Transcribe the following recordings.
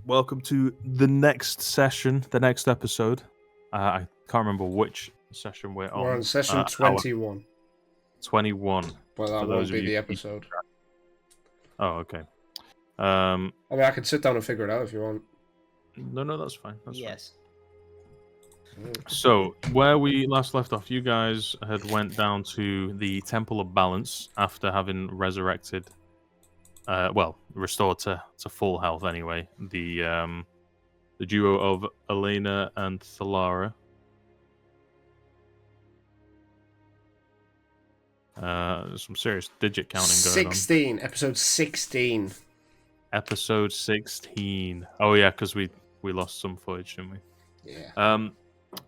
Welcome to the next session, the next episode. I can't remember which session we're on. We're on session 21. 21. But that for won't those be of you the keeping episode. track. Oh, okay. I mean, I can sit down and figure it out if you want. No, that's fine. That's Yes. fine. So, where we last left off, you guys had went down to the Temple of Balance after having resurrected, restored to full health anyway. The duo of Elena and Thalara. Some serious digit counting going on. 16. Episode 16. Episode 16. Oh yeah, because we lost some footage, didn't we? Yeah.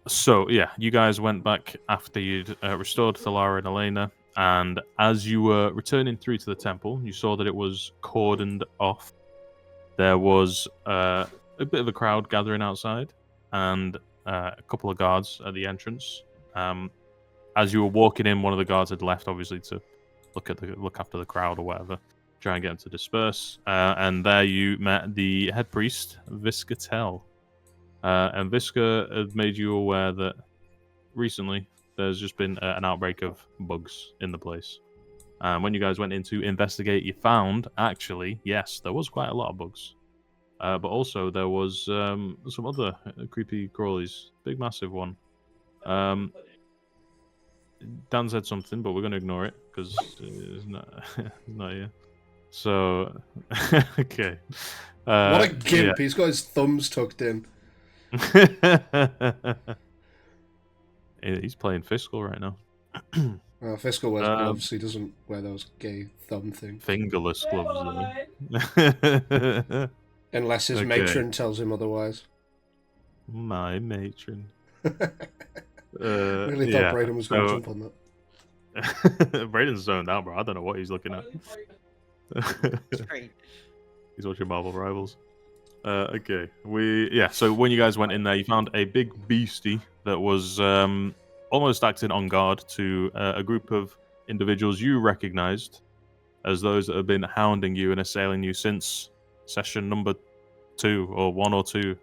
So yeah, you guys went back after you'd restored Thalara and Elena, and as you were returning through to the temple, you saw that it was cordoned off. There was a bit of a crowd gathering outside, and a couple of guards at the entrance. As you were walking in, one of the guards had left, obviously, to look after the crowd or whatever, try and get them to disperse. And there you met the head priest, Viscatel. And Visca had made you aware that recently there's just been an outbreak of bugs in the place. When you guys went in to investigate, you found, actually, yes, there was quite a lot of bugs. But also there was some other creepy crawlies, big massive one. Dan said something, but we're going to ignore it because it's not here. So, okay. What a gimp. Yeah. He's got his thumbs tucked in. He's playing Fiscal right now. Fiscal wears gloves. He doesn't wear those gay thumb things. Fingerless gloves, though. Unless his matron tells him otherwise. My matron. Really thought Brayden was going to jump on that. Brayden's zoned out, bro. I don't know what he's looking at. Great. He's watching Marvel Rivals. Okay. So when you guys went in there, you found a big beastie that was almost acting on guard to a group of individuals you recognized as those that have been hounding you and assailing you since session number 2 or 1 or 2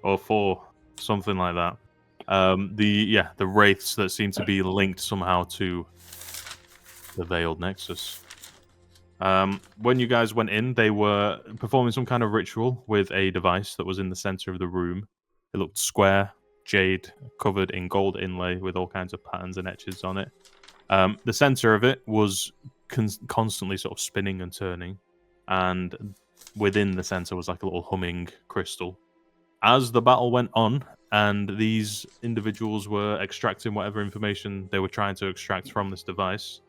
or 4, something like that. The wraiths that seem to be linked somehow to the Veiled Nexus. When you guys went in, they were performing some kind of ritual with a device that was in the center of the room. It looked square, jade, covered in gold inlay with all kinds of patterns and etches on it. The center of it was constantly sort of spinning and turning, and within the center was like a little humming crystal. As the battle went on, and these individuals were extracting whatever information they were trying to extract from this device,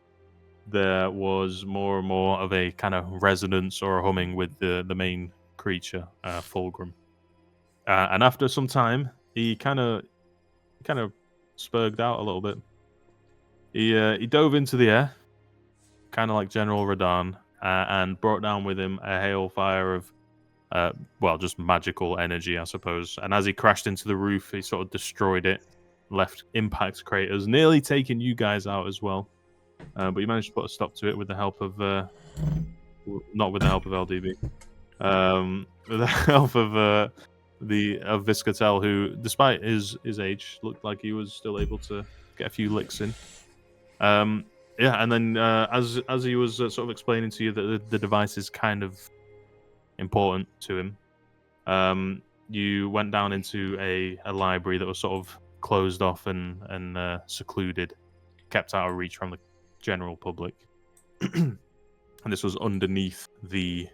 there was more and more of a kind of resonance or a humming with the main creature, Fulgrim. And after some time, he kind of spurged out a little bit. He dove into the air, kind of like General Radahn, and brought down with him a hailfire of just magical energy, I suppose. And as he crashed into the roof, he sort of destroyed it, left impact craters, nearly taking you guys out as well. But he managed to put a stop to it with the help of, not with the help of LDB, with the help of Viscatel, who, despite his age, looked like he was still able to get a few licks in. And then as he was sort of explaining to you that the device is kind of important to him, you went down into a library that was sort of closed off and secluded, kept out of reach from the general public. And this was underneath the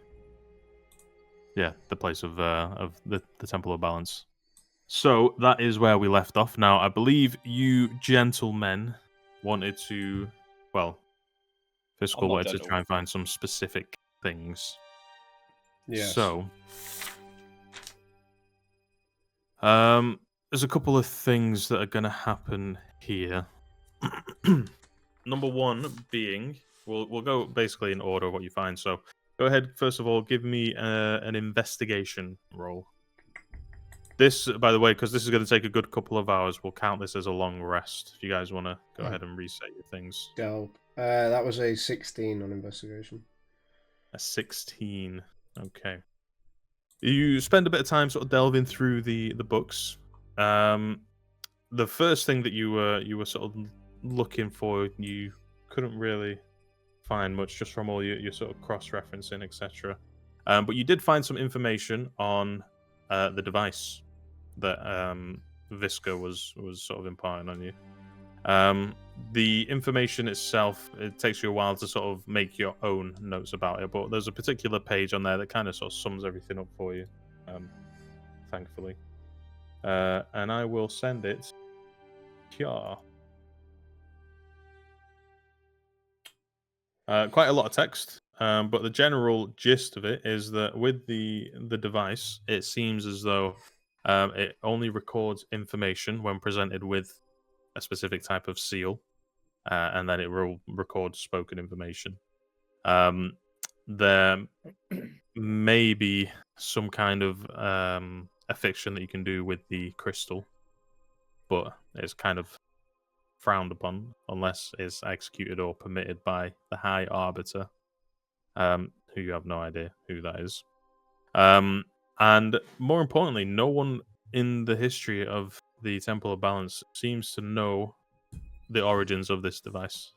place of the Temple of Balance. So that is where we left off. Now, I believe you gentlemen wanted to, Fiscal wanted to try and find some specific things. Yes. So, there's a couple of things that are going to happen here. Number one being, we'll go basically in order of what you find. So, go ahead, first of all, give me an investigation roll. This, by the way, because this is going to take a good couple of hours, we'll count this as a long rest. If you guys want to go ahead and reset your things. Go. That was a 16 on investigation. A 16. Okay. You spend a bit of time sort of delving through the books. The first thing that you were sort of looking for, you couldn't really find much just from all your sort of cross-referencing, etc. But you did find some information on the device that Visca was sort of imparting on you. The information itself, it takes you a while to sort of make your own notes about it, but there's a particular page on there that kind of sort of sums everything up for you, thankfully. And I will send it here. Quite a lot of text, but the general gist of it is that with the device, it seems as though it only records information when presented with a specific type of seal, and then it will record spoken information. There may be some kind of affixation that you can do with the crystal, but it's kind of frowned upon unless it's executed or permitted by the High Arbiter, who you have no idea who that is. And more importantly, no one in the history of the Temple of Balance seems to know the origins of this device,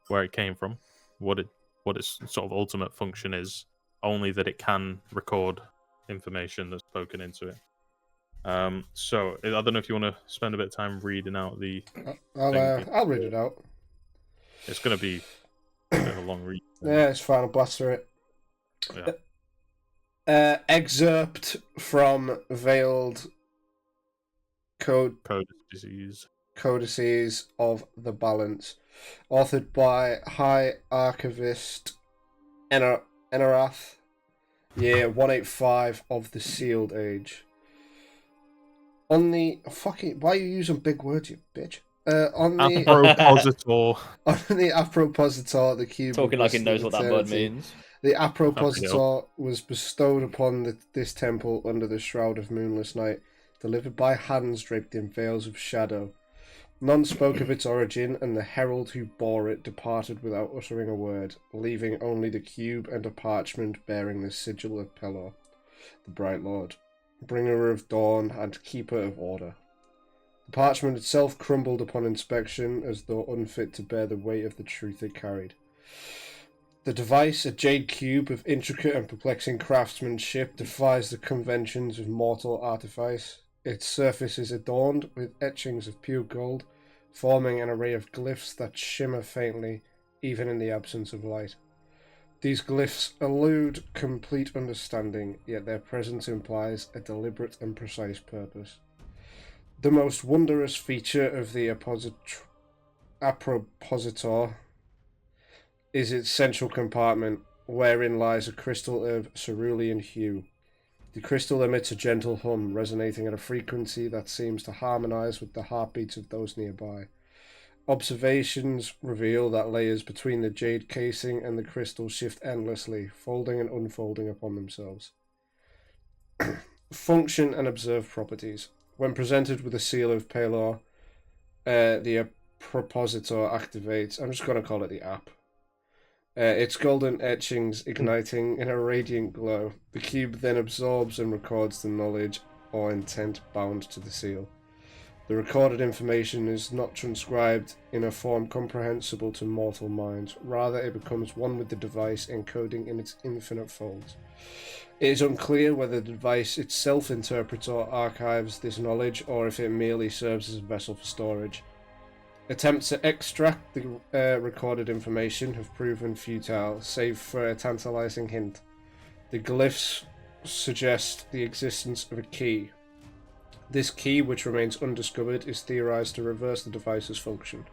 where it came from, what its sort of ultimate function is, only that it can record information that's spoken into it. So I don't know if you want to spend a bit of time reading out the. I'll read it out. It's going to be a bit of a long read. Yeah, it's fine. I'll blast through it. Yeah. Excerpt from Veiled Codices of the Balance, authored by High Archivist Enarath, year 185 of the Sealed Age. On the fucking, why are you using big words, you bitch? On the appropositor. On the appropositor, the cube. Talking like it knows what that word means. The appropositor was bestowed upon this temple under the shroud of moonless night, delivered by hands draped in veils of shadow. None spoke of its origin, and the herald who bore it departed without uttering a word, leaving only the cube and a parchment bearing the sigil of Pelor, the Bright Lord, bringer of dawn and keeper of order. The parchment itself crumbled upon inspection, as though unfit to bear the weight of the truth it carried. The device, a jade cube of intricate and perplexing craftsmanship, defies the conventions of mortal artifice. Its surface is adorned with etchings of pure gold, forming an array of glyphs that shimmer faintly, even in the absence of light. These glyphs elude complete understanding, yet their presence implies a deliberate and precise purpose. The most wondrous feature of the appropositor is its central compartment, wherein lies a crystal of cerulean hue. The crystal emits a gentle hum, resonating at a frequency that seems to harmonize with the heartbeats of those nearby. Observations reveal that layers between the jade casing and the crystal shift endlessly, folding and unfolding upon themselves. Function and observed properties. When presented with a seal of Pelor, the appropositor activates. I'm just going to call it the app. Its golden etchings igniting in a radiant glow. The cube then absorbs and records the knowledge or intent bound to the seal. The recorded information is not transcribed in a form comprehensible to mortal minds. Rather, it becomes one with the device, encoding in its infinite folds. It is unclear whether the device itself interprets or archives this knowledge, or if it merely serves as a vessel for storage. Attempts to extract the recorded information have proven futile, save for a tantalizing hint. The glyphs suggest the existence of a key. This key, which remains undiscovered, is theorized to reverse the device's function,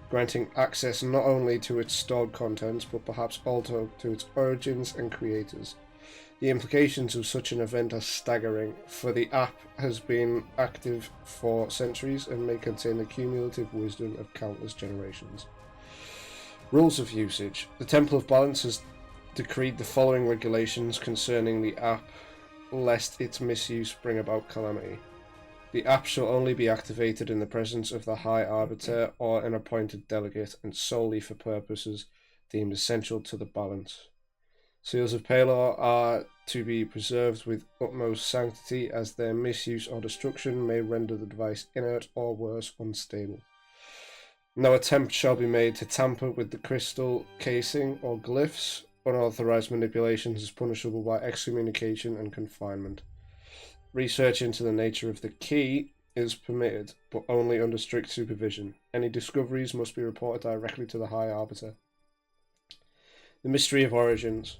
granting access not only to its stored contents, but perhaps also to its origins and creators. The implications of such an event are staggering, for the app has been active for centuries and may contain the cumulative wisdom of countless generations. Rules of usage. The Temple of Balance has decreed the following regulations concerning the app, lest its misuse bring about calamity. The app shall only be activated in the presence of the High Arbiter or an appointed delegate, and solely for purposes deemed essential to the balance. Seals of Pelor are to be preserved with utmost sanctity, as their misuse or destruction may render the device inert or worse, unstable. No attempt shall be made to tamper with the crystal casing or glyphs. Unauthorized manipulations is punishable by excommunication and confinement. Research into the nature of the key is permitted, but only under strict supervision. Any discoveries must be reported directly to the High Arbiter. The mystery of origins.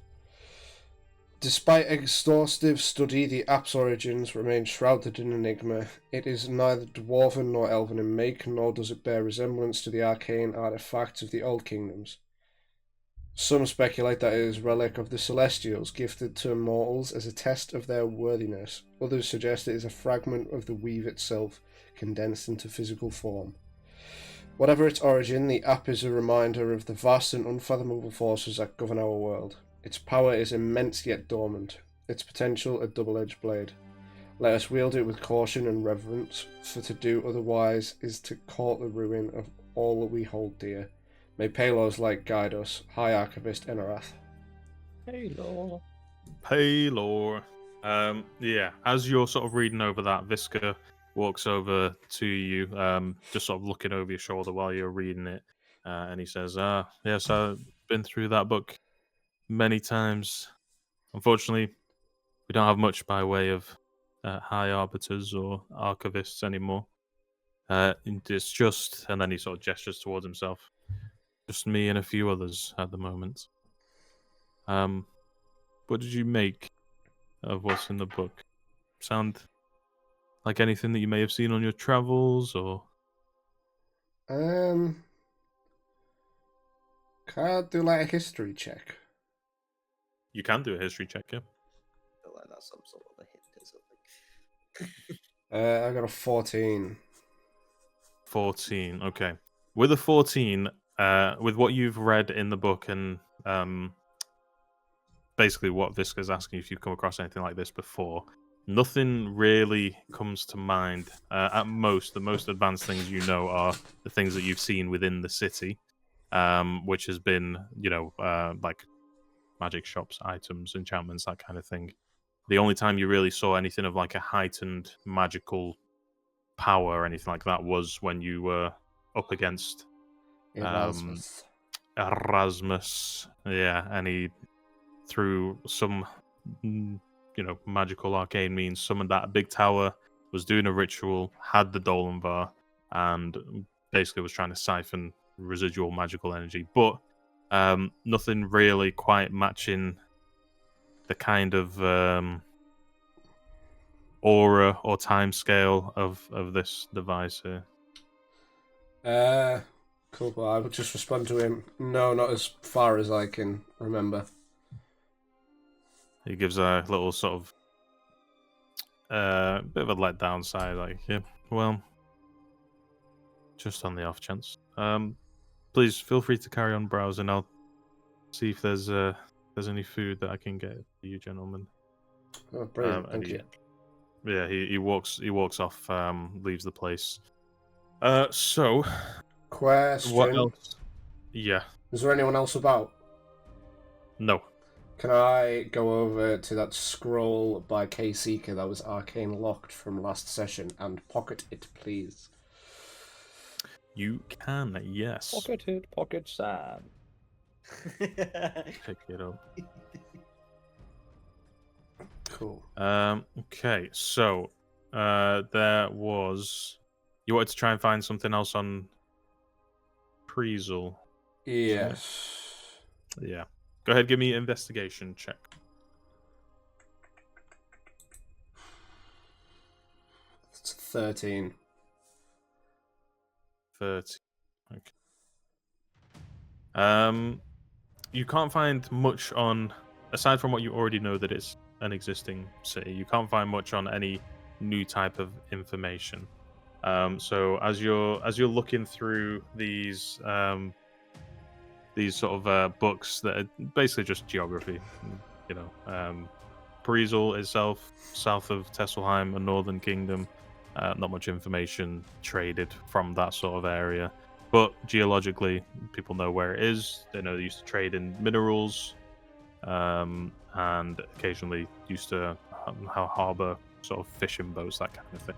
Despite exhaustive study, the app's origins remain shrouded in enigma. It is neither dwarven nor elven in make, nor does it bear resemblance to the arcane artifacts of the Old Kingdoms. Some speculate that it is a relic of the Celestials, gifted to mortals as a test of their worthiness. Others suggest it is a fragment of the weave itself, condensed into physical form. Whatever its origin, the app is a reminder of the vast and unfathomable forces that govern our world. Its power is immense yet dormant, its potential a double-edged blade. Let us wield it with caution and reverence, for to do otherwise is to court the ruin of all that we hold dear. May Palor's light guide us, High Archivist Enarath. Palor. Palor. Yeah, as you're sort of reading over that, Visca walks over to you, just sort of looking over your shoulder while you're reading it, and he says, yes, I've been through that book many times. Unfortunately, we don't have much by way of high arbiters or archivists anymore. It's just, and then he sort of gestures towards himself, just me and a few others at the moment. What did you make of what's in the book? Sound like anything that you may have seen on your travels, or? Can I do like a history check? You can do a history check, yeah. I feel like that's some sort of a hint or something. I got a 14. 14, okay. With a 14, with what you've read in the book and basically what Visca's asking if you've come across anything like this before, nothing really comes to mind. At most, the most advanced things you know are the things that you've seen within the city, which has been, like magic shops, items, enchantments, that kind of thing. The only time you really saw anything of like a heightened magical power or anything like that was when you were up against Erasmus. Erasmus. Yeah, and he, through some magical arcane means, summoned that big tower, was doing a ritual, had the Dolanvar, and basically was trying to siphon residual magical energy. But nothing really quite matching the kind of aura or time scale of this device here. Cool. Well, I would just respond to him. No, not as far as I can remember. He gives a little sort of bit of a letdown sigh, like, yeah, well, just on the off chance. Please feel free to carry on browsing. I'll see if there's any food that I can get for you, gentlemen. Oh, brilliant! Thank you. Yeah, he walks off, leaves the place. So, Question. what else? Yeah. Is there anyone else about? No. Can I go over to that scroll by K Seeker that was arcane locked from last session and pocket it, please? You can, yes. Pocket it, pocket Sam. Pick it up. Cool. Okay, so there was. You wanted to try and find something else on Prezel. Yes. Yeah. Go ahead, give me an investigation check. It's 13. 30. Okay. You can't find much on, aside from what you already know that it's an existing city. You can't find much on any new type of information. So as you're looking through these sort of books that are basically just geography, Prezel itself, south of Tesselheim, a northern kingdom. Not much information traded from that sort of area. But geologically, people know where it is. They know they used to trade in minerals. and occasionally used to harbour sort of fishing boats, that kind of thing.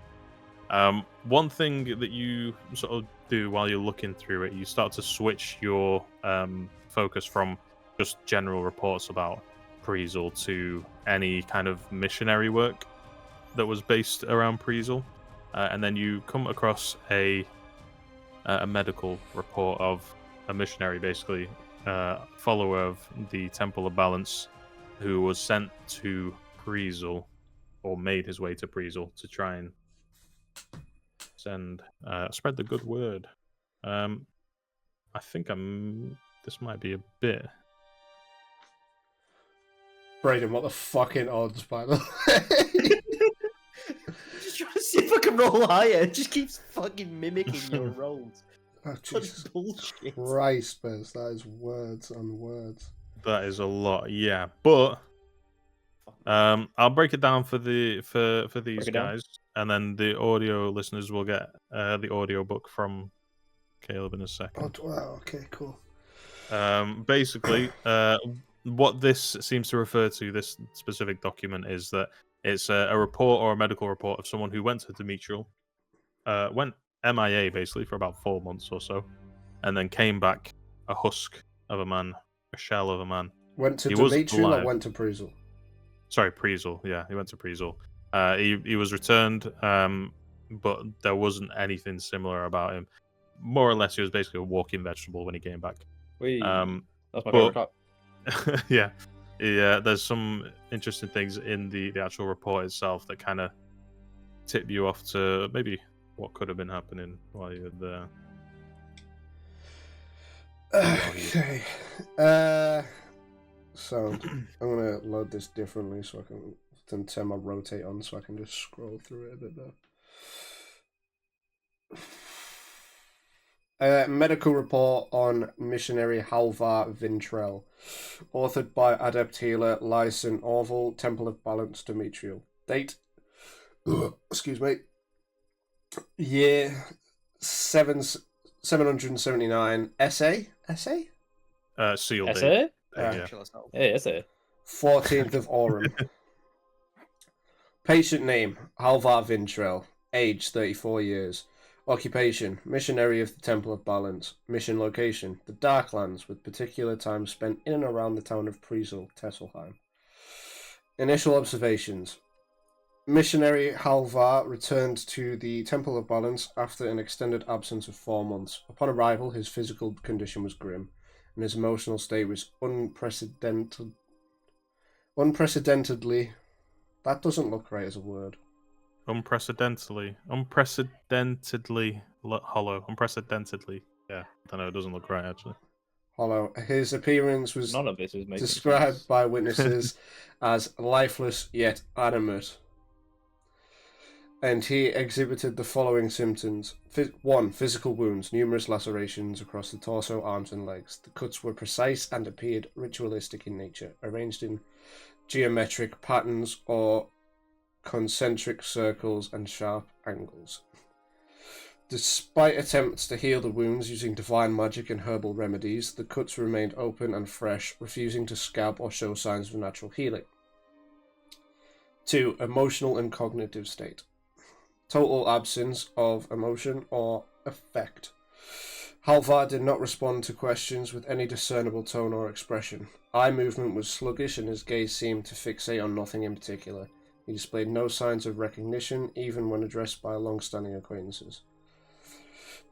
One thing that you sort of do while you're looking through it, you start to switch your focus from just general reports about Priesel to any kind of missionary work that was based around Priesel, and then you come across a medical report of a missionary, basically follower of the Temple of Balance, who was sent to Priesel, or made his way to Priesel to try and spread the good word. I think this might be a bit. Brayden, what the fucking odds, by the way? Just trying to see if I can roll higher. It just keeps fucking mimicking your rolls. Oh, That's Jesus bullshit. Christ, Bez, that is words on words. That is a lot, yeah. But I'll break it down for these guys, and then the audio listeners will get the audio book from Caleb in a second. Oh, wow, okay, cool. Basically, what this seems to refer to, this specific document, is that it's a report or a medical report of someone who went to Demetriel, went MIA basically for about 4 months or so, and then came back a husk of a man, a shell of a man. Went to He was Demetriel or alive. went to Priesel? Sorry, Priesel. Yeah, he went to Priesel. He was returned, but there wasn't anything similar about him. More or less, he was basically a walking vegetable when he came back. That's my favorite cut. Yeah, there's some interesting things in the actual report itself that kind of tip you off to maybe what could have been happening while you're there. Okay. So I'm gonna load this differently so I can turn my rotate on so I can just scroll through it a bit better. Medical report on missionary Halvar Vintrell, authored by adept healer Lyson Orville, Temple of Balance, Demetriel. Date, excuse me, year 779. Essay? Sealed Essay? yeah. Hey, essay. 14th of Aurum. Patient name, Halvar Vintrell. Age, 34 years. Occupation, missionary of the Temple of Balance. Mission location, the Darklands, with particular time spent in and around the town of Priesel, Tesselheim. Initial observations. Missionary Halvar returned to the Temple of Balance after an extended absence of 4 months. Upon arrival, his physical condition was grim, and his emotional state was unprecedentedly. That doesn't look right as a word. Unprecedentedly hollow. Unprecedentedly. Yeah, I don't know. It doesn't look right actually. Hollow. His appearance was None of this is making described sense. by witnesses as lifeless yet animate. And he exhibited the following symptoms. 1. Physical wounds, numerous lacerations across the torso, arms, and legs. The cuts were precise and appeared ritualistic in nature, arranged in geometric patterns or concentric circles and sharp angles. Despite attempts to heal the wounds using divine magic and herbal remedies, the cuts remained open and fresh, refusing to scab or show signs of natural healing. 2. Emotional and cognitive state. Total absence of emotion or affect. Halvar did not respond to questions with any discernible tone or expression. Eye movement was sluggish and his gaze seemed to fixate on nothing in particular. He displayed no signs of recognition, even when addressed by long-standing acquaintances.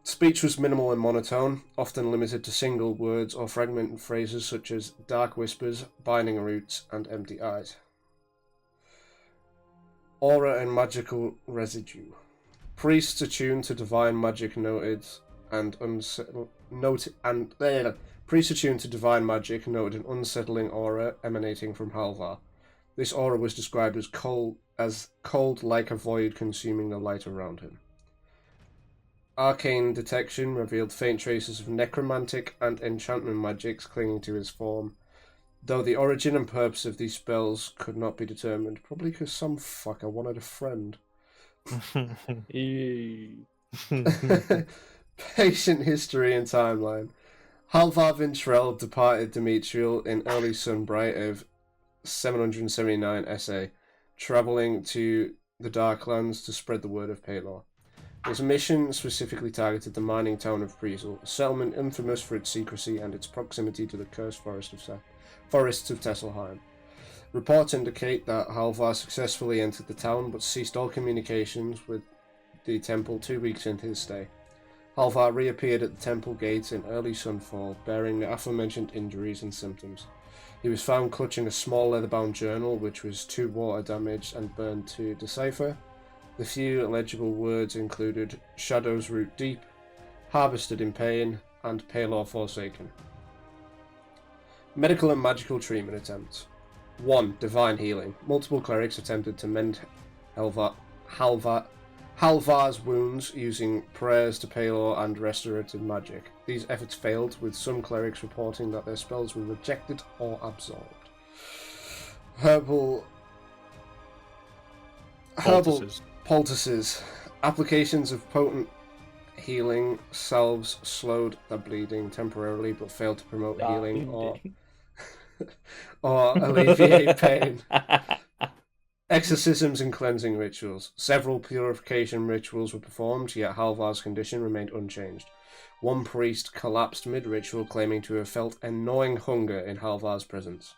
Speech was minimal and monotone, often limited to single words or fragmented phrases such as dark whispers, binding roots, and empty eyes. Aura and magical residue. Priests attuned to divine magic noted an unsettling aura emanating from Halvar. This aura was described as cold like a void consuming the light around him. Arcane detection revealed faint traces of necromantic and enchantment magics clinging to his form, though the origin and purpose of these spells could not be determined, probably because some fucker wanted a friend. Patient history and timeline. Halvar Vintrell departed Demetriel in early sunbright of 779 essay, traveling to the Darklands to spread the word of Paylor. His mission specifically targeted the mining town of Priesel, a settlement infamous for its secrecy and its proximity to the cursed forests of Tesselheim. Reports indicate that Halvar successfully entered the town but ceased all communications with the temple 2 weeks into his stay. Halvar reappeared at the temple gates in early sunfall, bearing the aforementioned injuries and symptoms. He was found clutching a small leather-bound journal which was too water damaged and burned to decipher. The few legible words included shadows root deep, harvested in pain, and Paylor forsaken. Medical and magical treatment attempts. 1. Divine healing. Multiple clerics attempted to mend Halvar's wounds using prayers to Paylor and restorative magic. These efforts failed, with some clerics reporting that their spells were rejected or absolved. Herbal poultices. Applications of potent healing salves slowed the bleeding temporarily but failed to promote healing or alleviate pain. Exorcisms and cleansing rituals. Several purification rituals were performed, yet Halvar's condition remained unchanged. One priest collapsed mid-ritual, claiming to have felt a gnawing hunger in Halvar's presence.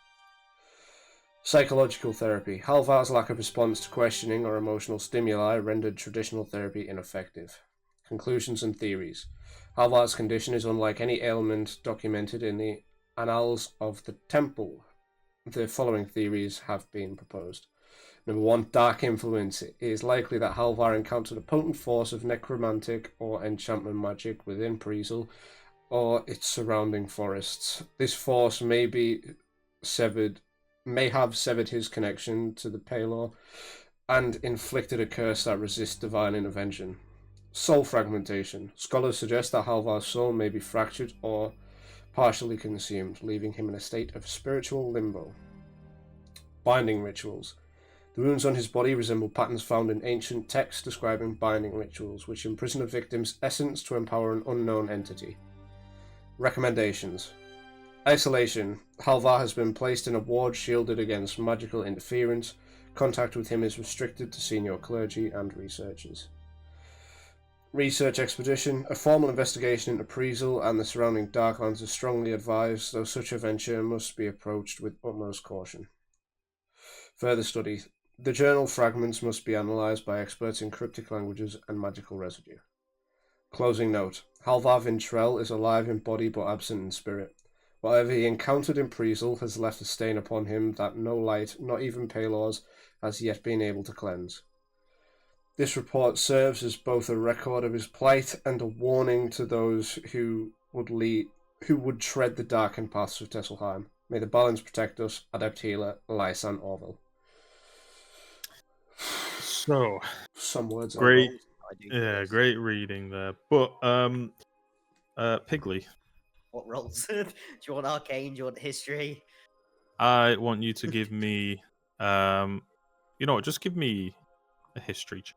Psychological therapy. Halvar's lack of response to questioning or emotional stimuli rendered traditional therapy ineffective. Conclusions and theories. Halvar's condition is unlike any ailment documented in the annals of the temple. The following theories have been proposed. Number 1, dark influence. It is likely that Halvar encountered a potent force of necromantic or enchantment magic within Priesel or its surrounding forests. This force may have severed his connection to the Paylor and inflicted a curse that resists divine intervention. Soul fragmentation. Scholars suggest that Halvar's soul may be fractured or partially consumed, leaving him in a state of spiritual limbo. Binding rituals. The wounds on his body resemble patterns found in ancient texts describing binding rituals, which imprison a victim's essence to empower an unknown entity. Recommendations. Isolation. Halvar has been placed in a ward shielded against magical interference. Contact with him is restricted to senior clergy and researchers. Research expedition. A formal investigation into Priesel and the surrounding Darklands is strongly advised, though such a venture must be approached with utmost caution. Further study. The journal fragments must be analysed by experts in cryptic languages and magical residue. Closing note. Halvar Vintrell is alive in body but absent in spirit. Whatever he encountered in Priesel has left a stain upon him that no light, not even Paylor's, has yet been able to cleanse. This report serves as both a record of his plight and a warning to those who would tread the darkened paths of Tesselheim. May the balance protect us, Adept Healer, Lysan Orville. So, some words. Great, great reading there. But, Pigley. What rolls? Do you want arcane? Do you want history? I want you to give me, you know what? Just give me a history check.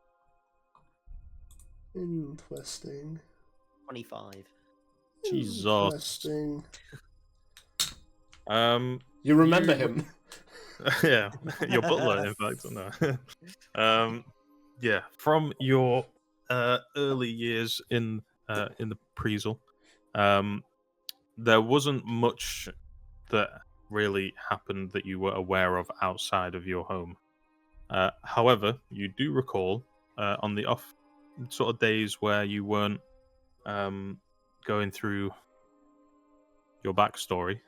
Interesting. 25. Jesus. Interesting. You remember him? Yeah, your butler, in fact. No. Yeah, from your early years in the Priesel, there wasn't much that really happened that you were aware of outside of your home. However, you do recall on the off sort of days where you weren't going through your backstory,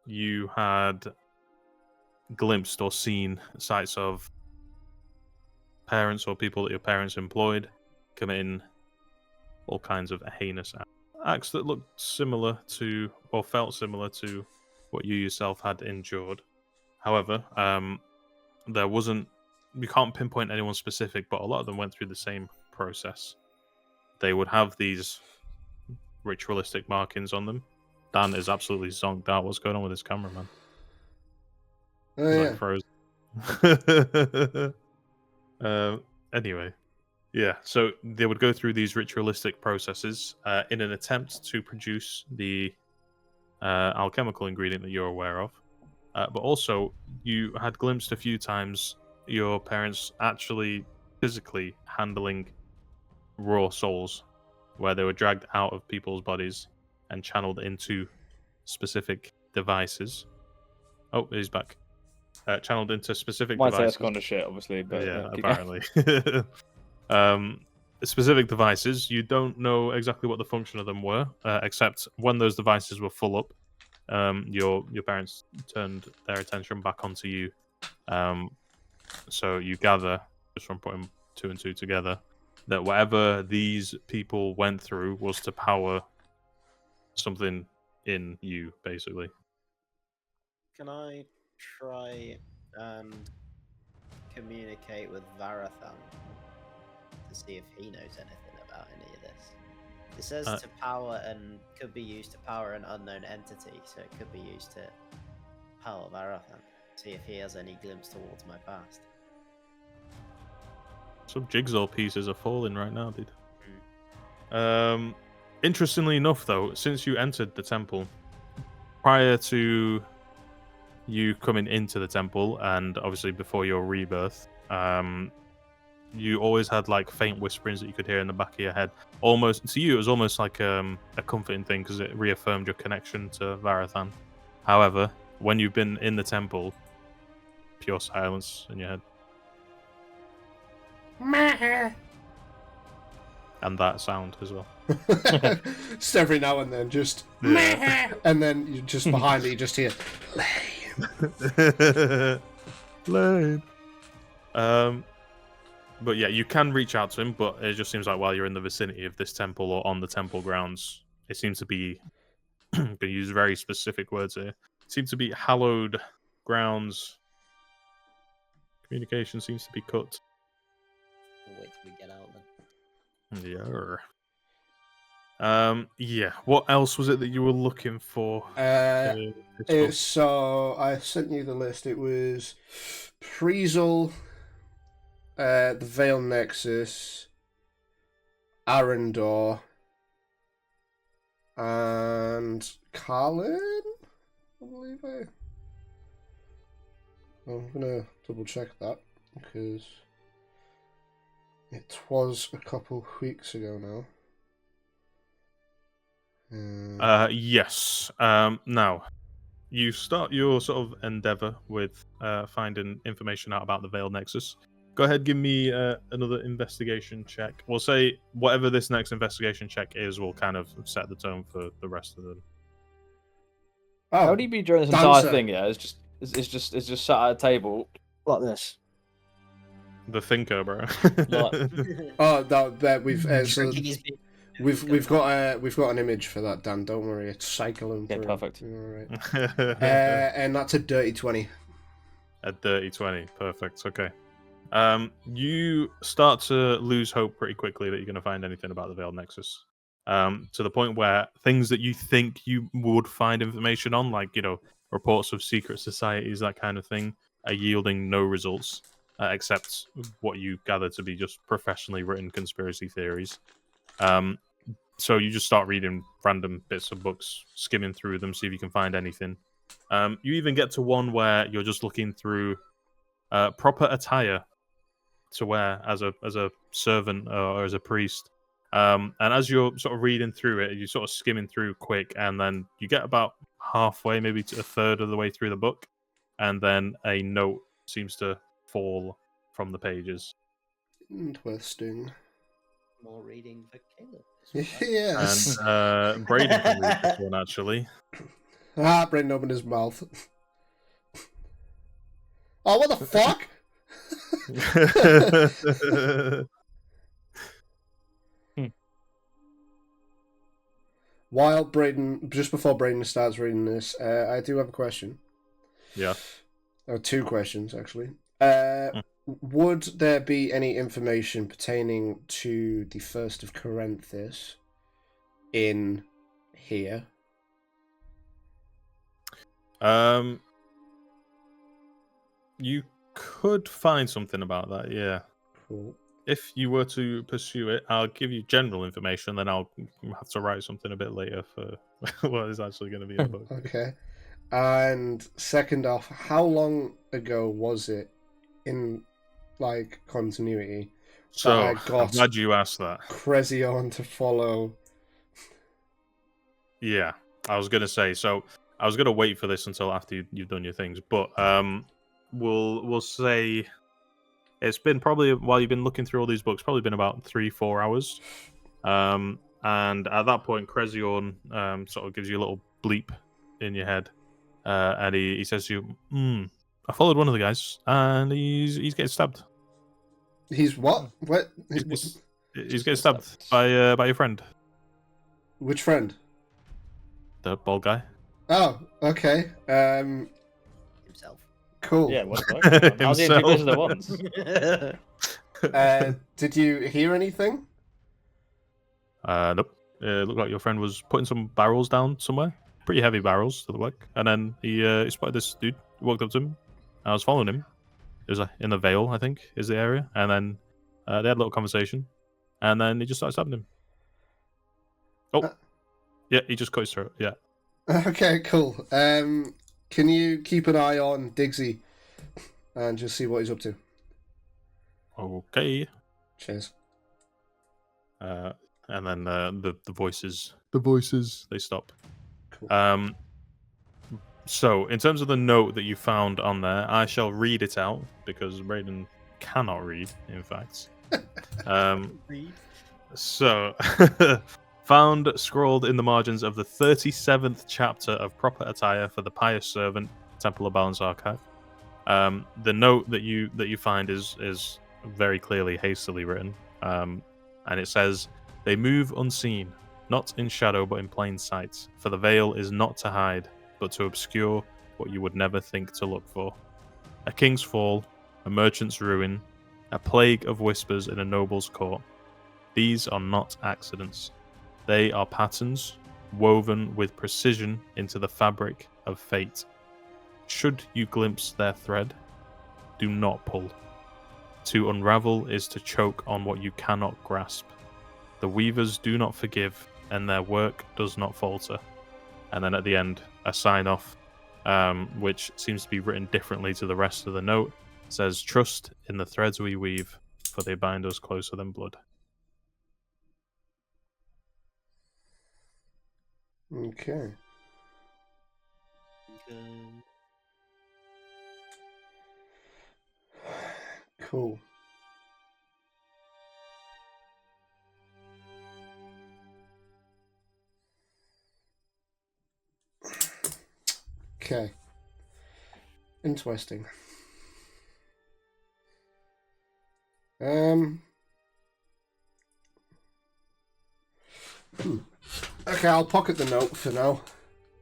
you had glimpsed or seen sights of parents or people that your parents employed committing all kinds of heinous acts that looked similar to or felt similar to what you yourself had endured. However, there wasn't, you can't pinpoint anyone specific, but a lot of them went through the same process. They would have these ritualistic markings on them. Dan is absolutely zonked out. What's going on with his cameraman? Oh, He's yeah. like frozen. Anyway, yeah. So they would go through these ritualistic processes in an attempt to produce the alchemical ingredient that you're aware of. but also you had glimpsed a few times your parents actually physically handling raw souls, where they were dragged out of people's bodies and channeled into specific devices. Oh, he's back. Channeled into specific Might say that's devices. kind of shit, obviously, but Yeah, keep going. apparently. Specific devices. You don't know exactly what the function of them were, except when those devices were full up, your parents turned their attention back onto you. So you gather, just from putting 2 and 2 together, that whatever these people went through was to power something in you, basically. Can I try and communicate with Varathan to see if he knows anything about any of this? It says to power and could be used to power an unknown entity, so it could be used to power Varathan. See if he has any glimpse towards my past. Some jigsaw pieces are falling right now, dude. Interestingly enough, though, since you entered the temple, prior to you coming into the temple, and obviously before your rebirth, you always had like faint whisperings that you could hear in the back of your head. Almost to you, it was almost like a comforting thing because it reaffirmed your connection to Varathan. However, when you've been in the temple, pure silence in your head. And that sound as well. Just every now and then, just and then you just behind it, you just hear lame. But yeah, you can reach out to him, but it just seems like while you're in the vicinity of this temple or on the temple grounds, it seems to be going to use very specific words here. It seems to be hallowed grounds. Communication seems to be cut. We'll wait till we get out then. Yeah. Yeah. What else was it that you were looking for? So I sent you the list. It was Priesel, the Veil Nexus, Arendor, and Carlin, I believe. I'm gonna double check that because it was a couple weeks ago now. Yes. Now, you start your sort of endeavor with finding information out about the Veiled Nexus. Go ahead, give me another investigation check. We'll say whatever this next investigation check is will kind of set the tone for the rest of them. Oh, How would he be during this entire thing? Yeah, it's just sat at a table like this. The thinker, bro. that we've so Drinking his beer. we've got an image for that, Dan. Don't worry, it's cycling. Yeah, through. perfect. All right. And that's a dirty 20. A dirty 20, perfect. Okay. You start to lose hope pretty quickly that you're going to find anything about the Veiled Nexus. To the point where things that you think you would find information on, like, reports of secret societies, that kind of thing, are yielding no results, except what you gather to be just professionally written conspiracy theories. So you just start reading random bits of books, skimming through them, see if you can find anything. You even get to one where you're just looking through proper attire to wear as a servant or as a priest. And as you're sort of reading through it, you're sort of skimming through quick, and then you get about halfway, maybe to a third of the way through the book, and then a note seems to fall from the pages. Interesting. More reading for Caleb. Yes. And Braden can read this one, actually. Braden opened his mouth. Oh, what the fuck? While Braden, just before Braden starts reading this, I do have a question. Yeah. Or two questions, actually. Would there be any information pertaining to the First of Corinthus in here? You could find something about that, yeah. Cool. If you were to pursue it, I'll give you general information, then I'll have to write something a bit later for what is actually going to be in the book. Okay. And second off, how long ago was it in like continuity that I So, I'm got glad you asked that. Crezion to follow? Yeah, I was gonna say. So, I was gonna wait for this until after you've done your things, but we'll say it's been probably while you've been looking through all these books, probably been about 3-4 hours. And at that point, Crezion sort of gives you a little bleep in your head, and he says to you, "I followed one of the guys, and he's getting stabbed. He's what? What? He's getting stabbed by your friend, Which friend? the bald guy." Oh, okay. Himself. Cool. Yeah, what the fuck? How's he in two places at once? Did you hear anything? Nope. It looked like your friend was putting some barrels down somewhere. Pretty heavy barrels, to look like. And then he spotted this dude. He walked up to him. I was following him. It was in the Vale, I think, is the area. And then they had a little conversation. And then he just started stabbing him. Oh, yeah, he just cut his throat. Yeah. Okay, cool. Can you keep an eye on Diggsy and just see what he's up to? Okay. Cheers. And then the voices, they stop. Cool. So, in terms of the note that you found on there, I shall read it out because Raiden cannot read, in fact. So, found scrawled in the margins of the 37th chapter of Proper Attire for the Pious Servant, Temple of Balance Archive. The note that you find is very clearly hastily written, and it says, "They move unseen, not in shadow but in plain sight, for the veil is not to hide, but to obscure what you would never think to look for. A king's fall, a merchant's ruin, a plague of whispers in a noble's court. These are not accidents. They are patterns woven with precision into the fabric of fate. Should you glimpse their thread, do not pull. To unravel is to choke on what you cannot grasp. The weavers do not forgive, and their work does not falter." And then at the end, a sign off, which seems to be written differently to the rest of the note, says, "Trust in the threads we weave, for they bind us closer than blood." Okay. Cool. Okay. Interesting. Okay, I'll pocket the note for now.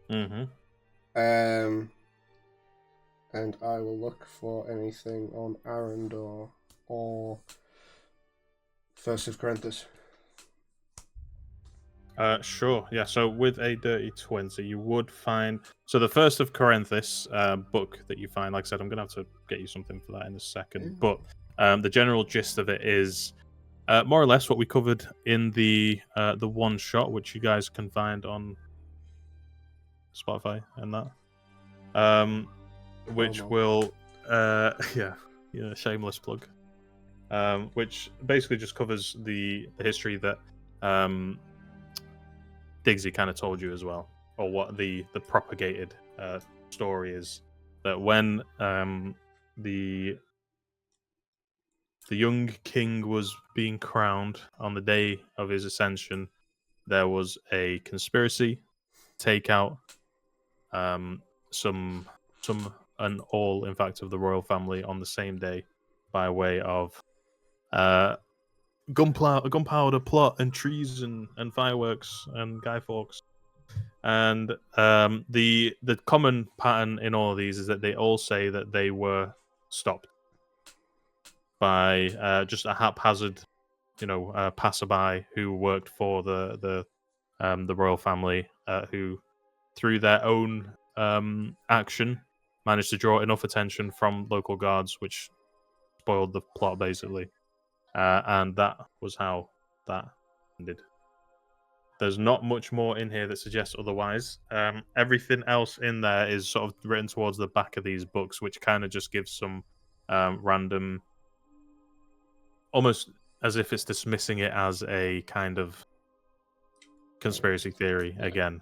Mm-hmm. And I will look for anything on Arendor or First of Corinthus. Sure, yeah. So with a dirty 20, you would find... So the First of Corinthus book that you find, like I said, I'm going to have to get you something for that in a second. But the general gist of it is more or less what we covered in the one-shot, which you guys can find on Spotify and that. Which will... yeah, shameless plug. Which basically just covers the history that... Diggsy kind of told you as well, or what the propagated story is, that when the young king was being crowned on the day of his ascension, there was a conspiracy, take out some and all, in fact, of the royal family on the same day, by way of gunpowder plot and treason and fireworks and Guy Fawkes. And the common pattern in all of these is that they all say that they were stopped by just a haphazard, passerby who worked for the royal family, who through their own action managed to draw enough attention from local guards, which spoiled the plot basically. And that was how that ended. There's not much more in here that suggests otherwise. Everything else in there is sort of written towards the back of these books, which kind of just gives some random, almost as if it's dismissing it as a kind of conspiracy theory again,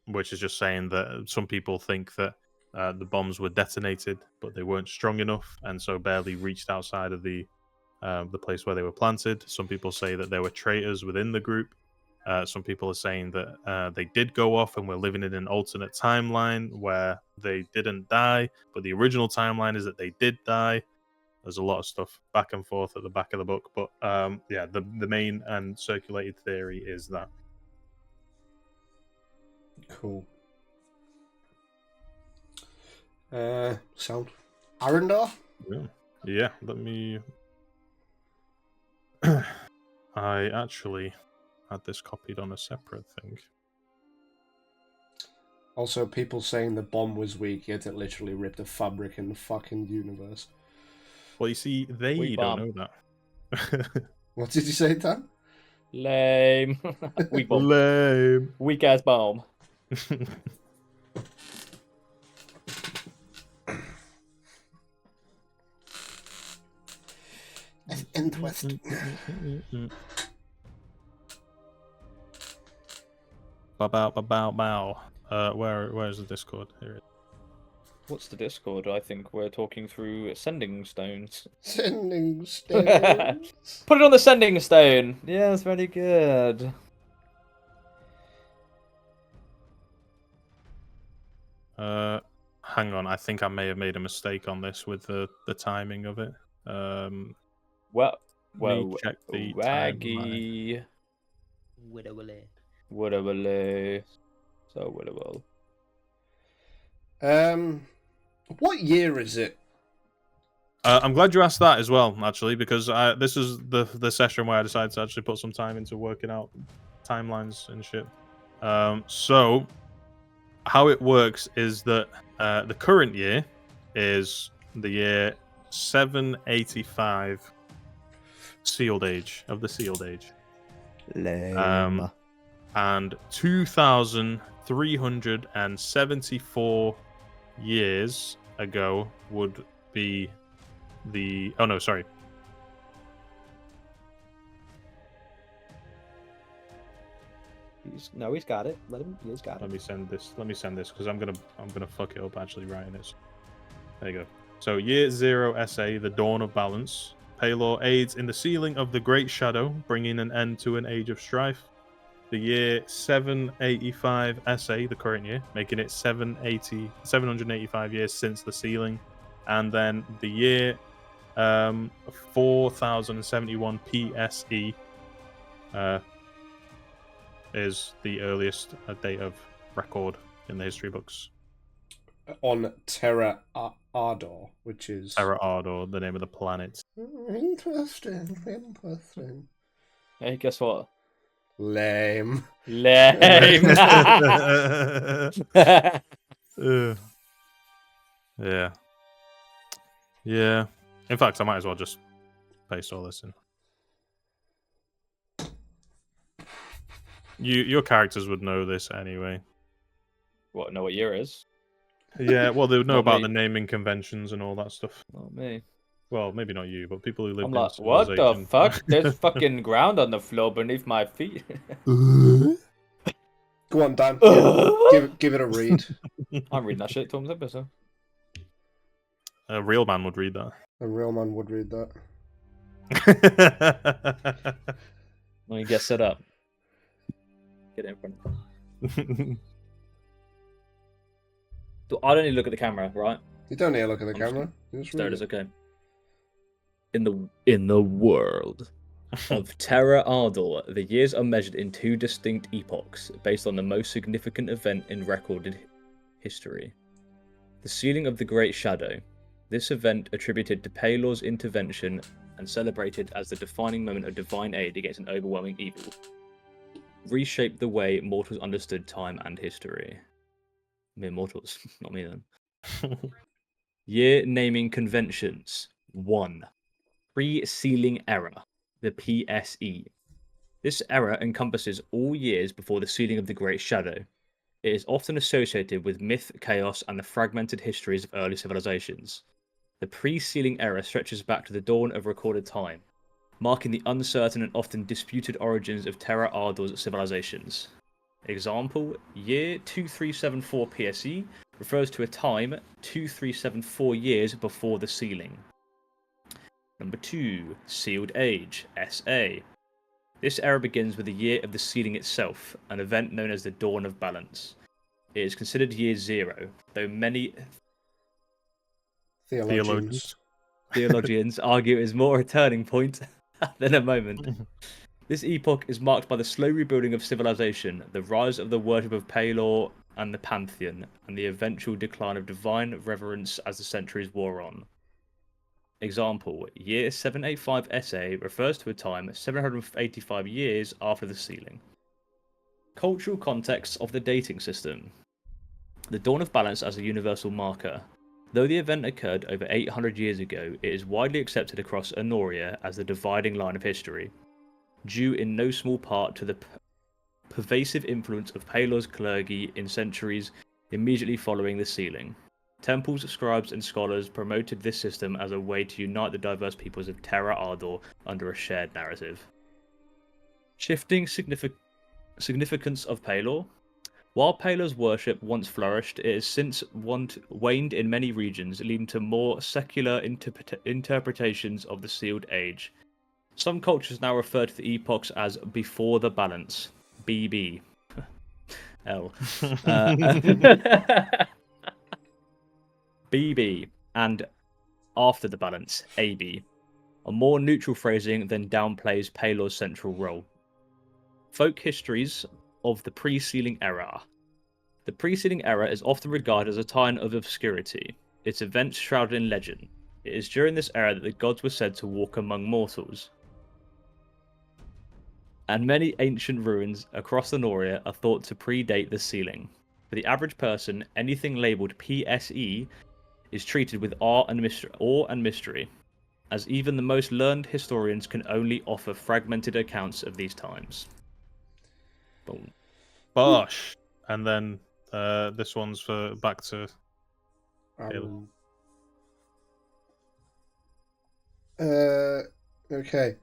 which is just saying that some people think that the bombs were detonated, but they weren't strong enough, and so barely reached outside of the place where they were planted. Some people say that there were traitors within the group. Some people are saying that they did go off and we're living in an alternate timeline where they didn't die, but the original timeline is that they did die. There's a lot of stuff back and forth at the back of the book, but yeah, the main and circulated theory is that. Cool. Sound. Arendar? Yeah, let me. I actually had this copied on a separate thing. Also, people saying the bomb was weak, yet it literally ripped a fabric in the fucking universe. Well, you see, they Weak don't bomb. know that. What did you say, Dan? Lame. Weak bomb. Lame. Weak ass bomb. That's interesting. Bow. Where's the Discord? Here it is. What's the Discord? I think we're talking through sending stones. Sending stones. Put it on the sending stone. Yeah, that's very good. Hang on, I think I may have made a mistake on this with the timing of it. Well, Let me check the timeline. waggy. Woodawale. So woodawale. What year is it? I'm glad you asked that as well, actually, because this is the session where I decided to actually put some time into working out timelines and shit. So how it works is that the current year is the year 785 Sealed Age of the Sealed Age. Lame. And 2,374 years ago would be the... Oh, no, sorry. He's got it. He's got it. Let me send this because I'm gonna fuck it up actually writing it. There you go. So year 0 SA, the dawn of balance. Paylor aids in the sealing of the Great Shadow, bringing an end to an age of strife. The year 785 SA, the current year, making it 785 years since the sealing. And then the year 4071 PSE is the earliest date of record in the history books. On Terra Ardor, which is... Terra Ardor, the name of the planet. Interesting. Hey, guess what? Lame. Lame. Yeah. Yeah. In fact, I might as well just paste all this in. Your characters would know this anyway. What? Know what year it is? Yeah, well, they would know Not about me. the naming conventions and all that stuff. Not me. Well, maybe not you, but people who live I'm in like, what the civilization. fuck? There's fucking ground on the floor beneath my feet. Go on, Dan. Give it a read. I'm reading that shit. Tom's episode. A real man would read that. A real man would read that. Well, you get set up. Get it in front. So I don't need to look at the camera, right? You don't need to look at the camera. There it is. Okay. In the world of Terra Ardor, the years are measured in two distinct epochs based on the most significant event in recorded history. The sealing of the Great Shadow. This event, attributed to Paylor's intervention and celebrated as the defining moment of divine aid against an overwhelming evil, reshaped the way mortals understood time and history. Mere mortals, not me then. Year naming conventions. 1. Pre-sealing error, the PSE. This era encompasses all years before the sealing of the Great Shadow. It is often associated with myth, chaos, and the fragmented histories of early civilizations. The pre-sealing era stretches back to the dawn of recorded time, marking the uncertain and often disputed origins of Terra Ardor's civilizations. Example, year 2374 PSE refers to a time 2374 years before the sealing. Number 2, Sealed Age, SA. This era begins with the year of the sealing itself, an event known as the Dawn of Balance. It is considered year 0, though many Theologians. theologians argue it is more a turning point than a moment. This epoch is marked by the slow rebuilding of civilization, the rise of the worship of Palor and the Pantheon, and the eventual decline of divine reverence as the centuries wore on. Example, year 785 SA refers to a time 785 years after the sealing. Cultural context of the dating system. The Dawn of Balance as a universal marker. Though the event occurred over 800 years ago, it is widely accepted across Anoria as the dividing line of history, due in no small part to the pervasive influence of Palor's clergy in centuries immediately following the sealing. Temples, scribes, and scholars promoted this system as a way to unite the diverse peoples of Terra Ardor under a shared narrative. Shifting significance of Palor. While Palor's worship once flourished, it has since waned in many regions, leading to more secular interpretations of the Sealed Age. Some cultures now refer to the epochs as Before the Balance, BB. L. BB, and After the Balance, AB, a more neutral phrasing than downplays Palor's central role. Folk histories of the pre-sealing era. The pre-sealing era is often regarded as a time of obscurity, its events shrouded in legend. It is during this era that the gods were said to walk among mortals. And many ancient ruins across the Noria are thought to predate the sealing. For the average person, anything labelled PSE is treated with awe and mystery, as even the most learned historians can only offer fragmented accounts of these times. Boom. Bosh. And then this one's for back to Okay.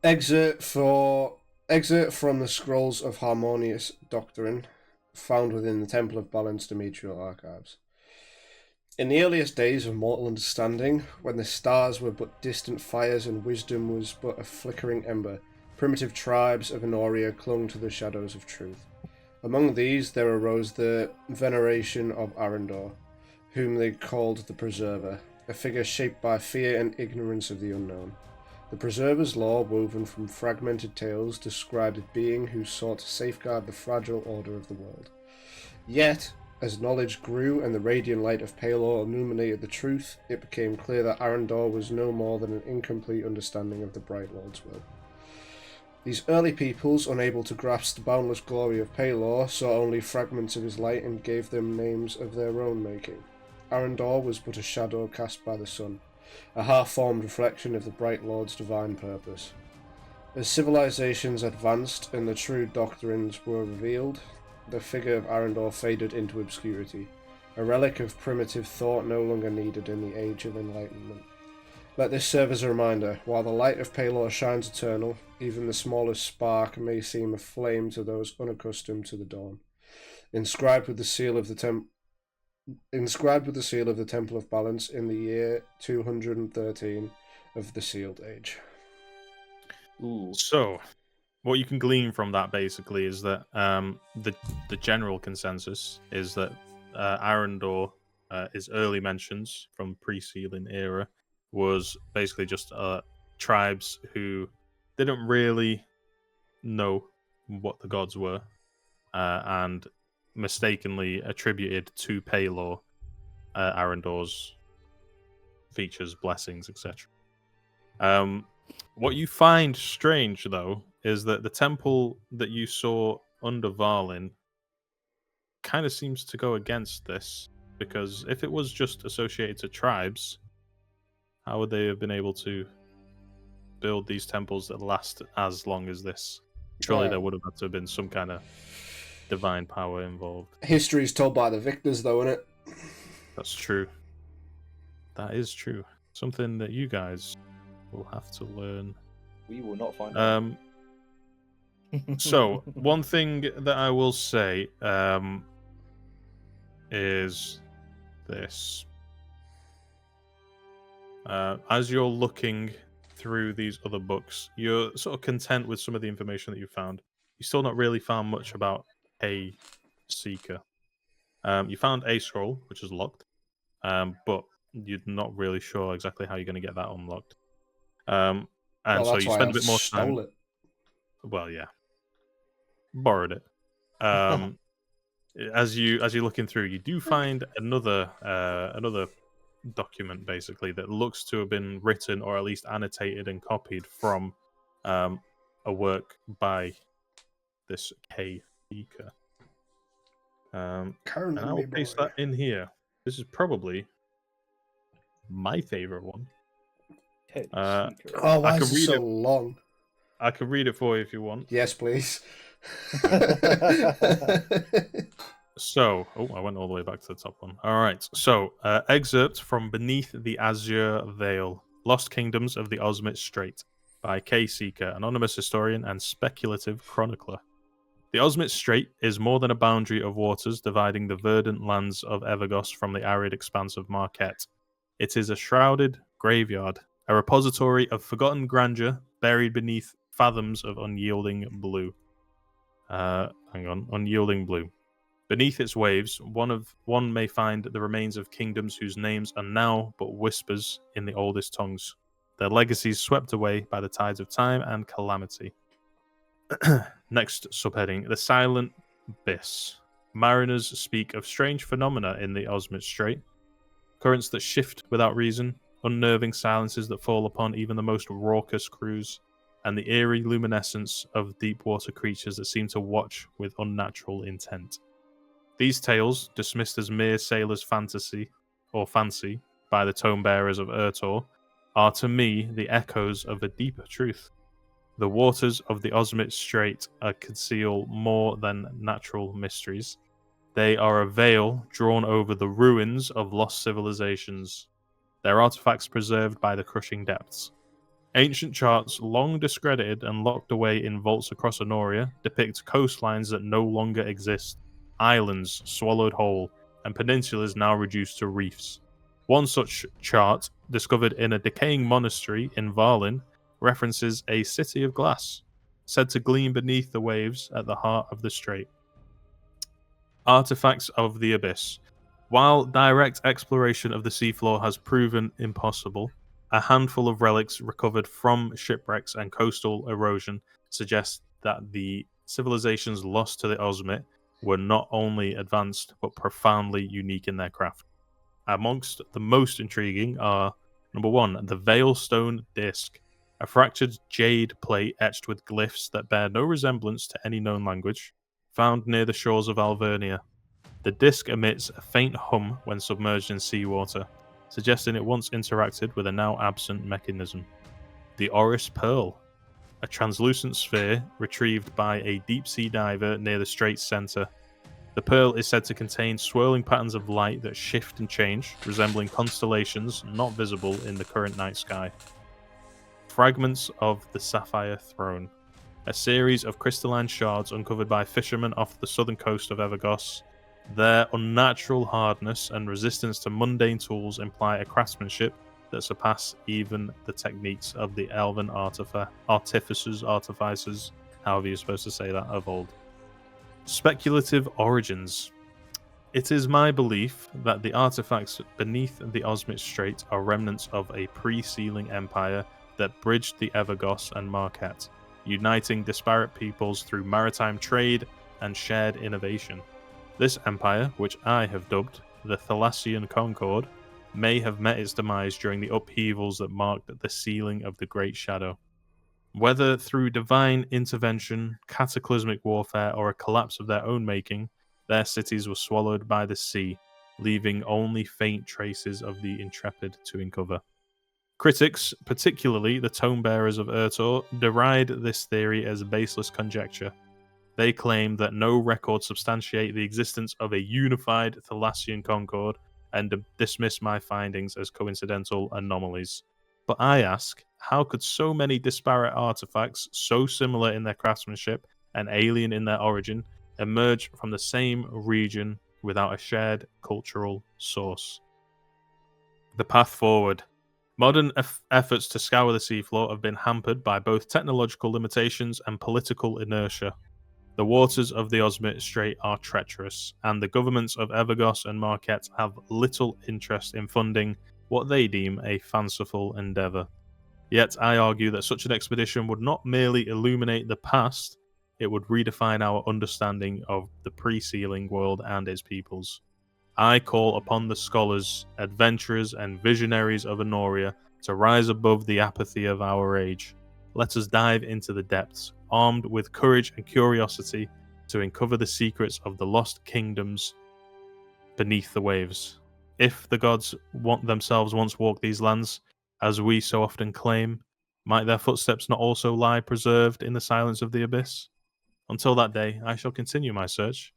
Excerpt from the Scrolls of Harmonious Doctrine, found within the Temple of Balance Demetrial Archives. In the earliest days of mortal understanding, when the stars were but distant fires and wisdom was but a flickering ember, primitive tribes of Anoria clung to the shadows of truth. Among these there arose the veneration of Arendor, whom they called the Preserver, a figure shaped by fear and ignorance of the unknown. The Preserver's lore, woven from fragmented tales, described a being who sought to safeguard the fragile order of the world. Yet, as knowledge grew and the radiant light of Palor illuminated the truth, it became clear that Arendor was no more than an incomplete understanding of the Bright Lord's will. These early peoples, unable to grasp the boundless glory of Palor, saw only fragments of his light and gave them names of their own making. Arendor was but a shadow cast by the sun, a half-formed reflection of the Bright Lord's divine purpose. As civilizations advanced and the true doctrines were revealed, the figure of Arendor faded into obscurity, a relic of primitive thought no longer needed in the age of enlightenment. Let this serve as a reminder, while the light of Palor shines eternal, even the smallest spark may seem a flame to those unaccustomed to the dawn. Inscribed with the seal of the Temple of Balance in the year 213 of the Sealed Age. Ooh. So, what you can glean from that basically is that the general consensus is that Arendor, his early mentions from pre-sealing era, was basically just tribes who didn't really know what the gods were, and mistakenly attributed to Palor Arendor's features, blessings, etc. What you find strange, though, is that the temple that you saw under Varlin kind of seems to go against this, because if it was just associated to tribes, how would they have been able to build these temples that last as long as this? Surely there would have had to have been some kind of divine power involved. History is told by the victors, though, isn't it? That's true. That is true. Something that you guys will have to learn. We will not find out. So, one thing that I will say is this. As you're looking through these other books, you're sort of content with some of the information that you found. You still not really found much about a Seeker. You found a scroll, which is locked, but you're not really sure exactly how you're going to get that unlocked. And Well, so that's you why spend I a bit more time. stole it. Well, yeah, borrowed it. As you're looking through, you do find another document basically that looks to have been written or at least annotated and copied from a work by this K Seeker. And I will paste that in here. This is probably my favorite one. Oh, why is it so long? I can read it for you if you want. Yes, please. So, I went all the way back to the top one. All right. So, excerpt from Beneath the Azure Veil, Lost Kingdoms of the Ozmit Strait by K. Seeker, anonymous historian and speculative chronicler. The Ozmit Strait is more than a boundary of waters dividing the verdant lands of Evergos from the arid expanse of Marquette. It is a shrouded graveyard, a repository of forgotten grandeur buried beneath fathoms of unyielding blue. Unyielding blue. Beneath its waves, one may find the remains of kingdoms whose names are now but whispers in the oldest tongues, their legacies swept away by the tides of time and calamity. Next subheading, The Silent Abyss. Mariners speak of strange phenomena in the Ozmit Strait, currents that shift without reason, unnerving silences that fall upon even the most raucous crews, and the eerie luminescence of deep water creatures that seem to watch with unnatural intent. These tales, dismissed as mere sailors' fancy by the tome bearers of Urtor, are to me the echoes of a deeper truth. The waters of the Ozmit Strait conceal more than natural mysteries. They are a veil drawn over the ruins of lost civilizations, their artifacts preserved by the crushing depths. Ancient charts, long discredited and locked away in vaults across Anoria, depict coastlines that no longer exist, islands swallowed whole, and peninsulas now reduced to reefs. One such chart, discovered in a decaying monastery in Varlin, references a city of glass, said to gleam beneath the waves at the heart of the strait. Artifacts of the Abyss. While direct exploration of the seafloor has proven impossible, a handful of relics recovered from shipwrecks and coastal erosion suggest that the civilizations lost to the Ozmit were not only advanced but profoundly unique in their craft. Amongst the most intriguing are, number 1, the Veilstone Disc, a fractured jade plate etched with glyphs that bear no resemblance to any known language, found near the shores of Alvernia. The disc emits a faint hum when submerged in seawater, suggesting it once interacted with a now absent mechanism. The Oris Pearl, a translucent sphere retrieved by a deep-sea diver near the strait's center. The pearl is said to contain swirling patterns of light that shift and change, resembling constellations not visible in the current night sky. Fragments of the Sapphire Throne, a series of crystalline shards uncovered by fishermen off the southern coast of Evergos. Their unnatural hardness and resistance to mundane tools imply a craftsmanship that surpass even the techniques of the elven artificers, however you're supposed to say that, of old. Speculative origins. It is my belief that the artifacts beneath the Ozmit Strait are remnants of a pre-sealing empire that bridged the Evergos and Marquette, uniting disparate peoples through maritime trade and shared innovation. This empire, which I have dubbed the Thalassian Concord, may have met its demise during the upheavals that marked the sealing of the Great Shadow. Whether through divine intervention, cataclysmic warfare, or a collapse of their own making, their cities were swallowed by the sea, leaving only faint traces of the intrepid to uncover. Critics, particularly the tome bearers of Urtor, deride this theory as baseless conjecture. They claim that no records substantiate the existence of a unified Thalassian Concord and dismiss my findings as coincidental anomalies. But I ask, how could so many disparate artifacts, so similar in their craftsmanship and alien in their origin, emerge from the same region without a shared cultural source? The path forward. Modern efforts to scour the seafloor have been hampered by both technological limitations and political inertia. The waters of the Osmit Strait are treacherous, and the governments of Evergos and Marquette have little interest in funding what they deem a fanciful endeavour. Yet I argue that such an expedition would not merely illuminate the past, it would redefine our understanding of the pre-sealing world and its peoples. I call upon the scholars, adventurers, and visionaries of Anoria to rise above the apathy of our age. Let us dive into the depths, armed with courage and curiosity, to uncover the secrets of the lost kingdoms beneath the waves. If the gods themselves once walked these lands, as we so often claim, might their footsteps not also lie preserved in the silence of the abyss? Until that day, I shall continue my search.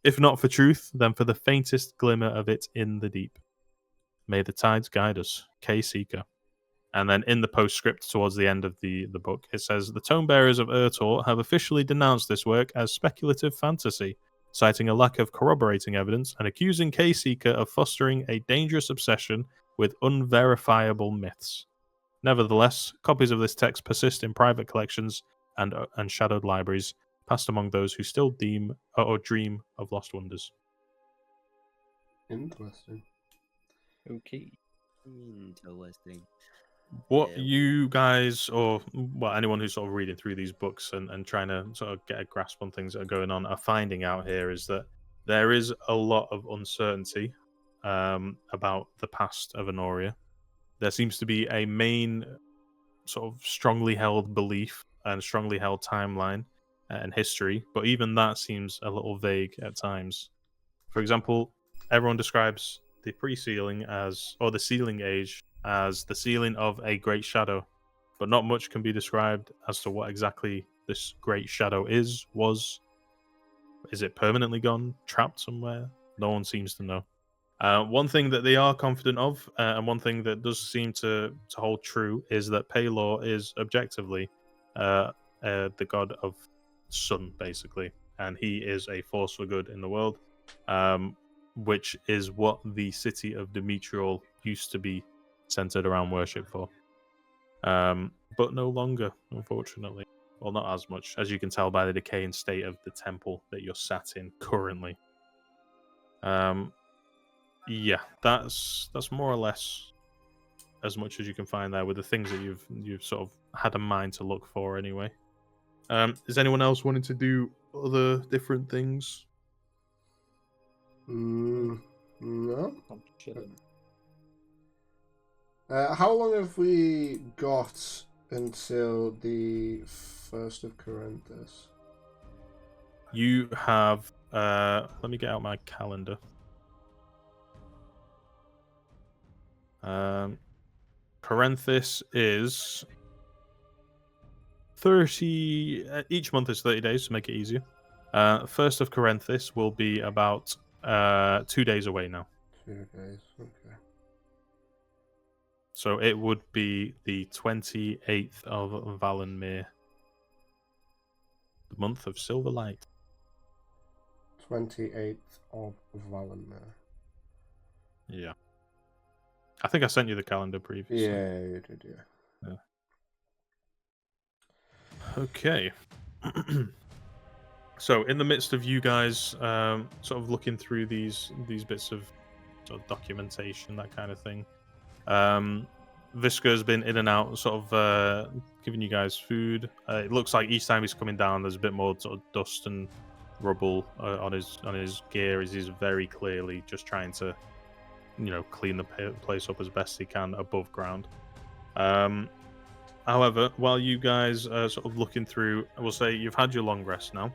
If not for truth, then for the faintest glimmer of it in the deep. May the tides guide us. K. Seeker. And then in the postscript towards the end of the book, it says, the tome bearers of Urtor have officially denounced this work as speculative fantasy, citing a lack of corroborating evidence and accusing K. Seeker of fostering a dangerous obsession with unverifiable myths. Nevertheless, copies of this text persist in private collections and shadowed libraries, passed among those who still deem or dream of lost wonders. Interesting. Okay. Interesting. What you guys, or well, anyone who's sort of reading through these books and trying to sort of get a grasp on things that are going on, are finding out here is that there is a lot of uncertainty about the past of Anoria. There seems to be a main sort of strongly held belief and strongly held timeline and history, but even that seems a little vague at times. For example, everyone describes the pre-sealing as, or the sealing age, as the sealing of a great shadow, but not much can be described as to what exactly this great shadow was. Is it permanently gone, trapped somewhere? No one seems to know. One thing that they are confident of, and one thing that does seem to hold true, is that Pelor is objectively the god of sun, basically, and he is a force for good in the world, which is what the city of Demetriol used to be centered around worship for, but no longer, unfortunately. Well, not as much, as you can tell by the decaying state of the temple that you're sat in currently. Yeah, that's more or less as much as you can find there with the things that you've sort of had a mind to look for anyway. Is anyone else wanting to do other different things? No. I'm chilling. How long have we got until the 1st of Corinthus? You have. Let me get out my calendar. Corinthus is 30. Each month is 30 days to make it easier. 1st of Corinthus will be about 2 days away now. 2 days, okay. So it would be the 28th of Valenmere, the month of silver light. 28th of Valenmere. Yeah. I think I sent you the calendar previously. Yeah, you did, yeah. Okay. So, in the midst of you guys sort of looking through these bits of sort of documentation, that kind of thing, Visca's been in and out, sort of giving you guys food. It looks like each time he's coming down, there's a bit more sort of dust and rubble on his gear, as he's very clearly just trying to, clean the place up as best he can above ground. However, while you guys are sort of looking through, I will say you've had your long rest now.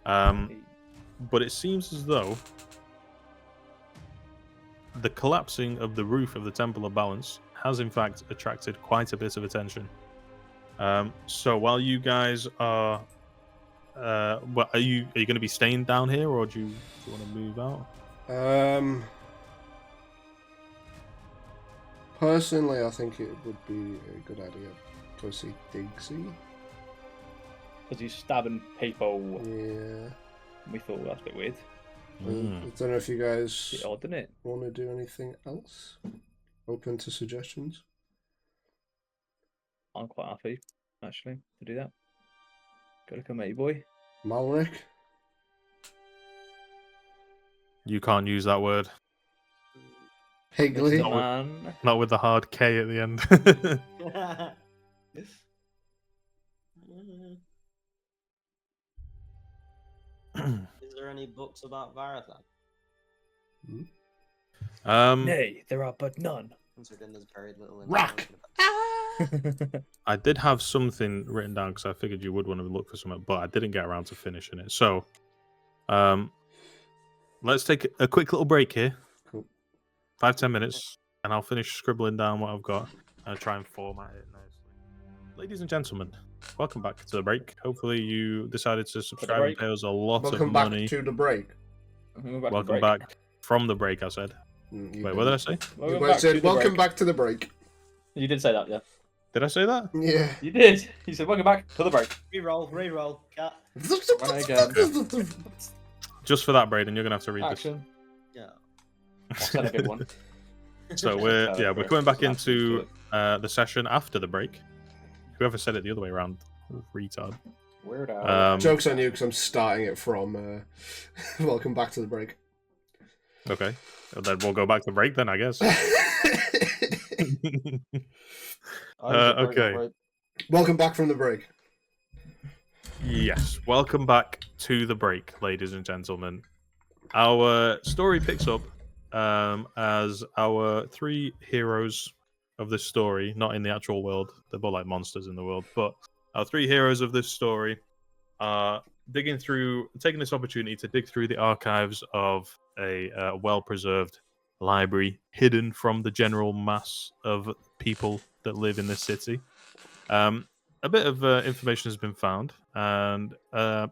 But it seems as though the collapsing of the roof of the Temple of Balance has in fact attracted quite a bit of attention. So while you guys are, well, are you going to be staying down here, or do you want to move out? Personally, I think it would be a good idea to go see Diggsy. Because he's stabbing people. Yeah. We thought that's a bit weird. I don't know if you guys Bit odd, isn't it? want to do anything else. Open to suggestions. I'm quite happy, actually, to do that. Go look at matey boy. Malric. You can't use that word. Higley. Mr. Man. Not with the hard K at the end. Is there any books about Varathan? Nay, there are but none. Considering there's very little Rock! information about I did have something written down because I figured you would want to look for something, but I didn't get around to finishing it. So, let's take a quick little break here. Cool. 5-10 minutes, and I'll finish scribbling down what I've got and try and format it nicely. Ladies and gentlemen, welcome back to the break. Hopefully, you decided to subscribe and pay us a lot Welcome of back money. to the break. Welcome back from the break, I said. Wait, what did I say? Welcome back to the break. You did say that, yeah. Did I say that? Yeah. You did. You said welcome back to the break. Reroll, cat. Run again. Just for that, Braden, you're gonna have to read Action. Yeah. I'll send a good one. this. So we're coming back into the session after the break. Whoever said it the other way around, retard. Weird out. Joke's on you because I'm starting it from welcome back to the break. Okay. Well, then we'll go back to break then, I guess. Okay. Welcome back from the break. Yes. Welcome back to the break, ladies and gentlemen. Our story picks up as our three heroes of this story, not in the actual world, they're more like monsters in the world, but our three heroes of this story are taking this opportunity to dig through the archives of a well-preserved library hidden from the general mass of people that live in this city. A bit of information has been found, and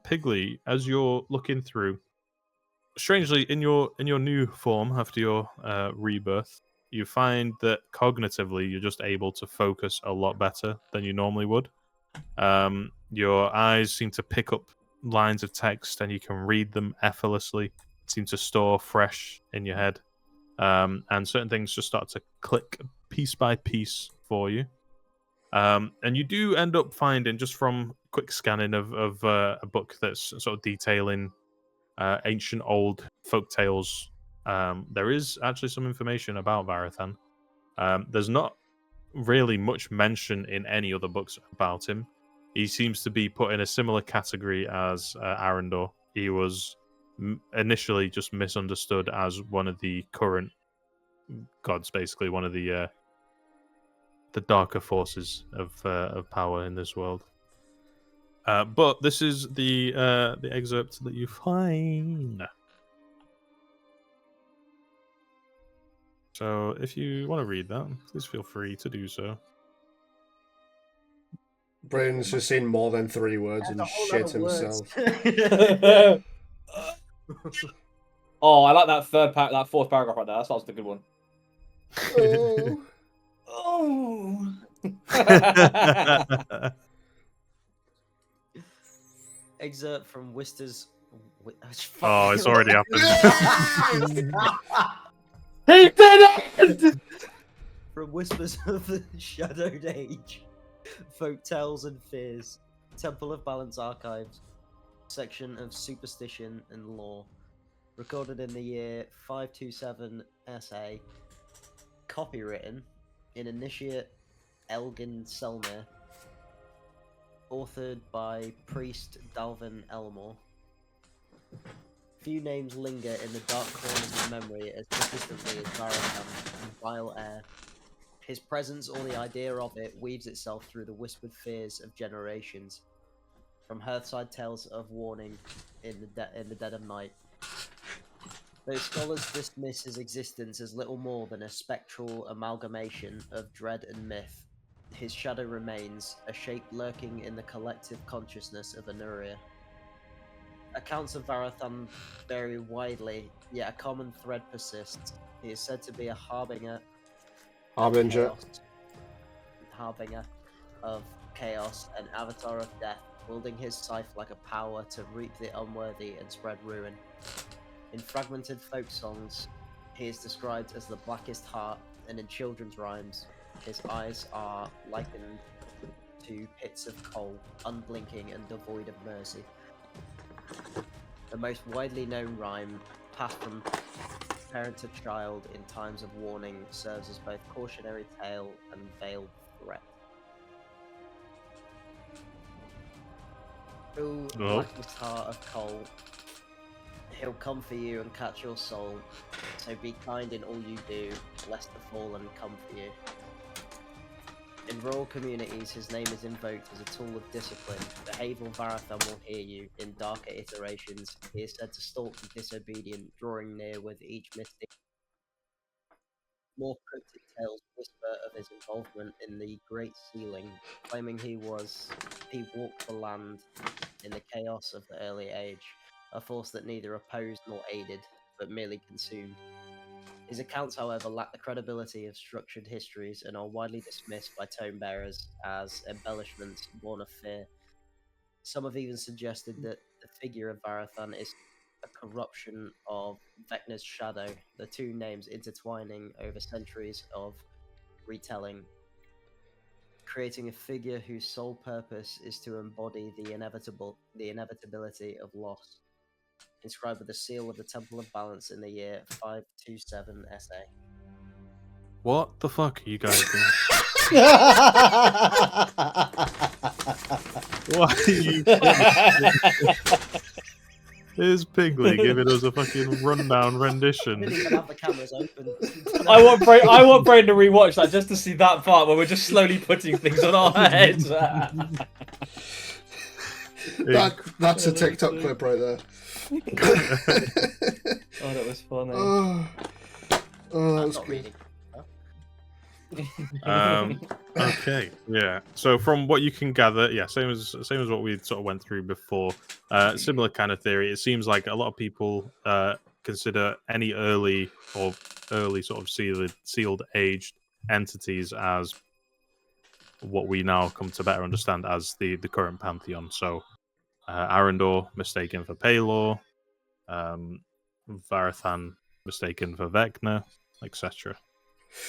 Pigley, as you're looking through, strangely, in your new form after your rebirth, you find that cognitively you're just able to focus a lot better than you normally would. Your eyes seem to pick up lines of text and you can read them effortlessly. Seem to store fresh in your head. And certain things just start to click piece by piece for you. And you do end up finding, just from quick scanning of a book that's sort of detailing ancient old folk tales, there is actually some information about Varathan. There's not really much mention in any other books about him. He seems to be put in a similar category as Arendor. He was initially just misunderstood as one of the current gods, basically one of the darker forces of power in this world. But this is the excerpt that you find. So if you want to read that, please feel free to do so. Braden's just seen more than 3 words and shit himself. Oh, I like that fourth paragraph right there. That was the good one. Oh. Oh. Excerpt from Wister's. Oh, it's already happened. He did it! From Whispers of the Shadowed Age, Folk Tales and Fears, Temple of Balance Archives, section of Superstition and Lore, recorded in the year 527 SA, copywritten in Initiate Elgin Selmir, authored by Priest Dalvin Elmore. Few names linger in the dark corners of memory as persistently as Varathan and vile air. His presence, or the idea of it, weaves itself through the whispered fears of generations. From Hearthside tales of warning in the dead of night, Though scholars dismiss his existence as little more than a spectral amalgamation of dread and myth, his shadow remains, a shape lurking in the collective consciousness of Anoria. Accounts of Varathan vary widely, yet a common thread persists. He is said to be a harbinger Harbinger. Of chaos, an avatar of death, wielding his scythe like a power to reap the unworthy and spread ruin. In fragmented folk songs, he is described as the blackest heart, and in children's rhymes, his eyes are likened to pits of coal, unblinking and devoid of mercy. The most widely known rhyme, passed from parent to child in times of warning, serves as both cautionary tale and veiled threat. O blackest heart of coal, he'll come for you and catch your soul, so be kind in all you do, lest the fallen come for you. In rural communities, his name is invoked as a tool of discipline. The Havel Varathan will hear you. In darker iterations, he is said to stalk the disobedient, drawing near with each mystic. More cryptic tales whisper of his involvement in the Great Sealing, claiming he walked the land in the chaos of the early age, a force that neither opposed nor aided, but merely consumed. His accounts, however, lack the credibility of structured histories and are widely dismissed by tome bearers as embellishments born of fear. Some have even suggested that the figure of Varathan is a corruption of Vecna's shadow, the two names intertwining over centuries of retelling, creating a figure whose sole purpose is to embody the inevitability of loss. Inscribed with the seal of the Temple of Balance in the year 527 SA. What the fuck are you guys doing? Why are you? Here's Pigley giving us a fucking rundown rendition. Didn't even have the cameras open. I want Brain to rewatch that just to see that part where we're just slowly putting things on our heads. That's a TikTok clip right there. Oh, that was funny. Oh, that was Not good. reading. Okay, yeah. So from what you can gather, yeah, same as what we sort of went through before. Similar kind of theory. It seems like a lot of people consider any early sort of sealed aged entities as what we now come to better understand as the current pantheon. So Arendor mistaken for Palor, Varathan mistaken for Vecna, etc.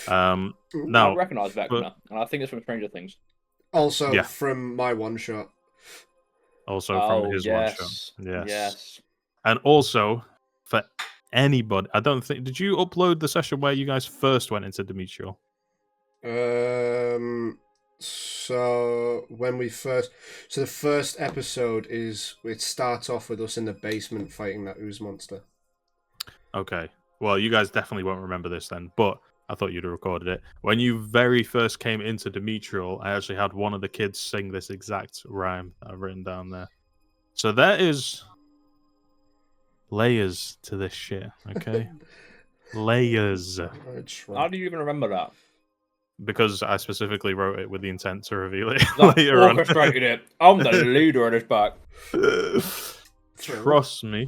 I Now, recognise Vecna, and I think it's from Stranger Things. Also from my one shot. Also from his one shot. Yes. And also for anybody, I don't think. Did you upload the session where you guys first went into Demetrial? So the first episode it starts off with us in the basement fighting that ooze monster. Okay. Well, you guys definitely won't remember this then, but I thought you'd have recorded it. When you very first came into Demetrial, I actually had one of the kids sing this exact rhyme that I've written down there. So there is layers to this shit, okay? Layers. How do you even remember that? Because I specifically wrote it with the intent to reveal it That later on. orchestrated it. I'm the leader of this pack. Trust me.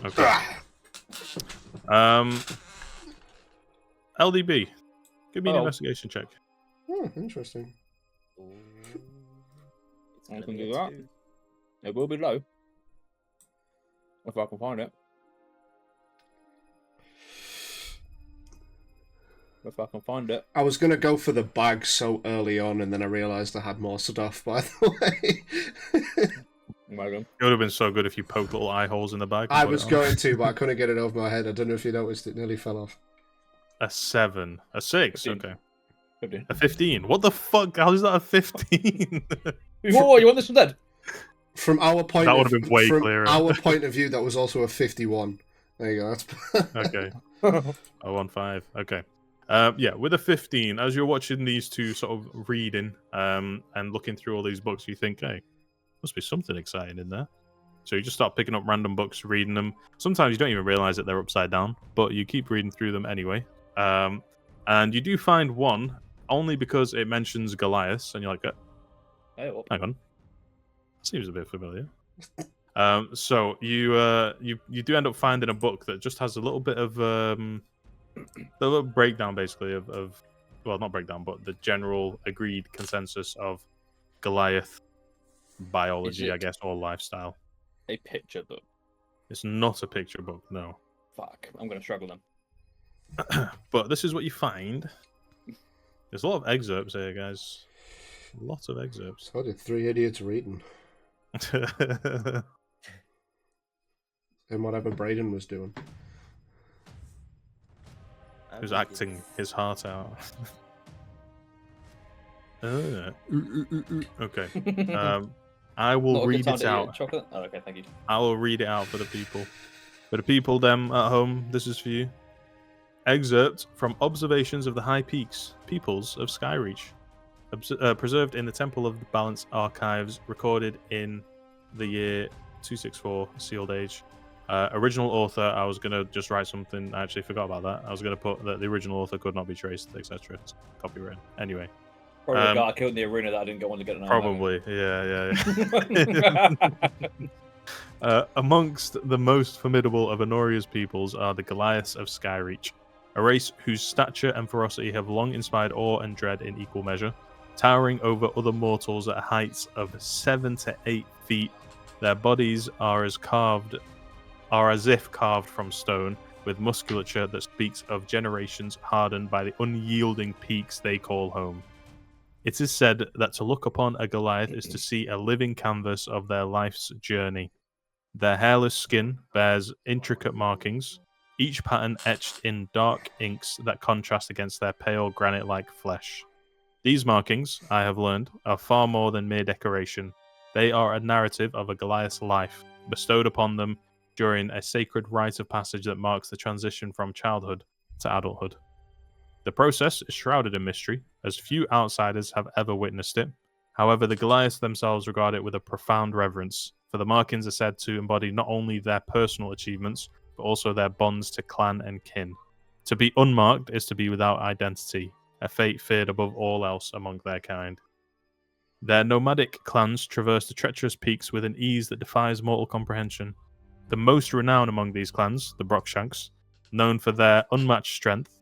Okay. LDB, give me an investigation check. Oh, interesting. I can do that. It will be low. If I can find it. If I can find it. I was going to go for the bag so early on, and then I realised I had more stuff, by the way. It would have been so good if you poked little eye holes in the bag. I was going to, but I couldn't get it over my head. I don't know if you noticed, it nearly fell off. A 7. A 6? 15. Okay. 15. A 15? What the fuck? How is that a 15? Whoa, you want this instead? From our point That would have been way clearer. Our point of view, that was also a 51. There you go. Okay. 015. Okay. Yeah, with a 15, as you're watching these two sort of reading and looking through all these books, you think, hey, must be something exciting in there. So you just start picking up random books, reading them. Sometimes you don't even realize that they're upside down, but you keep reading through them anyway. And you do find one only because it mentions Goliath, and you're like, hang on, seems a bit familiar. So you do end up finding a book that just has a little bit of a little breakdown, basically of well, not breakdown, but the general agreed consensus of Goliath biology, I guess, or lifestyle. A picture book. It's not a picture book, no. Fuck, I'm gonna struggle then. But this is what you find. There's a lot of excerpts here, guys. Lots of excerpts. I did 3 idiots reading. And whatever Braden was doing. He was acting his heart out. Okay. I will read it out. Chocolate? Oh, okay, thank you. I will read it out for the people. For the people, them at home, this is for you. Excerpt from Observations of the High Peaks, Peoples of Skyreach. Preserved in the Temple of Unbalance archives, recorded in the year 264, sealed age. Original author, I was going to just write something, I actually forgot about that. I was going to put that the original author could not be traced, etc. It's copyright. Anyway. Probably the guy killed in the arena that I didn't go on to get an Probably, yeah. Amongst the most formidable of Anoria's peoples are the Goliaths of Skyreach, a race whose stature and ferocity have long inspired awe and dread in equal measure. Towering over other mortals at heights of 7 to 8 feet, their bodies are as if carved from stone, with musculature that speaks of generations hardened by the unyielding peaks they call home. It is said that to look upon a Goliath is to see a living canvas of their life's journey. Their hairless skin bears intricate markings, each pattern etched in dark inks that contrast against their pale granite-like flesh. These markings, I have learned, are far more than mere decoration. They are a narrative of a Goliath's life, bestowed upon them during a sacred rite of passage that marks the transition from childhood to adulthood. The process is shrouded in mystery, as few outsiders have ever witnessed it. However, the Goliaths themselves regard it with a profound reverence, for the markings are said to embody not only their personal achievements, but also their bonds to clan and kin. To be unmarked is to be without identity, a fate feared above all else among their kind. Their nomadic clans traverse the treacherous peaks with an ease that defies mortal comprehension. The most renowned among these clans, the Brockshanks, known for their unmatched strength,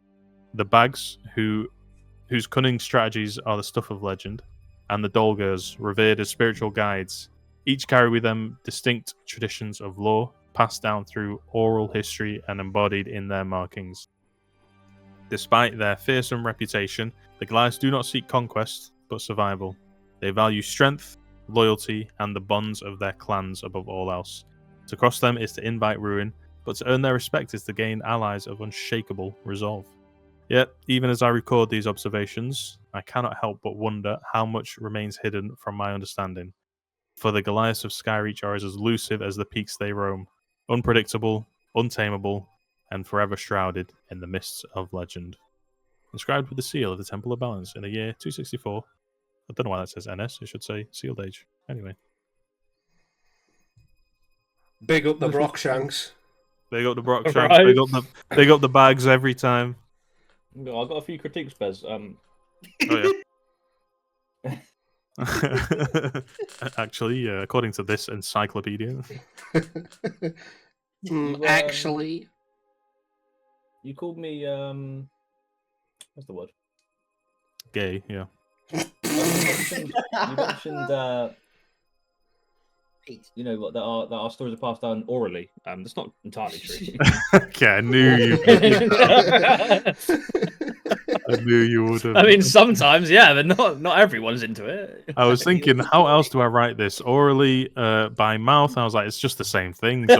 the Bags, whose cunning strategies are the stuff of legend, and the Dolgers, revered as spiritual guides, each carry with them distinct traditions of lore, passed down through oral history and embodied in their markings. Despite their fearsome reputation, the Goliaths do not seek conquest, but survival. They value strength, loyalty, and the bonds of their clans above all else. To cross them is to invite ruin, but to earn their respect is to gain allies of unshakable resolve. Yet, even as I record these observations, I cannot help but wonder how much remains hidden from my understanding. For the Goliaths of Skyreach are as elusive as the peaks they roam, unpredictable, untamable, and forever shrouded in the mists of legend. Inscribed with the seal of the Temple of Balance in the year 264. I don't know why that says NS, it should say sealed age. Anyway. Big up the Brockshanks. Big up the Brockshanks, right. Big up the Bags every time. No, I've got a few critiques, Bez. Oh, yeah. Actually, according to this encyclopedia. Actually. You called me, what's the word? Gay, yeah. You mentioned you know, that our stories are passed down orally. That's not entirely true. Okay, I knew you. I knew you would have. I mean, sometimes, yeah, but not everyone's into it. I was thinking, how else do I write this? Orally, by mouth? I was like, it's just the same thing. So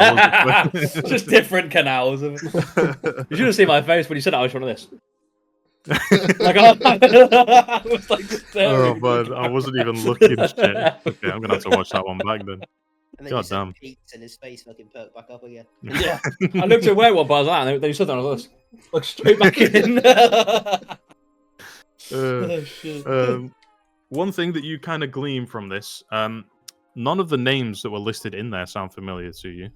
just different canals. You should have seen my face when you said I was one of this. Like, I was like staring. Oh, but I wasn't even looking. Shit. Okay, I'm gonna have to watch that one back then. And then God damn. Peaks and his face fucking perked back up again. Yeah, I looked away one, but I was like, and they said that I was like straight back in. One thing that you kind of glean from this, none of the names that were listed in there sound familiar to you.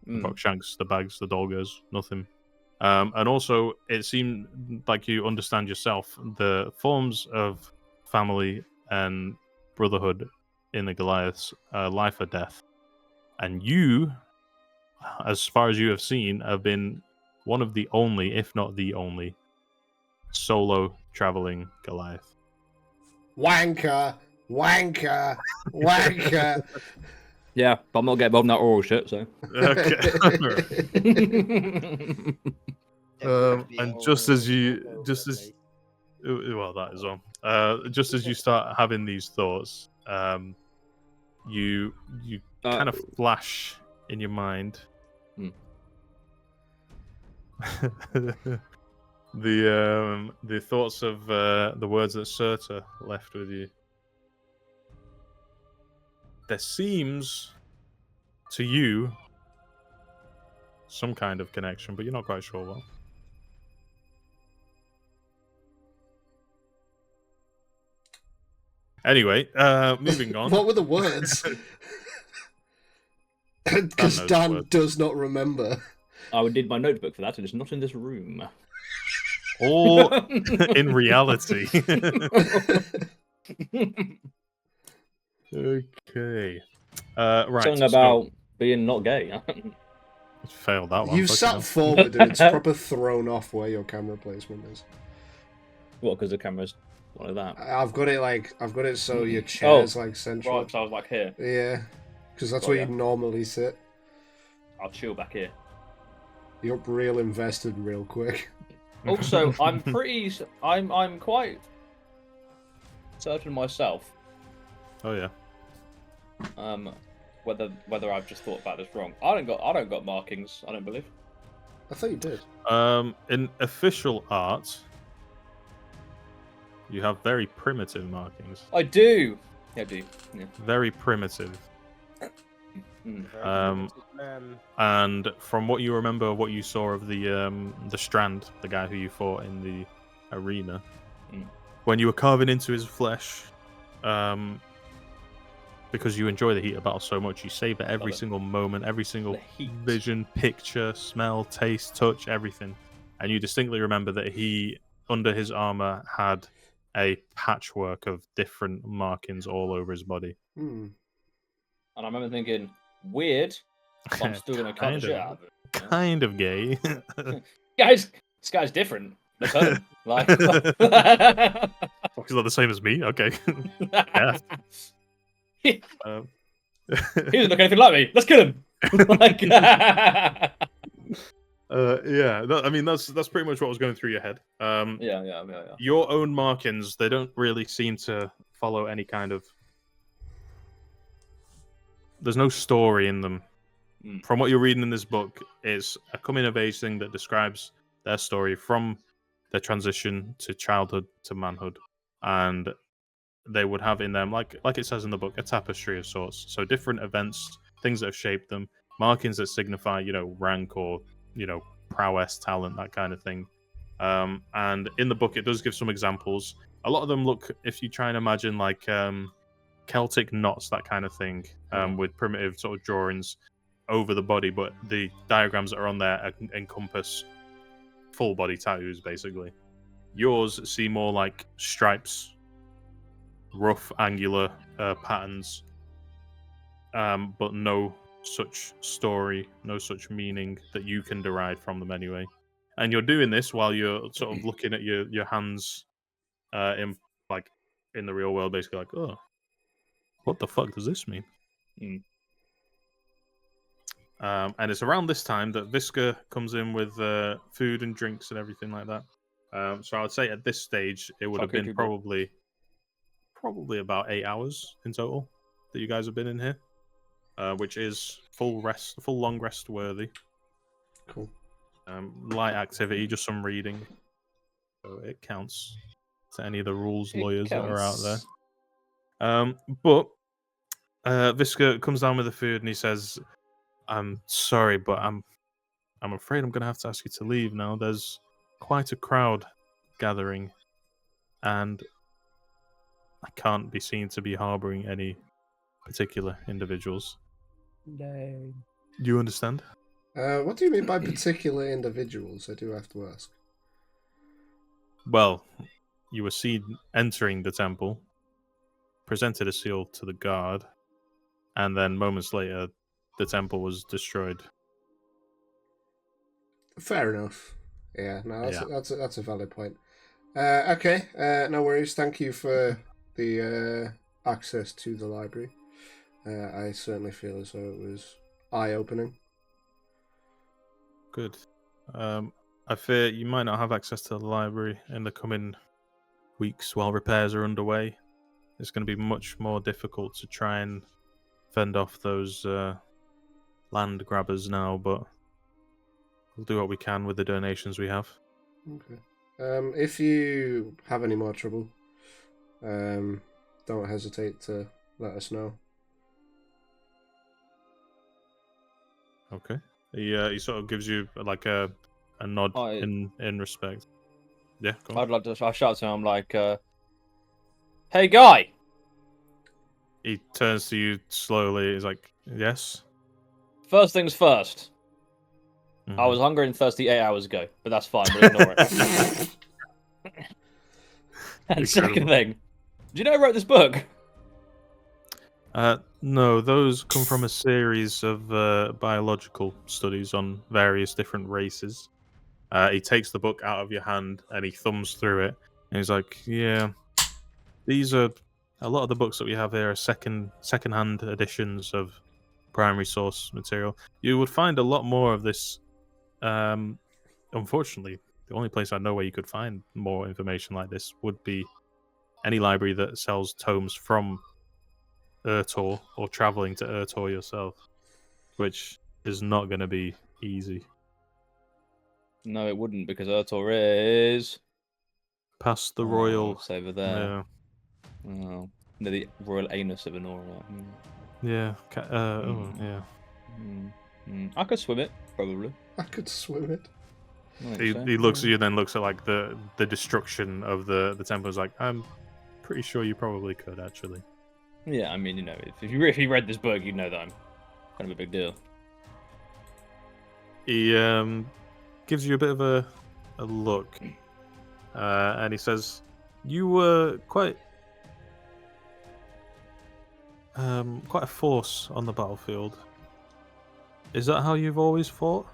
The Mm. Bokshanks, the Bags, the Dolgers, nothing. And also, it seemed like you understand yourself the forms of family and brotherhood in the Goliaths, life or death. And you, as far as you have seen, have been one of the only, if not the only, solo traveling Goliath. Wanker, wanker, wanker. Yeah, but I'm not getting involved in that oral shit, so. Okay. It would be And all just as you, over just the as, place. well, that is on. Just as you start having these thoughts, you kind of flash in your mind Hmm. the thoughts of the words that Surta left with you. There seems to you some kind of connection, but you're not quite sure what. Anyway, moving on. What were the words? Because knows the Dan words. does not remember. I would need my notebook for that, and it's not in this room. Or in reality. Okay. Right. Something about being not gay. Failed that one. You've fucking sat hell. forward and it's proper thrown off where your camera placement is. What? Because the camera's like that. I've got it so your chair's like central. Right, so I was like here. Yeah, because that's Got where ya. you normally sit. I'll chill back here. You're up real invested real quick. Also, I'm quite certain myself. Oh yeah. Whether I've just thought about this wrong. I don't got markings. I don't believe. I thought you did. In official art, you have very primitive markings. I do. Yeah, I do. Yeah. Very primitive. Mm. And from what you remember of what you saw of the Strand, the guy who you fought in the arena, when you were carving into his flesh, because you enjoy the heat of battle so much, you savor every single moment, every single vision, picture, smell, taste, touch, everything. And you distinctly remember that he, under his armor, had a patchwork of different markings all over his body. Hmm. And I remember thinking, weird, but I'm still gonna cut the shit out of it. Kind of gay. Guys, this guy's different. Let's hurt him. Like, He's not the same as me. Okay. Yeah. He doesn't look anything like me. Let's kill him. Like, yeah. I mean, that's pretty much what was going through your head. Yeah. Your own markings, they don't really seem to follow any kind of. There's no story in them. From what you're reading in this book, it's a coming of age thing that describes their story from their transition to childhood to manhood, and they would have in them, like it says in the book, a tapestry of sorts. So different events, things that have shaped them, markings that signify, rank or prowess, talent, that kind of thing. And in the book, it does give some examples. A lot of them look, if you try and imagine, like Celtic knots, that kind of thing, with primitive sort of drawings over the body, but the diagrams that are on there encompass full body tattoos, basically. Yours seem more like stripes, rough, angular patterns, but no such story, no such meaning that you can derive from them anyway. And you're doing this while you're sort of looking at your hands in the real world, basically like, oh, what the fuck does this mean? And it's around this time that Visca comes in with food and drinks and everything like that. So I would say at this stage it would have been probably about 8 hours in total that you guys have been in here, which is full long rest worthy. Cool. Light activity, just some reading, so it counts to any of the rules lawyers that are out there. But Visca comes down with the food and he says, "I'm sorry, but I'm afraid I'm going to have to ask you to leave now. There's quite a crowd gathering, and I can't be seen to be harboring any particular individuals. No. Do you understand? What do you mean by particular individuals? I do have to ask. Well, you were seen entering the temple, presented a seal to the guard, and then moments later, the temple was destroyed. Fair enough. Yeah, no, Yeah. that's a valid point. Okay, no worries. Thank you for the access to the library. I certainly feel as though it was eye-opening. Good. I fear you might not have access to the library in the coming weeks while repairs are underway. It's going to be much more difficult to try and fend off those land grabbers now, but we'll do what we can with the donations we have. Okay. If you have any more trouble, don't hesitate to let us know. Okay. He sort of gives you like a nod in respect. Yeah, go on. I'd like to. I shout to him. I'm like, "Hey, guy!" He turns to you slowly. He's like, "Yes." First things first. Mhm. I was hungry and thirsty 8 hours ago, but that's fine. We'll ignore it. And second thing, do you know who wrote this book? No, those come from a series of biological studies on various different races. He takes the book out of your hand and he thumbs through it. And he's like, "Yeah, these are a lot of the books that we have here are second-hand editions of primary source material. You would find a lot more of this. Unfortunately, the only place I know where you could find more information like this would be any library that sells tomes from Urtor or traveling to Urtor yourself, which is not going to be easy. No, it wouldn't, because Urtor is Past the royal. It's over there. Yeah. Oh, near the royal anus of Anoria. Yeah. Yeah. I could swim it, probably. I could swim it. He looks at you, then looks at like the destruction of the temple. Is like, I'm pretty sure you probably could actually. Yeah, I mean, you know, if you read this book, you'd know that I'm kind of a big deal. He gives you a bit of a look, and he says, "You were quite a force on the battlefield. Is that how you've always fought?"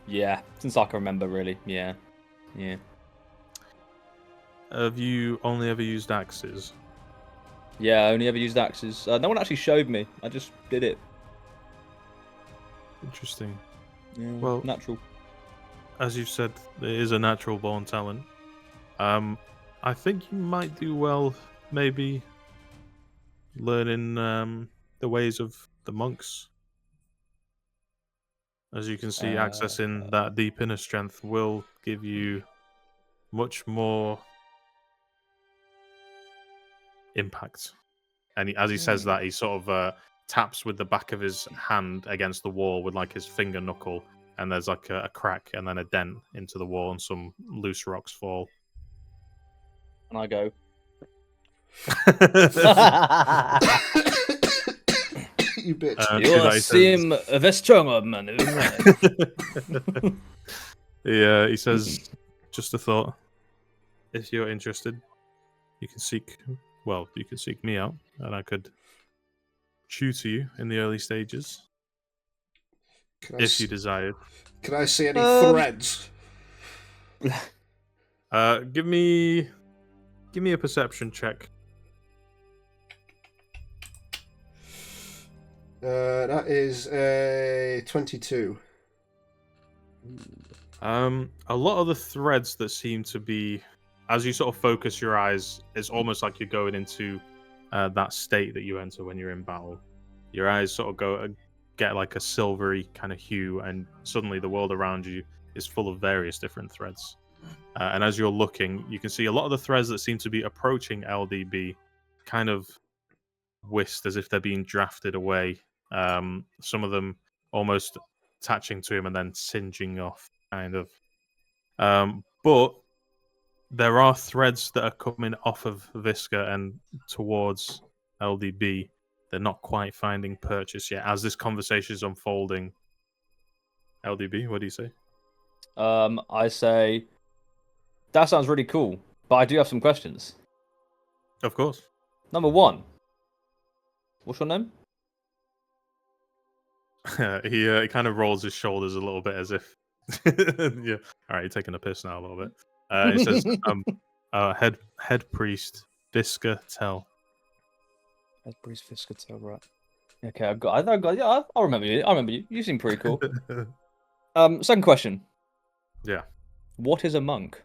Yeah, since I can remember, really. Yeah. Have you only ever used axes? Yeah, I only ever used axes. No one actually showed me. I just did it. Interesting. Yeah, well, natural. As you've said, it is a natural born talent. I think you might do well, maybe learning the ways of the monks. As you can see, accessing that deep inner strength will give you much more impact. And as he says that, he sort of taps with the back of his hand against the wall with like his finger knuckle, and there's like a crack and then a dent into the wall, and some loose rocks fall. And I go, You bitch. You seem the stronger man. Yeah, he says, just a thought. If you're interested, you can seek me out, and I could tutor you in the early stages, if you desired. Can I see any threads? Give me a perception check. That is a 22. A lot of the threads that seem to be, as you sort of focus your eyes, it's almost like you're going into that state that you enter when you're in battle. Your eyes sort of get like a silvery kind of hue, and suddenly the world around you is full of various different threads. And as you're looking, you can see a lot of the threads that seem to be approaching LDB kind of whisked as if they're being drafted away. Some of them almost attaching to him and then singeing off, kind of. But there are threads that are coming off of Visca and towards LDB. They're not quite finding purchase yet. As this conversation is unfolding, LDB, what do you say? I say that sounds really cool, but I do have some questions. Of course. Number one, what's your name? He kind of rolls his shoulders a little bit as if, yeah. All right, you're taking a piss now a little bit. He says, head priest Visca Tell. Head priest Visca Tell, right? Okay, I got. Yeah, I remember you. I remember you. You seem pretty cool. Second question. Yeah. What is a monk?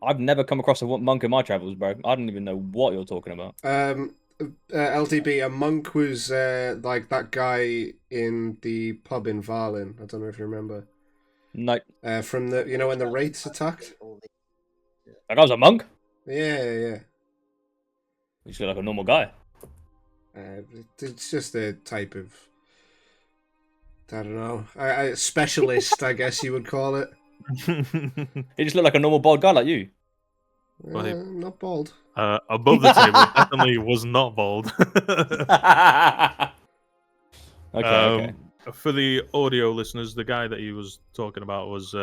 I've never come across a monk in my travels, bro. I don't even know what you're talking about. LDB, a monk was like that guy in the pub in Varlin. I don't know if you remember. No. From the when the Wraiths attacked. That guy's a monk? Yeah. He's like a normal guy. It's just a type of, I don't know, a specialist, I guess you would call it. He just looked like a normal bald guy like you. Not bald. Above the table, definitely was not bald. Okay. For the audio listeners, the guy that he was talking about was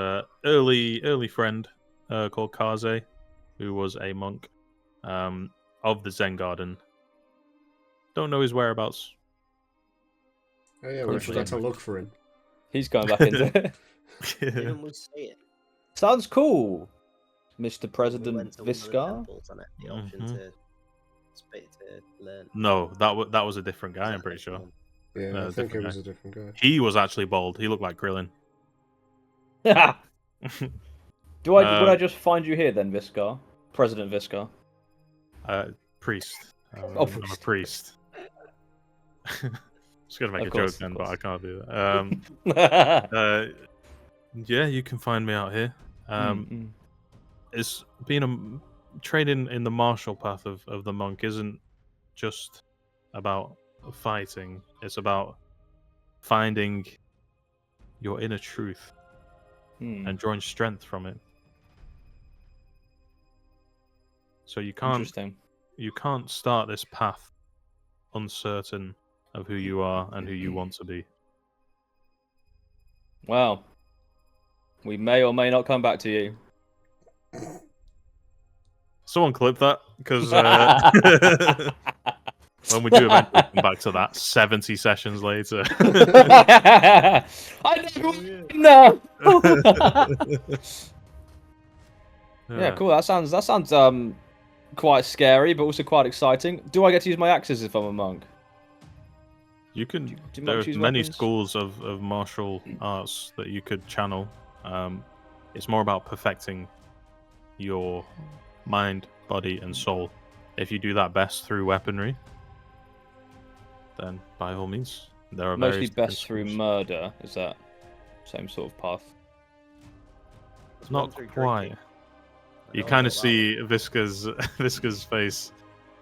early friend called Kaze, who was a monk of the Zen Garden. Don't know his whereabouts. Oh yeah, we forgot to look for him. He's going back into it. Didn't we say it? Sounds cool, Mr. We President went to one of the Viscar. temples on it, the option to learn. No, that was a different guy. I'm pretty sure. Yeah, I think it was a different guy. He was actually bald. He looked like Krillin. Would I just find you here then, Viscar? President Viscar? Priest. Oh, I'm a priest. priest. I was gonna make Of a course, joke then, of but I course. can't do that. Yeah, you can find me out here. It's being training in the martial path of the monk isn't just about fighting. It's about finding your inner truth and drawing strength from it. So you can't start this path uncertain of who you are and who you want to be. Well, we may or may not come back to you. Someone clip that, because when we do eventually come back to that 70 sessions later. I know. Yeah, cool. That sounds quite scary, but also quite exciting. Do I get to use my axes if I'm a monk? You can. Do There are monks use many weapons? schools of martial arts that you could channel. It's more about perfecting your mind, body, and soul. If you do that best through weaponry, then by all means, there are Mostly various different best through schools. murder. Is that same sort of path? Not quite. You kind of see Visca's face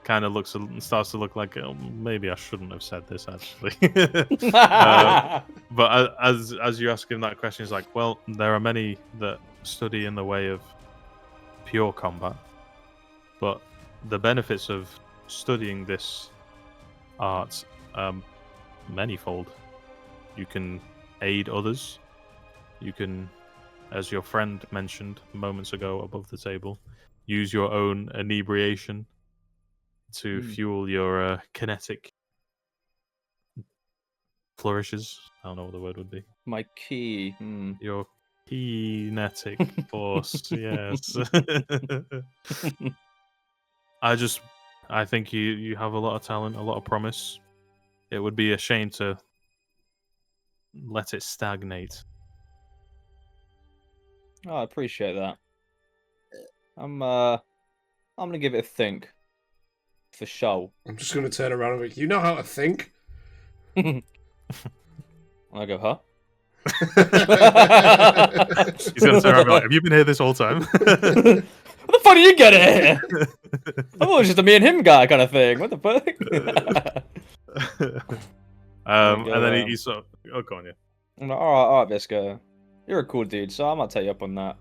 kind of starts to look like, oh, maybe I shouldn't have said this actually. But as you ask him that question, he's like, well, there are many that study in the way of pure combat, but the benefits of studying this art manifold. You can aid others. You can, as your friend mentioned moments ago above the table, use your own inebriation to fuel your kinetic flourishes. I don't know what the word would be. My key. Your kinetic force, yes. I think you have a lot of talent, a lot of promise. It would be a shame to let it stagnate. Oh, I appreciate that. I'm gonna give it a think. For show. I'm just going to turn around and go, you know how to think? And I go, huh? He's gonna turn around and be like, have you been here this whole time? What the fuck did you get here? I thought it was just a me and him guy kind of thing. What the fuck? And then he sort of, oh, go on, yeah. I'm like, all right, Visca. You're a cool dude, so I might take you up on that.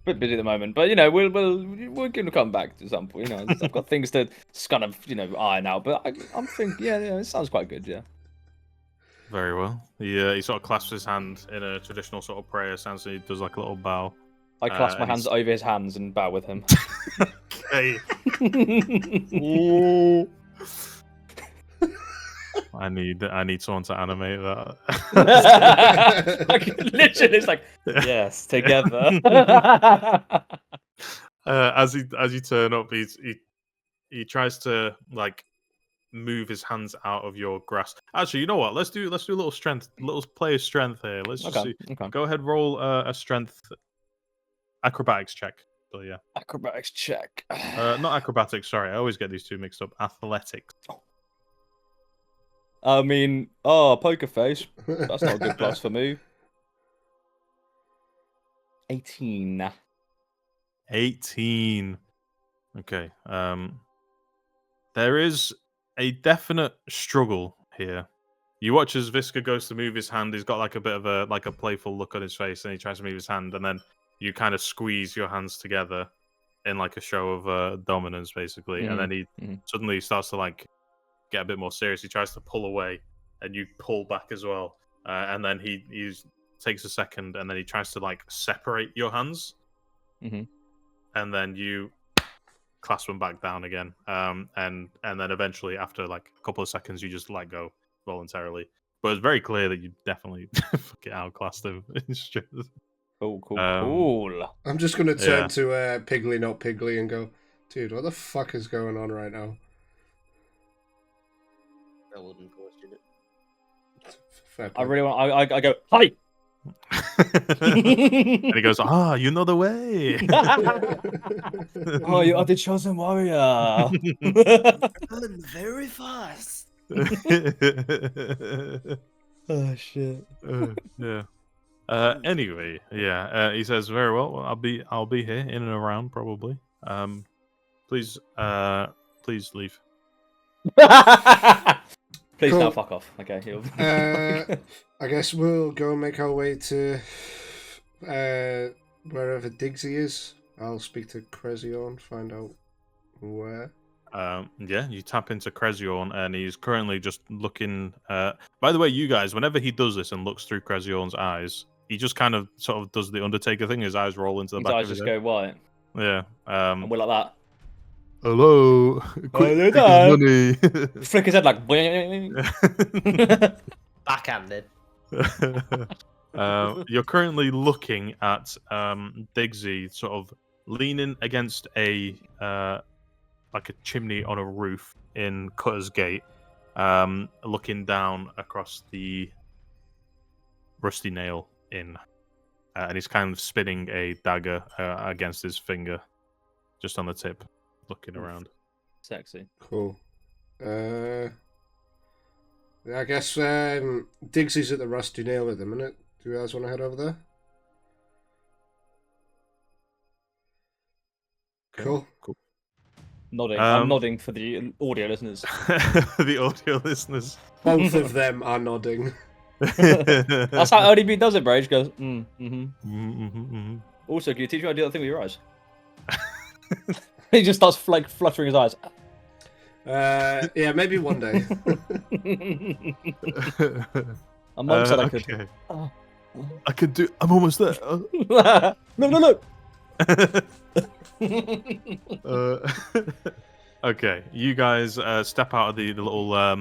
bit busy at the moment, but you know we're going to come back to some point. You know, I've got things to just kind of iron out, but I'm thinking, yeah, it sounds quite good, yeah. Very well. He sort of clasps his hand in a traditional sort of prayer stance, and he does like a little bow. I clasp my and hands over his hands and bow with him. Okay. I need someone to animate that. Literally, it's like yes, together. As you turn up, he tries to like move his hands out of your grasp. Actually, you know what? Let's do a little play of strength here. Let's just see. Okay. Go ahead, roll a strength acrobatics check. So yeah, Acrobatics check. not acrobatics. Sorry, I always get these two mixed up. Athletics. I mean, poker face. That's not a good plus for me. 18. 18. Okay. There is a definite struggle here. You watch as Visca goes to move his hand. He's got like a bit of a playful look on his face, and he tries to move his hand, and then you kind of squeeze your hands together in like a show of dominance, basically. And then he suddenly starts to like get a bit more serious. He tries to pull away, and you pull back as well. And then he takes a second, and then he tries to like separate your hands, and then you clasp them back down again. And then eventually, after like a couple of seconds, you just let go voluntarily. But it's very clear that you definitely fucking outclassed him. Cool. I'm just going to turn to Piggly, not Piggly, and go, dude, what the fuck is going on right now? I wouldn't question it. Fair I play. really want. I go hi. And he goes, you know the way. Oh, you are the chosen warrior. Run very fast. Oh shit. Yeah. Anyway, yeah. He says, "Very well. I'll be here in and around probably. Please leave." Please Cool. now fuck off. Okay. I guess we'll go make our way to wherever Diggsy is. I'll speak to Crezion, find out where. Yeah, you tap into Crezion, and he's currently just looking. By the way, you guys, whenever he does this and looks through Crezion's eyes, he just kind of sort of does the Undertaker thing. His eyes roll into the back eyes of his just head. go white. Yeah. And we're like that. Hello. Quick, Hello take his money. Flick his head like. Backhanded. You're currently looking at Diggsy sort of leaning against a like a chimney on a roof in Cutter's Gate, looking down across the Rusty Nail Inn, and he's kind of spinning a dagger against his finger, just on the tip, looking around. Sexy. Cool. I guess Diggsy's at the Rusty Nail at the minute. Do you guys want to head over there? Cool. Nodding. I'm nodding for the audio listeners. The audio listeners. Both of them are nodding. That's how ODB does it, bro. He just goes, Also, can you teach me how to do that thing with your eyes? He just starts like fluttering his eyes. Yeah, maybe one day. A monk said I could. Okay. I could do. I'm almost there. Look. Okay, you guys step out of the little I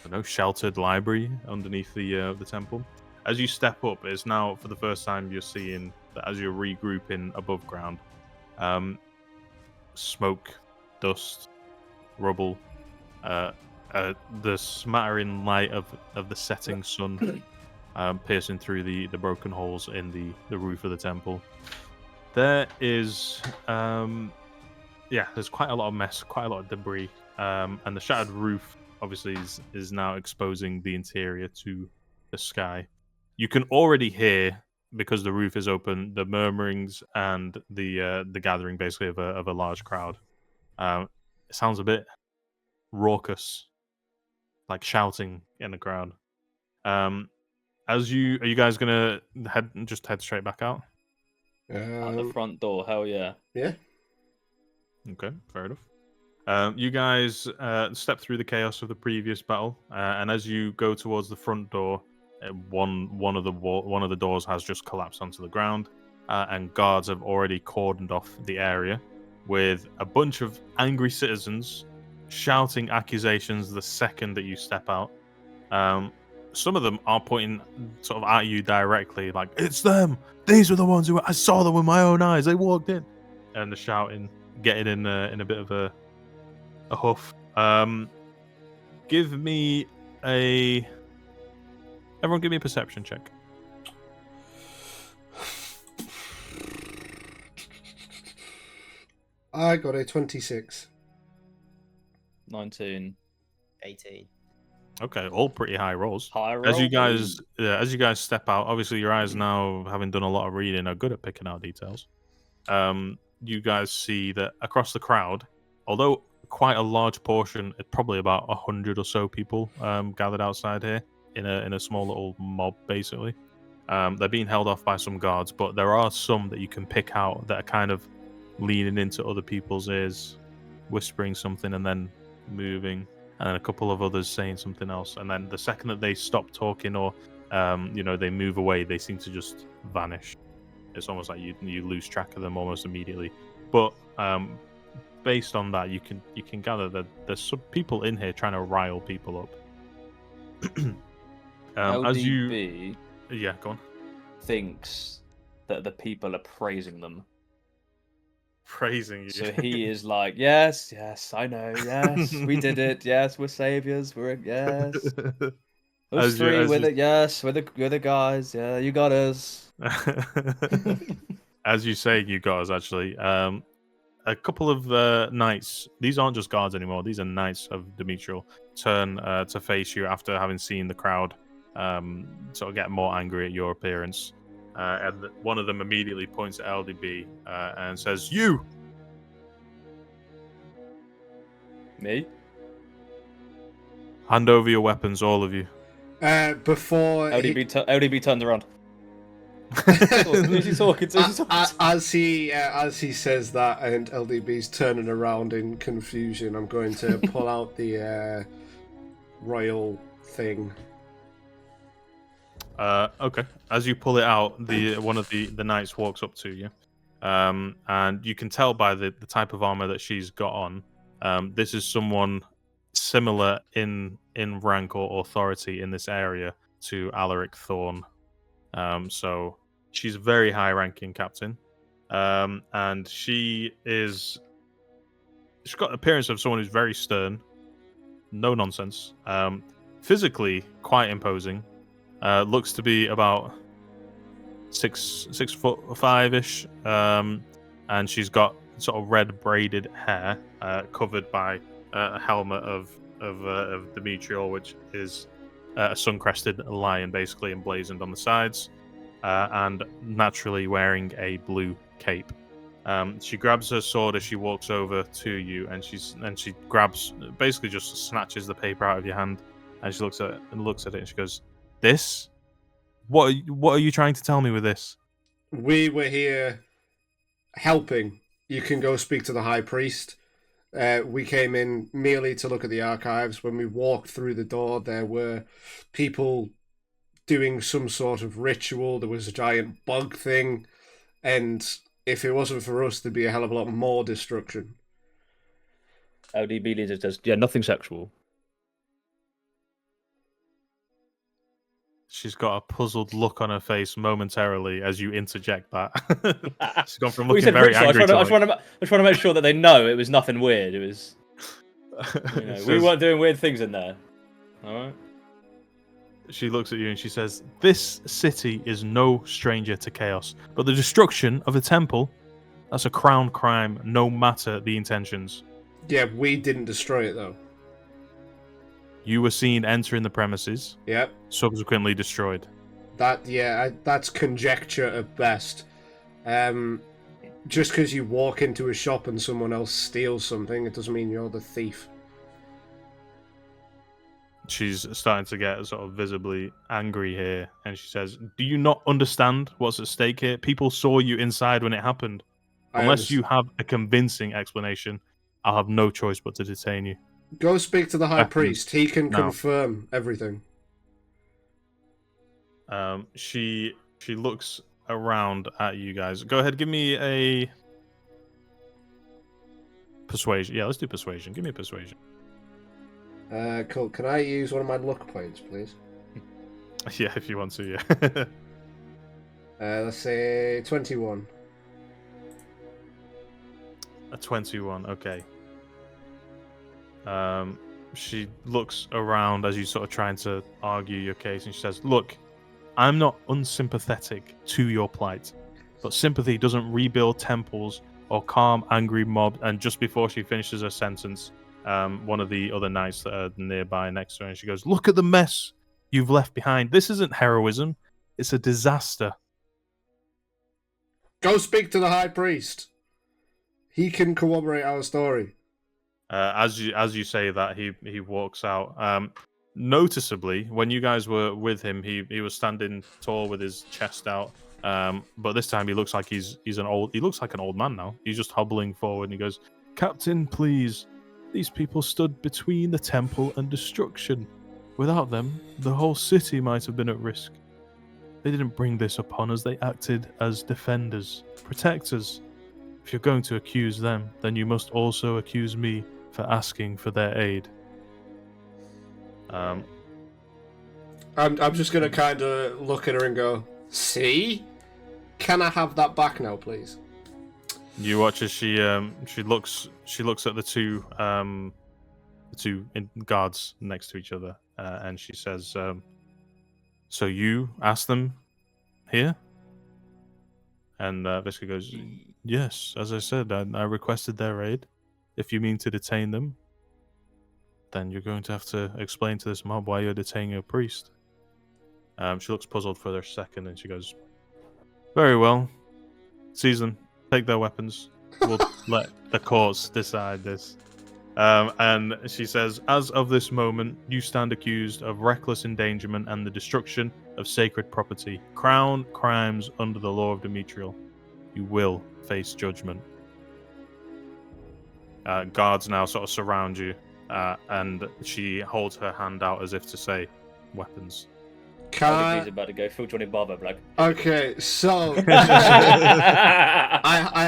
don't know, sheltered library underneath the temple. As you step up, it's now for the first time you're seeing that as you're regrouping above ground, smoke, dust, rubble, the smattering light of the setting sun piercing through the broken holes in the roof of the temple. There is there's quite a lot of mess, quite a lot of debris, and the shattered roof obviously is now exposing the interior to the sky. You can already hear, because the roof is open, the murmurings and the gathering basically of a large crowd. It sounds a bit raucous, like shouting in the crowd. Are you guys gonna head straight back out? At the front door, hell yeah. Yeah. Okay, fair enough. You guys step through the chaos of the previous battle, and as you go towards the front door, one of the doors has just collapsed onto the ground, and guards have already cordoned off the area, with a bunch of angry citizens shouting accusations the second that you step out. Some of them are pointing sort of at you directly, like, "It's them! These were the ones I saw them with my own eyes. They walked in," and they're shouting, getting in a bit of a huff. Give me everyone give me a perception check. I got a 26. 19. 18. Okay, all pretty high rolls. High roll. As you guys step out, obviously your eyes now, having done a lot of reading, are good at picking out details. You guys see that across the crowd, although quite a large portion, probably about 100 or so people gathered outside here in a small little mob, basically. They're being held off by some guards, but there are some that you can pick out that are kind of leaning into other people's ears, whispering something and then moving, and then a couple of others saying something else. And then the second that they stop talking or they move away, they seem to just vanish. It's almost like you lose track of them almost immediately. But based on that, you can gather that there's some people in here trying to rile people up. LDB Yeah, go on. thinks that the people are praising them. Praising you. So he is like, yes, I know, yes, we did it, yes, we're saviors, yes. Those three with it, yes, we're the guys, yeah, you got us. As you say, you got us, actually. A couple of knights, these aren't just guards anymore, these are knights of Demetriel, turn to face you after having seen the crowd sort of get more angry at your appearance. And one of them immediately points at LDB and says, "You!" Me? Hand over your weapons, all of you. Before LDB turns around. Who's he talking to? As he says that, and LDB's turning around in confusion, I'm going to pull out the royal thing. Okay. As you pull it out, one of the knights walks up to you, and you can tell by the type of armor that she's got on. This is someone similar in rank or authority in this area to Alaric Thorn. So she's a very high-ranking captain, and she's got an appearance of someone who's very stern, no nonsense. Physically quite imposing. Looks to be about 6'5" and she's got sort of red braided hair, covered by a helmet of Demetriel, which is a sun-crested lion, basically emblazoned on the sides, and naturally wearing a blue cape. She grabs her sword as she walks over to you, and she grabs, basically just snatches the paper out of your hand, and she looks at it and she goes, "This? What are you trying to tell me with this?" We were here helping. You can go speak to the high priest. We came in merely to look at the archives. When we walked through the door, there were people doing some sort of ritual. There was a giant bug thing, and if it wasn't for us, there'd be a hell of a lot more destruction. LDB leader says, "Yeah, nothing sexual." She's got a puzzled look on her face momentarily as you interject that. She's gone from looking very angry to I just want to make sure that they know it was nothing weird. It was, we weren't doing weird things in there. All right. She looks at you and she says, "This city is no stranger to chaos, but the destruction of the temple, that's a crown crime, no matter the intentions." Yeah, we didn't destroy it though. You were seen entering the premises. Yep. Subsequently destroyed. That's conjecture at best. Just because you walk into a shop and someone else steals something, it doesn't mean you're the thief. she's starting to get sort of visibly angry here, and she says, "Do you not understand what's at stake here? People saw you inside when it happened. Unless you have a convincing explanation, I'll have no choice but to detain you." Go speak to the high Weapons priest. He can now. confirm everything. She looks around at you guys. Go ahead, give me a persuasion. Yeah, let's do persuasion. Give me a persuasion. Cool. Can I use one of my luck points, please? Yeah, if you want to, yeah. Let's say 21. A 21, okay. She looks around as you sort of trying to argue your case, and she says, "Look, I'm not unsympathetic to your plight, but sympathy doesn't rebuild temples or calm angry mob." And just before she finishes her sentence, one of the other knights that are nearby next to her, and she goes, "Look at the mess you've left behind. This isn't heroism, it's a disaster." Go speak to the high priest. He can corroborate our story. As you say that, he walks out. Noticeably, when you guys were with him, he was standing tall with his chest out. But this time he looks like he looks like an old man now. He's just hobbling forward, and he goes, "Captain, please. These people stood between the temple and destruction. Without them, the whole city might have been at risk. They didn't bring this upon us. They acted as defenders, protectors. If you're going to accuse them, then you must also accuse me for asking for their aid." I'm just gonna kind of look at her and go, "See? Can I have that back now, please?" You watch as she looks at the two guards next to each other, and she says, "So you asked them here?" And Visca goes, "Yes, as I said, I requested their aid. If you mean to detain them, then you're going to have to explain to this mob why you're detaining a priest." She looks puzzled for a second, and she goes, "Very well. Seize them. Take their weapons. We'll let the courts decide this." And she says, "As of this moment, you stand accused of reckless endangerment and the destruction of sacred property. Crown crimes under the law of Demetriel. You will face judgment." Guards now sort of surround you, and she holds her hand out as if to say, "Weapons." He's about to go full Johnny Barber, like. Okay, so I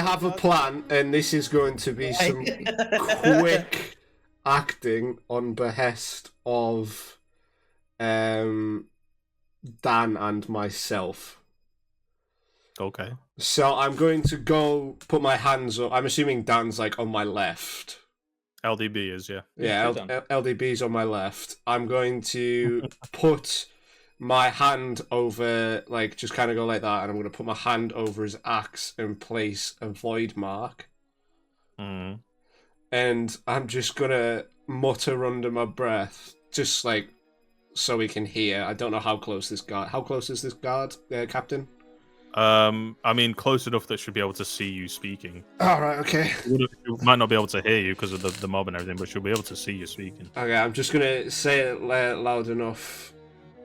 have a plan, and this is going to be some quick acting on behest of Dan and myself. Okay. So I'm going to go put my hands up. I'm assuming Dan's like on my left. LDB is, yeah. Yeah, LDB's on my left. I'm going to put my hand over, like, just kind of go like that, and I'm going to put my hand over his axe and place a void mark. Mm. And I'm just going to mutter under my breath, just like, so we can hear. I don't know how close this guard... How close is this guard, Captain? I mean, close enough that she'll be able to see you speaking. All right, okay. She might not be able to hear you because of the mob and everything, but she'll be able to see you speaking. Okay, I'm just going to say it loud enough.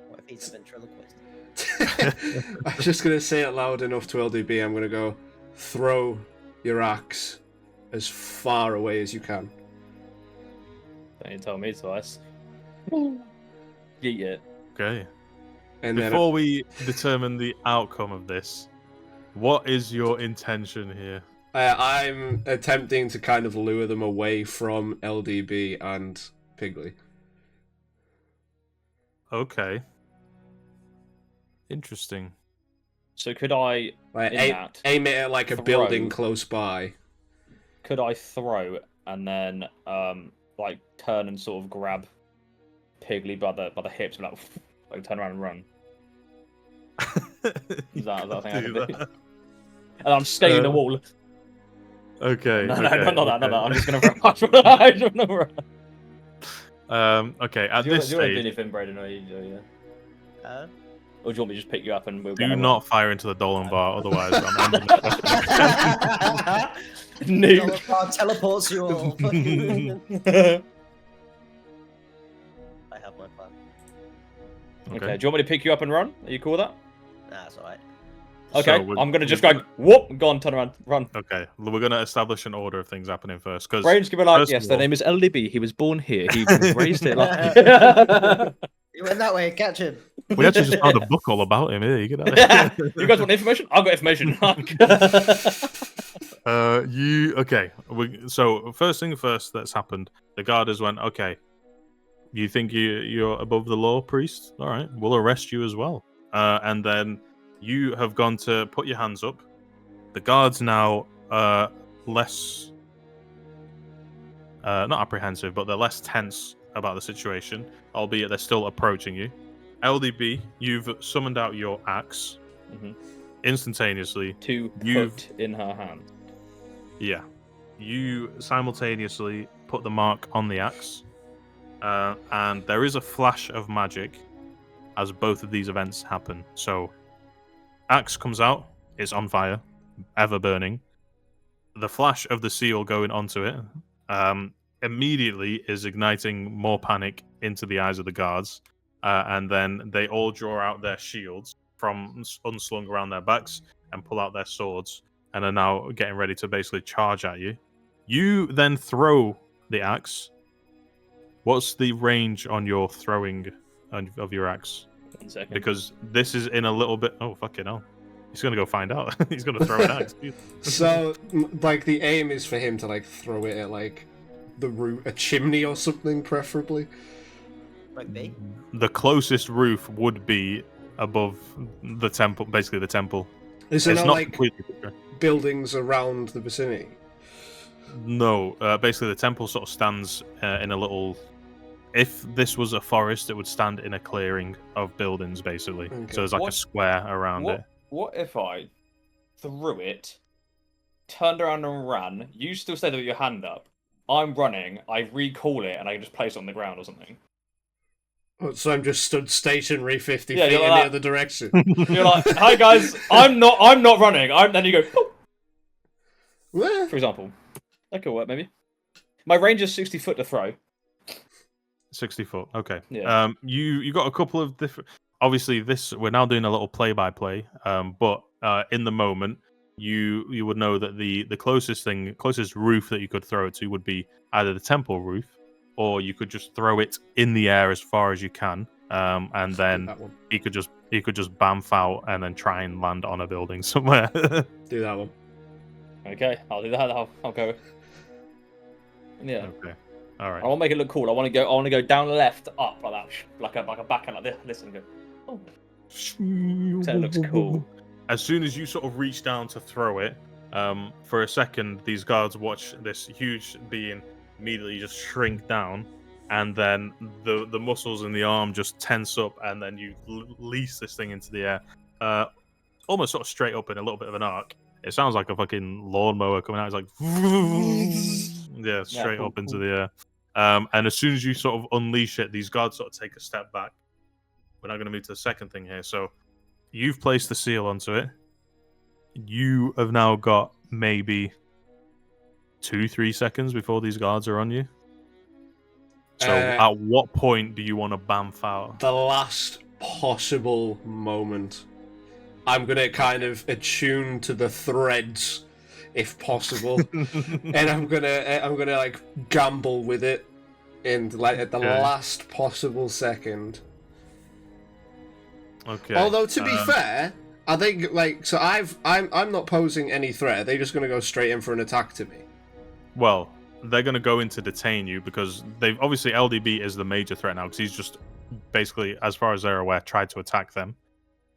What if he's a ventriloquist? I'm just going to say it loud enough to LDB. I'm going to go, "Throw your axe as far away as you can." Don't you tell me twice. Yeet it. Okay. And Before we determine the outcome of this, what is your intention here? I'm attempting to kind of lure them away from LDB and Piggly. Okay. Interesting. So could I, Like, in that, aim it at like a throw- building close by. could I throw and then like turn and sort of grab Piggly by the hips and like turn around and run? Is that a thing I can do? And I'm scaling the wall. Okay. No, okay, not that. okay. I'm just gonna run. Okay, at Do you this want to do stage, anything, Braden, or you? Huh? Or do you want me to just pick you up and we'll do get not fire into the Dolan bar, otherwise I'm ending the Nuke. Teleports you all. I have my plan. Okay. Do you want me to pick you up and run? Are you cool with that? Nah, that's alright. Okay. So I'm gonna just go. Whoop! Go on, turn around, run. Okay, we're gonna establish an order of things happening first. Because Range give me like, yes, their name is LDB. He was born here. He was raised here. Like... He went that way. Catch him. we actually just found a book all about him. Here, you get You guys want information? I've got information. So first thing first that's happened. The guarders went, okay. You think you're above the law, priest? All right, we'll arrest you as well. And then you have gone to put your hands up. The guards now less, not apprehensive, but they're less tense about the situation, albeit they're still approaching you. LDB, you've summoned out your axe instantaneously. To put in her hand. Yeah. You simultaneously put the mark on the axe. And there is a flash of magic as both of these events happen. So, axe comes out, it's on fire, ever burning. The flash of the seal going onto it immediately is igniting more panic into the eyes of the guards. And then they all draw out their shields from unslung around their backs and pull out their swords and are now getting ready to basically charge at you. You then throw the axe. What's the range on your throwing of your axe? 1 second. Because this is in a little bit... Oh, fucking hell. He's going to go find out. He's going to throw an axe. So, like, the aim is for him to, like, throw it at, like, the roof, a chimney or something, preferably. Like me? The closest roof would be above the temple, basically the temple. Is there It's no, not like, completely... buildings around the vicinity? No, basically the temple sort of stands in a little... If this was a forest, it would stand in a clearing of buildings, basically. Okay. So there's like a square around it. What if I threw it, turned around and ran? You still stayed with your hand up. I'm running. I recall it, and I can just place it on the ground or something. Oh, so I'm just stood stationary 50 Yeah, feet you're in like the other direction. You're like, "Hi guys, I'm not running." Then you go, "Poof," Where? for example. That could work, maybe. My range is 60 foot to throw. 60 foot. Okay. Yeah. You got a couple of different. Obviously, we're now doing a little play-by-play. But in the moment, you would know that the closest roof that you could throw it to would be either the temple roof, or you could just throw it in the air as far as you can. And then he could just bamf out and then try and land on a building somewhere. Do that one. Okay, I'll do that. I'll go. Yeah. Okay. All right. I want to make it look cool. I want to go down left, up like that, like a backhand like this, and go. Oh. So it looks cool. As soon as you sort of reach down to throw it, for a second, these guards watch this huge being immediately just shrink down, and then the muscles in the arm just tense up, and then you release this thing into the air, almost sort of straight up in a little bit of an arc. It sounds like a fucking lawnmower coming out. It's like, yeah, straight up into the air. And as soon as you sort of unleash it, these guards sort of take a step back. We're now going to move to the second thing here. So you've placed the seal onto it. You have now got maybe 2-3 seconds before these guards are on you. So at what point do you want to bamf out? The last possible moment. I'm going to kind of attune to the threads, if possible. And I'm gonna like gamble with it in like at the last possible second. Okay. Although to be fair, I think like so I'm not posing any threat. They're just gonna go straight in for an attack to me. Well, they're gonna go in to detain you because they've obviously LDB is the major threat now because he's just basically, as far as they're aware, tried to attack them.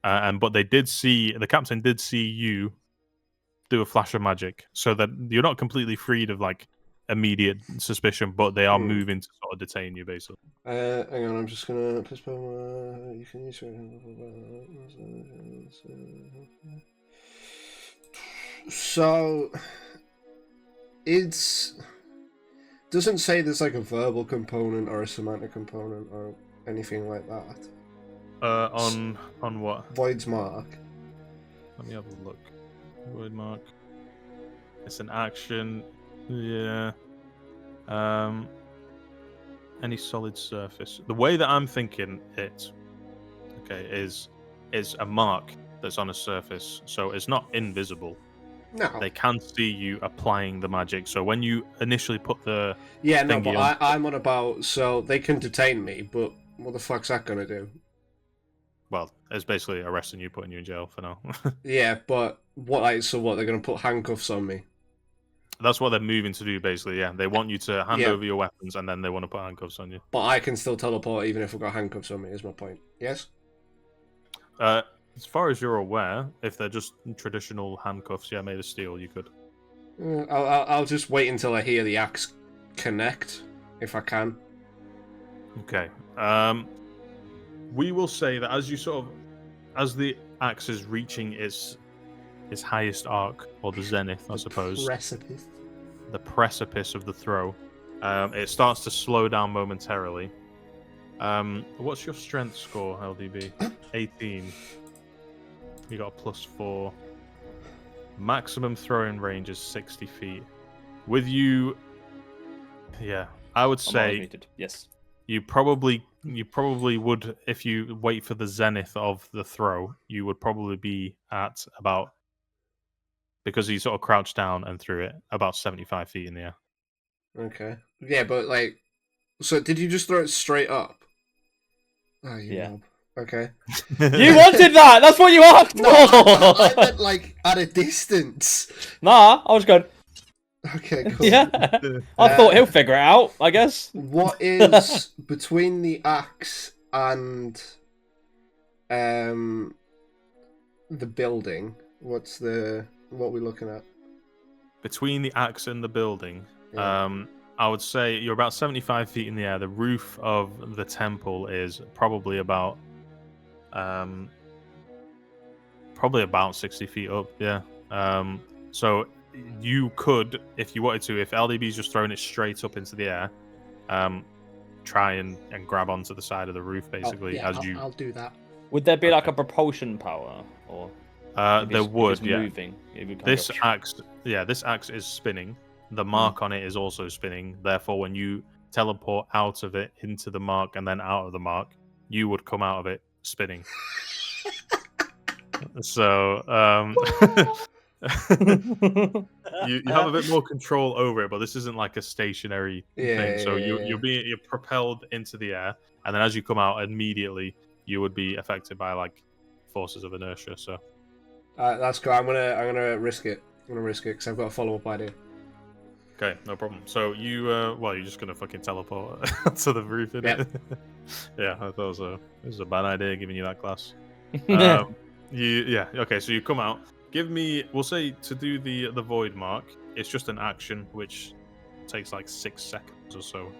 But the captain did see you do a flash of magic, so that you're not completely freed of like immediate suspicion, but they are moving to sort of detain you, basically. Hang on, I'm just gonna postpone. You can use so it's doesn't say there's like a verbal component or a semantic component or anything like that. On what? Void's mark. Let me have a look. Void mark. It's an action. Yeah. Any solid surface. The way that I'm thinking it okay, is a mark that's on a surface, so it's not invisible. No. They can see you applying the magic. So when you initially put the Yeah, no, thingy but I'm on about, so they can detain me, but what the fuck's that gonna do? well, it's basically arresting you, putting you in jail for now. Yeah, but what, they're gonna put handcuffs on me? That's what they're moving to do, basically. Yeah, they want you to hand Yeah. over your weapons, and then they want to put handcuffs on you. But I can still teleport even if I've got handcuffs on me, is my point. Yes? As far as you're aware, if they're just traditional handcuffs, yeah, made of steel, you could. I'll just wait until I hear the axe connect, if I can. Okay. We will say that as the axe is reaching its highest arc, or the zenith, I suppose, Precipice. the precipice of the throw, it starts to slow down momentarily. What's your strength score, LDB? 18. You got a +4. Maximum throwing range is 60 feet. With you, yeah, I would I'm say muted. Yes. you probably would, if you wait for the zenith of the throw, you would probably be at about, because you sort of crouched down and threw it, about 75 feet in the air. Okay. Yeah, but like, so did you just throw it straight up? Oh, you Yeah. knob. Okay. You wanted that! That's what you asked No, for! I meant like at a distance. Nah, I was going, Okay, cool. yeah. I thought he'll figure it out, I guess. What is between the axe and the building? What are we looking at? Between the axe and the building, Yeah. I would say you're about 75 feet in the air. The roof of the temple is probably about 60 feet up. Yeah. So you could, if you wanted to, if LDB's just throwing it straight up into the air, try and grab onto the side of the roof, basically. I'll do that. Would there be like a propulsion power? Or there would, yeah. Moving, it would kind This of... axe, this axe is spinning. The mark on it is also spinning. Therefore, when you teleport out of it into the mark and then out of the mark, you would come out of it spinning. So you have a bit more control over it, but this isn't like a stationary thing. So you're propelled into the air, and then as you come out, immediately you would be affected by like forces of inertia. So that's cool. I'm gonna risk it. I'm gonna risk it because I've got a follow-up idea. okay, no problem. So you're just gonna fucking teleport to the roof, innit? Yeah, I thought it was a bad idea giving you that class. Okay, so you come out. Give me, we'll say, to do the void mark, it's just an action which takes like 6 seconds or so.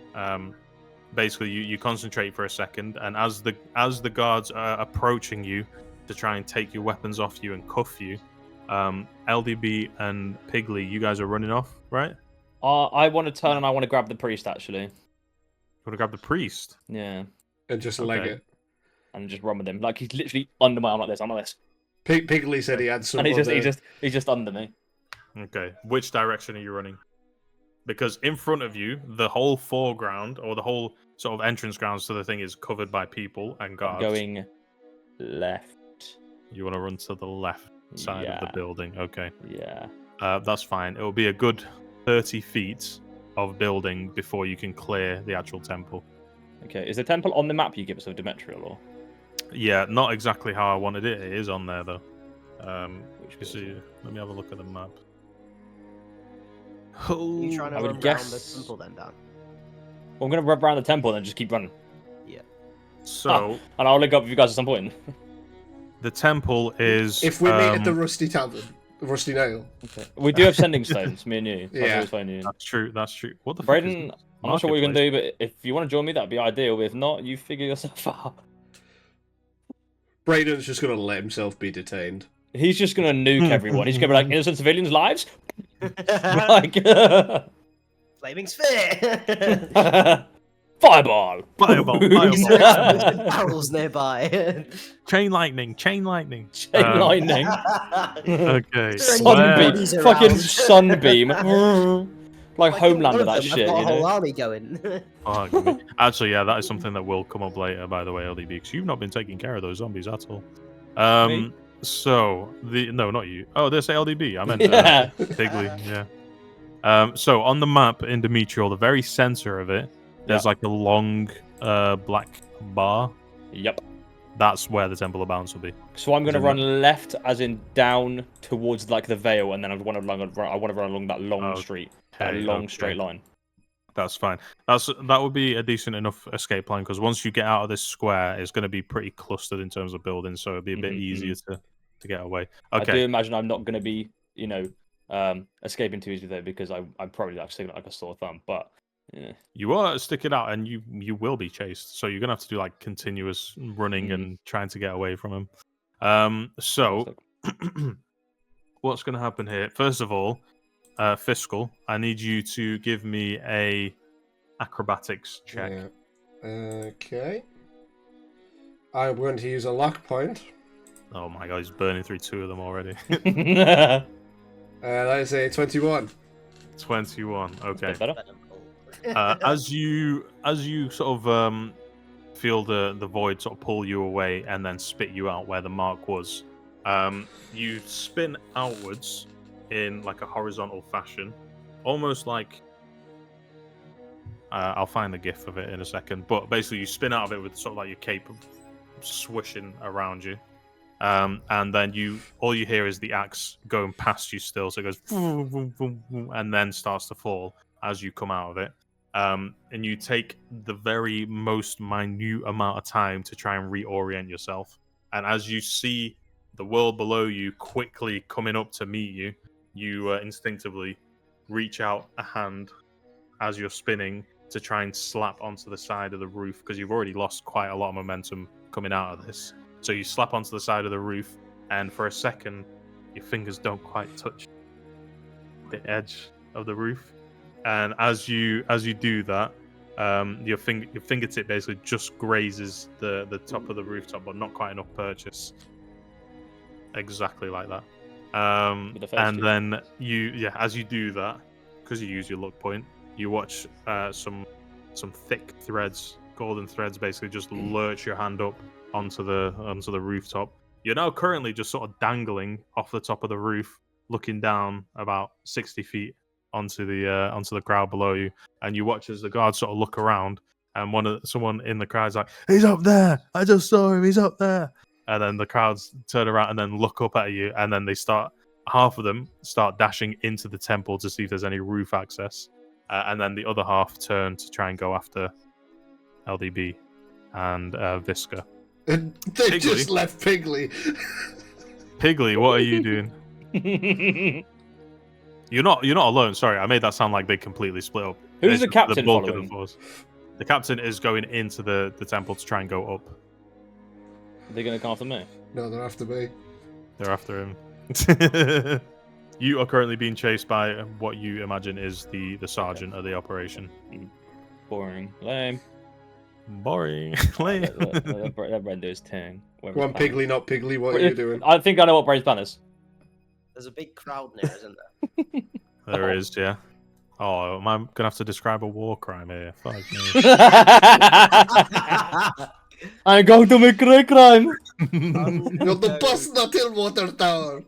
Basically, you concentrate for a second, and as the guards are approaching you to try and take your weapons off you and cuff you, LDB and Piggly, you guys are running off, right? I want to turn and I want to grab the priest, actually. You want to grab the priest? Yeah. And just leg Okay. it. And just run with him. Like, he's literally under my arm like this. I'm like this. Piggly said he had some. And he's just under me. Okay. Which direction are you running? Because in front of you, the whole foreground, or the whole sort of entrance grounds to the thing, is covered by people and guards. Going left. You want to run to the left side of the building. Okay. Yeah. That's fine. It will be a good 30 feet of building before you can clear the actual temple. Okay. Is the temple on the map you give us of Demetriel, or? Yeah, not exactly how I wanted it. It is on there, though. Which see, let me have a look at the map. Are you trying to I would run guess- around the temple then, Dan? Well, I'm going to rub around the temple and then just keep running. So, And I'll link up with you guys at some point. the temple is... If we meet at the Rusty Tavern, the Rusty Nail. Okay. We do have sending stones, me and you. So I can Yeah. always phone you. That's true. What the fuck Braden, is this? I'm not sure what you're going to Marketplace? do, but if you want to join me, that'd be ideal. If not, you figure yourself out. Braden's just gonna let himself be detained. He's just going to nuke everyone. He's going to be like, innocent civilians' lives? Like, Flaming sphere! fireball! Fireball, Is there fireball. barrels nearby? Chain lightning, chain lightning. Chain lightning. Okay. Is there any Sunbeam. bodies Fucking around? sunbeam. Like If I kill Homeland one of that them, shit, I've got you a whole know? army going. Actually, yeah, that is something that will come up later, by the way, LDB, because you've not been taking care of those zombies at all. Me? So no, not you. Oh, there's LDB. I meant Yeah. Pigley. Yeah. So on the map in Demetrial, the very center of it, there's like a long black bar. Yep. That's where the Temple of Balance will be. So I'm gonna Isn't run left, as in down towards like the Vale, and then I want to run along that long street, that long straight line. That's fine. That would be a decent enough escape plan, because once you get out of this square, it's going to be pretty clustered in terms of buildings, so it'd be a bit easier to get away. Okay. I do imagine I'm not going to be, escaping too easily though, because I'm probably like sticking out like a sore thumb. But yeah. You are sticking out, and you will be chased, so you're gonna have to do like continuous running and trying to get away from him. So what's gonna happen here? First of all, Fiscal, I need you to give me a acrobatics check. Yeah. Okay. I'm going to use a luck point. Oh my god, he's burning through 2 of them already. That is a 21. 21. Okay. Better. As you sort of feel the void sort of pull you away and then spit you out where the mark was, you spin outwards in like a horizontal fashion, almost like I'll find the gif of it in a second. But basically, you spin out of it with sort of like your cape swishing around you, and then all you hear is the axe going past you still. So it goes boom, boom, boom, boom, and then starts to fall as you come out of it. And you take the very most minute amount of time to try and reorient yourself. And as you see the world below you quickly coming up to meet you, you instinctively reach out a hand as you're spinning to try and slap onto the side of the roof, because you've already lost quite a lot of momentum coming out of this. So you slap onto the side of the roof, and for a second, your fingers don't quite touch the edge of the roof. And as you do that, your fingertip basically just grazes the top of the rooftop, but not quite enough purchase. Exactly like that. And then as you do that, because you use your luck point, you watch some thick threads, golden threads, basically just lurch your hand up onto the rooftop. You're now currently just sort of dangling off the top of the roof, looking down about 60 feet onto the crowd below you, and you watch as the guards sort of look around, and someone in the crowd's like, "He's up there! I just saw him. He's up there!" And then the crowds turn around and then look up at you, and then half of them start dashing into the temple to see if there's any roof access, and then the other half turn to try and go after LDB and Visca. They Pigley? just left Pigley. Pigley, what are you doing? You're not alone. Sorry, I made that sound like they completely split up. Who's the captain The bulk following? of the force. The captain is going into the temple to try and go up. Are they going to come after me? No, they're after me. They're after him. You are currently being chased by what you imagine is the sergeant of the operation. Boring. Lame. Boring. Lame. Let Brent do his thing. Go on, Pigley, not Pigley. What are you doing? I think I know what Brent's plan is. There's a big crowd near, isn't there? There is, yeah. Oh, am I gonna have to describe a war crime here? Fuck me. I'm going to make a crime. You're the boss, not in Water Tower.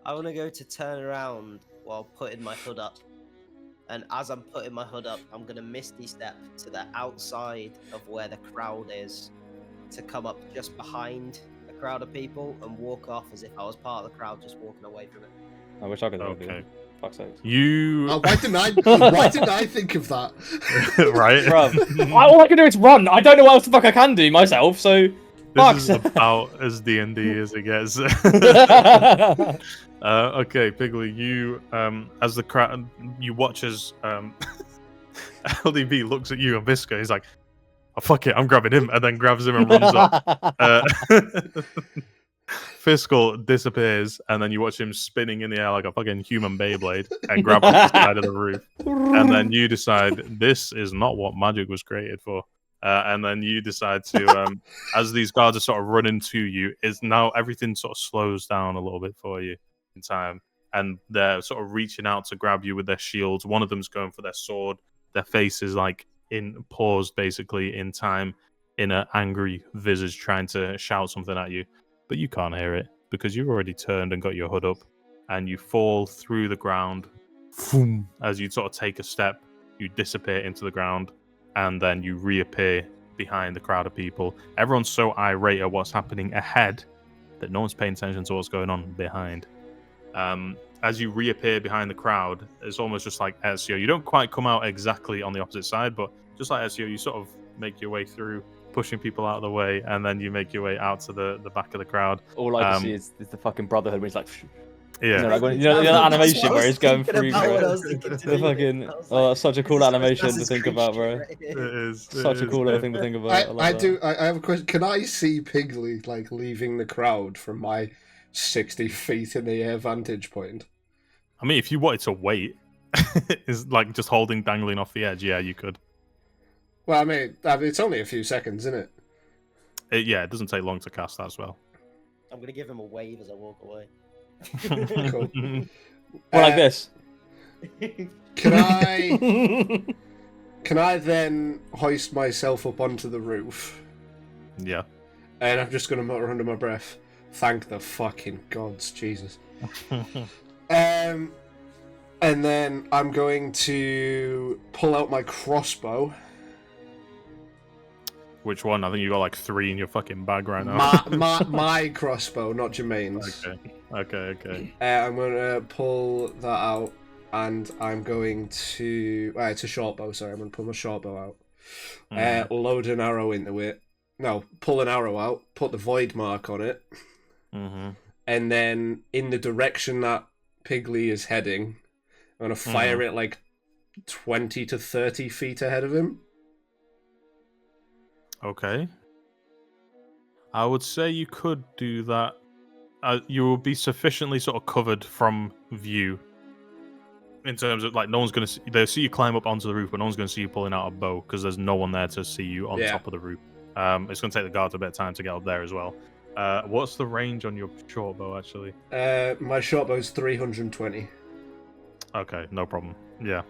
I want to go to turn around while putting my hood up. And as I'm putting my hood up, I'm going to misty step to the outside of where the crowd is to come up just behind a crowd of people and walk off as if I was part of the crowd just walking away from it. I wish I could. Okay. Fuck's sake. You. Why didn't I think of that? Right? Bruv. All I can do is run. I don't know what else the fuck I can do myself, so... This is about as D&D as it gets. Okay, Pigley, you as the crowd, you watch as LDB looks at you and Visca. He's like, "Oh fuck it, I'm grabbing him," and then grabs him and runs up. Fiscal disappears, and then you watch him spinning in the air like a fucking human Beyblade and grab on the side of the roof. And then you decide this is not what magic was created for. And then you decide to, as these guards are sort of running to you, is now everything sort of slows down a little bit for you in time. and they're sort of reaching out to grab you with their shields. One of them's going for their sword. Their face is like paused basically in time, in an angry visage, trying to shout something at you, but you can't hear it because you've already turned and got your hood up, and you fall through the ground. Boom. As you sort of take a step, you disappear into the ground, and then you reappear behind the crowd of people. Everyone's so irate at what's happening ahead that no one's paying attention to what's going on behind. As you reappear behind the crowd, it's almost just like Ezio. You don't quite come out exactly on the opposite side, but just like Ezio, you sort of make your way through, pushing people out of the way, and then you make your way out to the back of the crowd. All I can see is the fucking Brotherhood where he's like, yeah, like when, the animation where he's going through. The fucking, that's such a cool animation to think about, bro. it is Such a cool little thing to think about. I have a question. Can I see Piggly like leaving the crowd from my 60 feet in the air vantage point? I mean, if you wanted to wait, is like just dangling off the edge. Yeah, you could. Well, I mean, it's only a few seconds, isn't it? It doesn't take long to cast that as well. I'm gonna give him a wave as I walk away. Cool. Well, like this. Can I then hoist myself up onto the roof? Yeah. And I'm just gonna mutter under my breath, "Thank the fucking gods, Jesus." And then I'm going to pull out my crossbow. Which one? I think you got like 3 in your fucking bag right now. my crossbow, not Jermaine's. Okay. I'm gonna pull that out, and I'm going to. It's a short bow. Sorry, I'm gonna pull my short bow out. Load an arrow into it. No, pull an arrow out. Put the void mark on it. And then in the direction that Piggly is heading, I'm gonna fire it like 20 to 30 feet ahead of him. Okay. I would say you could do that. You will be sufficiently sort of covered from view. In terms of, like, no one's going to see... They'll see you climb up onto the roof, but no one's going to see you pulling out a bow, because there's no one there to see you on top of the roof. It's going to take the guards a bit of time to get up there as well. What's the range on your short bow, actually? My short bow is 320. Okay, no problem. Yeah.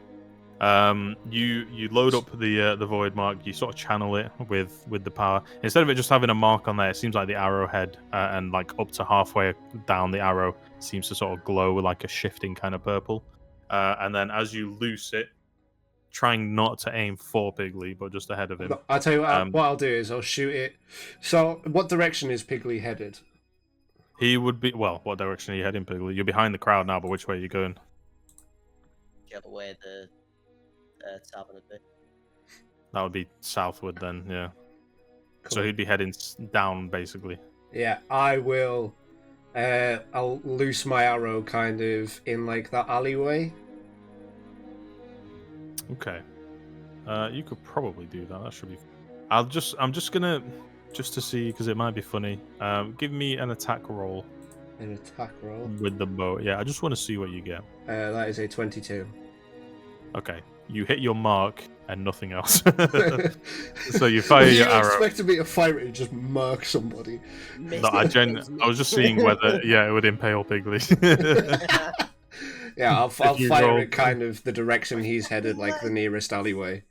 You load up the void mark. You sort of channel it with the power. Instead of it just having a mark on there, it seems like the arrowhead and like up to halfway down the arrow seems to sort of glow with like a shifting kind of purple. And then as you loose it, trying not to aim for Piggly, but just ahead of him. I'll tell you what I'll do is I'll shoot it. So, what direction is Piggly headed? He would be... Well, what direction are you heading, Piggly? You're behind the crowd now, but which way are you going? Whichever way the top of the bit. That would be southward then, yeah. Cool. So he'd be heading down, basically. Yeah, I will. I'll loose my arrow kind of in like that alleyway. Okay. You could probably do that. That should be... I'm just gonna... Just to see, because it might be funny. Give me an attack roll. An attack roll? With the bow. Yeah, I just want to see what you get. That is a 22. Okay. You hit your mark and nothing else. So you fire your arrow. You expected me to fire it and just mark somebody. No, I was just seeing whether, it would impale Piggly. Yeah, I'll fire it kind of the direction he's headed, like the nearest alleyway.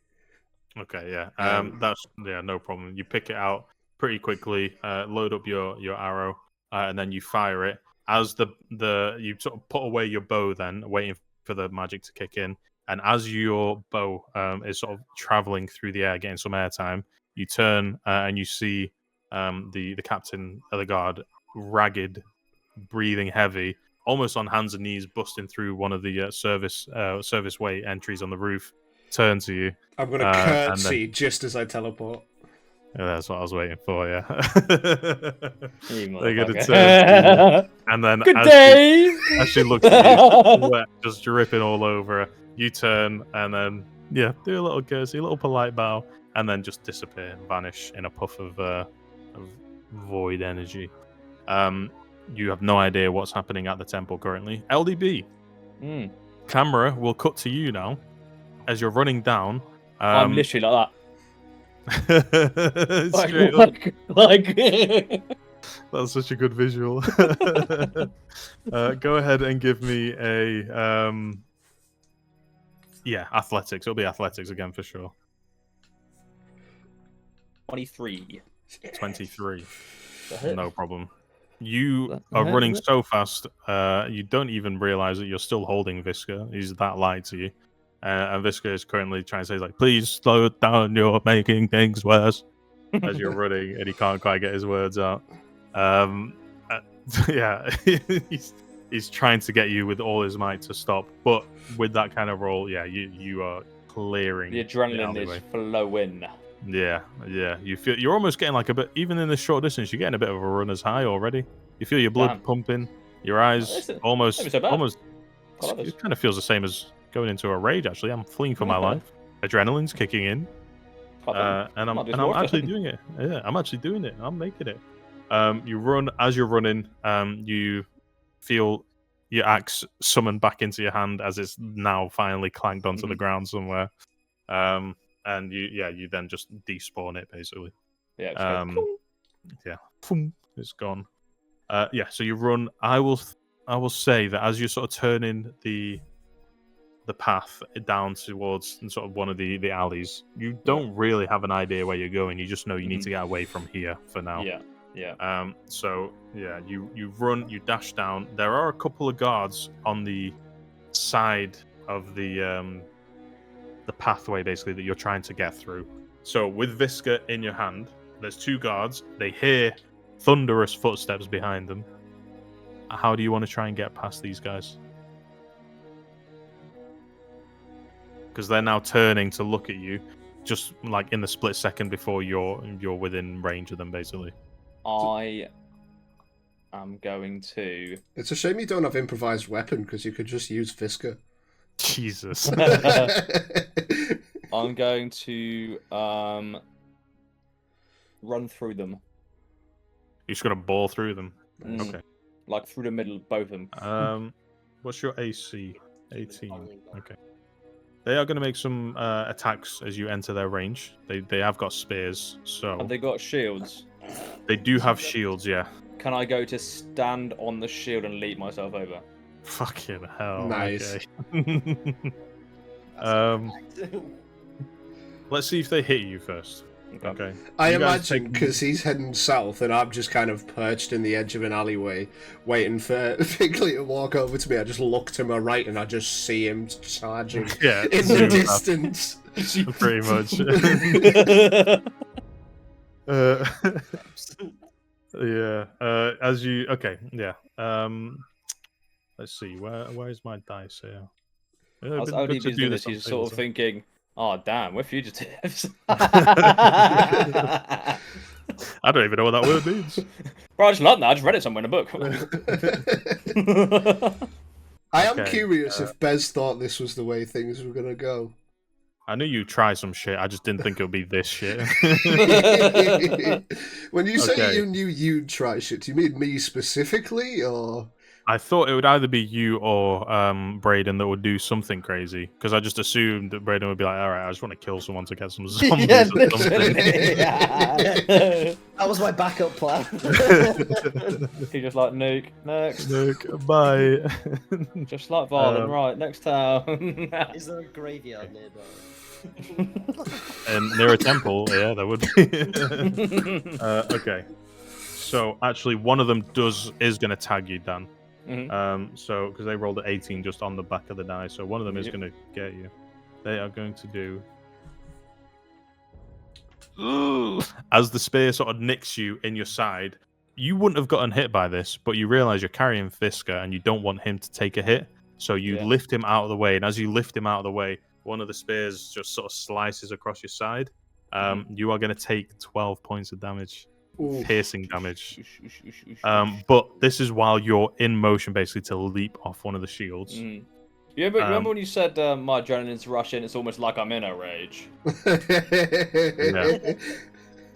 Okay, yeah. That's no problem. You pick it out pretty quickly, load up your arrow, and then you fire it. As you sort of put away your bow, then waiting for the magic to kick in. And as your bow is sort of traveling through the air, getting some airtime, you turn and you see the captain of the guard, ragged, breathing heavy, almost on hands and knees, busting through one of the service way entries on the roof. Turn to you. I'm going to curtsy just as I teleport. Yeah, that's what I was waiting for, yeah. They're going to turn to you, and then as she looks at you, sweat just dripping all over her, you turn and then, do a little curtsy, a little polite bow, and then just disappear and vanish in a puff of void energy. You have no idea what's happening at the temple currently. LDB, camera will cut to you now as you're running down. I'm literally like that. That's such a good visual. Go ahead and give me a athletics. It'll be athletics again for sure. 23. 23. hit? No problem. You That are hit, running is it? so fast, you don't even realize that you're still holding Visca. He's that light to you. And Visca is currently trying to say, like, please slow down, you're making things worse. As you're running, and he can't quite get his words out. Yeah, he's trying to get you with all his might to stop. But with that kind of roll, yeah, you are clearing The adrenaline alleyway. is flowing. Yeah. You feel you're almost getting like a bit, even in this short distance, you're getting a bit of a runner's high already. You feel your blood Damn. pumping, your eyes Listen, almost. not so bad. I like this. It kind of feels the same as going into a rage. Actually, I'm fleeing for my life. Adrenaline's kicking in, and I'm actually doing it. Yeah, I'm actually doing it. I'm making it. You run as you're running. You feel your axe summoned back into your hand as it's now finally clanked onto the ground somewhere. And you then just despawn it basically. Yeah. It's gone. So you run. I will say that as you're sort of turning the path down towards sort of one of the alleys, you don't really have an idea where you're going. You just know you need to get away from here for now. Yeah. You run, you dash down. There are a couple of guards on the side of the pathway basically that you're trying to get through. So with Visca in your hand, there's two guards. They hear thunderous footsteps behind them. How do you want to try and get past these guys? Because they're now turning to look at you, just like in the split second before you're within range of them, basically. I am going to. It's a shame you don't have improvised weapon because you could just use Visca. Jesus. I'm going to run through them. You're just gonna ball through them. Okay. Like through the middle, both of them. What's your AC? 18. Okay. They are going to make some attacks as you enter their range. They have got spears, so Have they got shields? they do have shields. Yeah. Can I go to stand on the shield and leap myself over? Fucking hell. Nice. Okay. Let's see if they hit you first. Okay. I You guys imagine take- because he's heading south and I'm just kind of perched in the edge of an alleyway waiting for Figley to walk over to me. I just look to my right and I just see him charging Yeah, in zoom the up. distance. Pretty much. As you let's see, where's my dice here? I was only doing this. He's sort of thinking, "Oh damn, we're fugitives." I don't even know what that word means. Bro, I just learned that. I just read it somewhere in a book. I am Okay, curious if Bez thought this was the way things were going to go. I knew you'd try some shit. I just didn't think it would be this shit. When you say Okay. you knew you'd try shit, do you mean me specifically, or...? I thought it would either be you or Brayden that would do something crazy, because I just assumed that Brayden would be like, all right, I just want to kill someone to get some zombies Yeah, or something. literally. That was my backup plan. He just like nuke next, Look, bye. just like Varlin. Um, Right, next town. Is there a graveyard nearby? And near a temple, yeah, there would be. Okay. So actually, one of them is going to tag you, Dan. So because they rolled an 18 just on the back of the die, so one of them is Yep. going to get you. They are going to do. As the spear sort of nicks you in your side, you wouldn't have gotten hit by this, but you realize you're carrying Fisker and you don't want him to take a hit, so you Yeah. lift him out of the way. And as you lift him out of the way, one of the spears just sort of slices across your side. You are going to take 12 points of damage. Ooh. Piercing damage. But this is while you're in motion, basically, to leap off one of the shields. You remember when you said my adrenaline's rushing? It's almost like I'm in a rage. Yeah.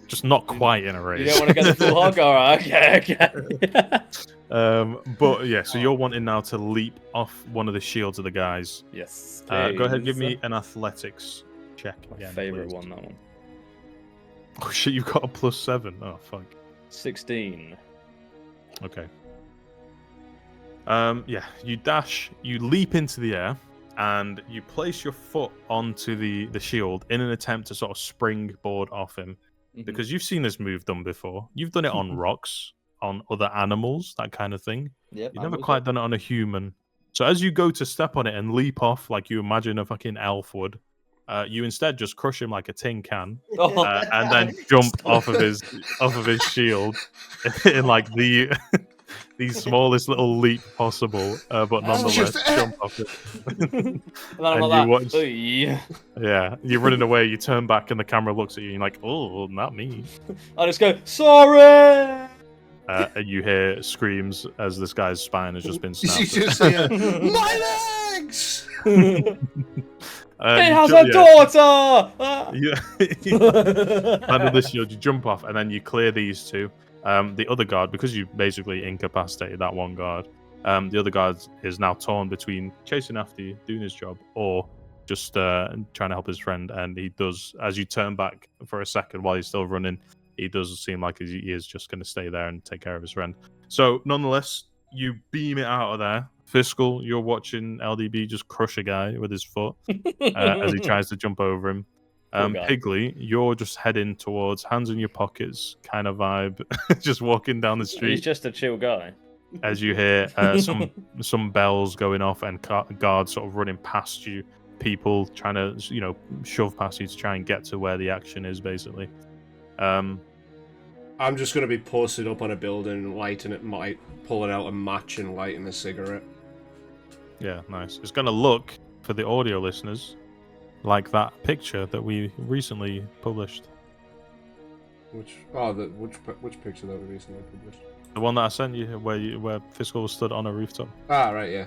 Just not quite in a You rage. don't want to get the full hog? Alright, okay. But yeah, so you're wanting now to leap off one of the shields of the guys. Yes. Go ahead, please. give me an athletics check. My Again, favourite please. one, that one. Oh shit, you've got a +7. Oh fuck. 16. Okay. Yeah, you leap into the air, and you place your foot onto the shield in an attempt to sort of springboard off him. Because you've seen this move done before. You've done it on rocks, on other animals, that kind of thing. Yep, You've never quite done it on a human. So as you go to step on it and leap off like you imagine a fucking elf would, you instead just crush him like a tin can, and then jump off of his shield in like the smallest little leap possible, but nonetheless jump off it. And then I'm And like you watch- that. "Oy." Yeah, you're running away. You turn back, and the camera looks at you. And you're like, "Oh, not me." I just go, sorry. And you hear screams as this guy's spine has just been You snapped. just hear, my legs! He You has jump- a daughter. Ah. Yeah. Under the shield, you jump off, and then you clear these two. The other guard, because you basically incapacitated that one guard, the other guard is now torn between chasing after you, doing his job, or just trying to help his friend. And he does, as you turn back for a second while he's still running, he does seem like he is just going to stay there and take care of his friend. So, nonetheless, you beam it out of there. Fiscal, you're watching LDB just crush a guy with his foot as he tries to jump over him. Poor guy. Piggly, you're just heading towards hands in your pockets kind of vibe, just walking down the He's street just a chill guy. as you hear some bells going off and guards sort of running past you, people trying to shove past you to try and get to where the action is, basically. I'm just going to be posted up on a building, lighting it, pulling out a match and lighting a cigarette. Yeah, nice. It's going to look, for the audio listeners, like that picture that we recently published. Which picture that we recently published? The one that I sent you, where Fiscal was stood on a rooftop. Ah, right, yeah.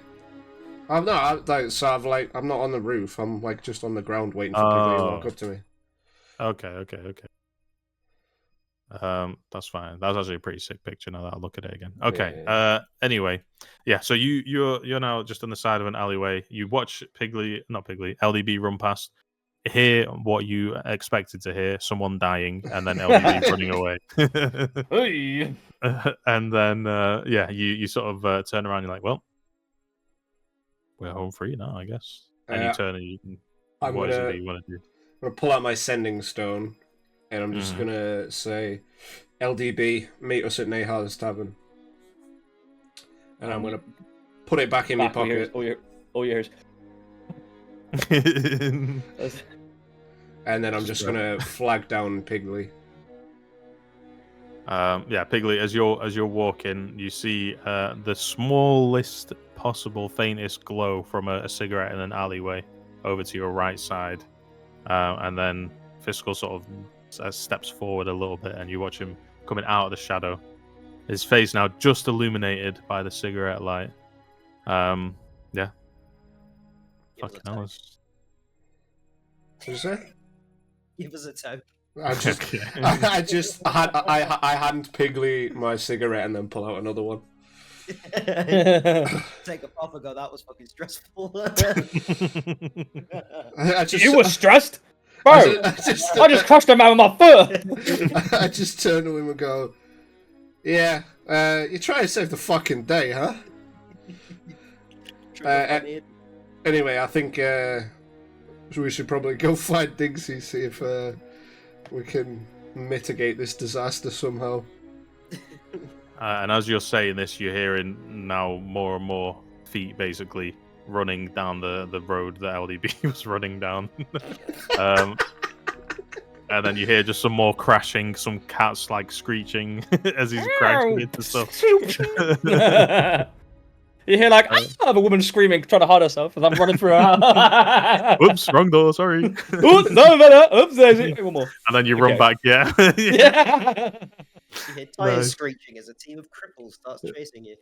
I'm not I'm not on the roof. I'm like just on the ground waiting for people to walk up to me. Okay. That's fine. That's actually a pretty sick picture. Now that I look at it again. Okay. Yeah. Anyway, yeah. So you're now just on the side of an alleyway. You watch LDB run past. Hear what you expected to hear: someone dying, and then LDB running away. Hey. And then you sort of turn around. You're like, well, we're home free now, I guess. And you turn and you can. What is it that you want to do? I'm gonna pull out my sending stone, and I'm just gonna say, "LDB, meet us at Nehar's Tavern." And I'm gonna put it back in my pocket. All yours. And then I'm just gonna flag down Piggly. Piggly, as you're walking, you see the smallest possible, faintest glow from a cigarette in an alleyway over to your right side, and then Fiscal sort of steps forward a little bit, and you watch him coming out of the shadow. His face now just illuminated by the cigarette light. Fucking hell. What did you say? Give us a toe. I hand Piggly my cigarette and then pull out another one. Take a puff and go, that was fucking stressful. You were stressed? Bro, I just crushed a man with my foot. I just turn to him and go, yeah, you're trying to save the fucking day, huh? Anyway, I think we should probably go find Digsy, see if we can mitigate this disaster somehow. And as you're saying this, you're hearing now more and more feet basically running down the road that LDB was running down. And then you hear just some more crashing, some cats like screeching as he's crashing into stuff. You hear like I have a woman screaming, trying to hide herself as I'm running through her house. Oops, wrong door, sorry. Oops, no, oops, there's it. One more. And then you run back, yeah. Yeah. You hear tires Nice. screeching as a team of cripples starts chasing you.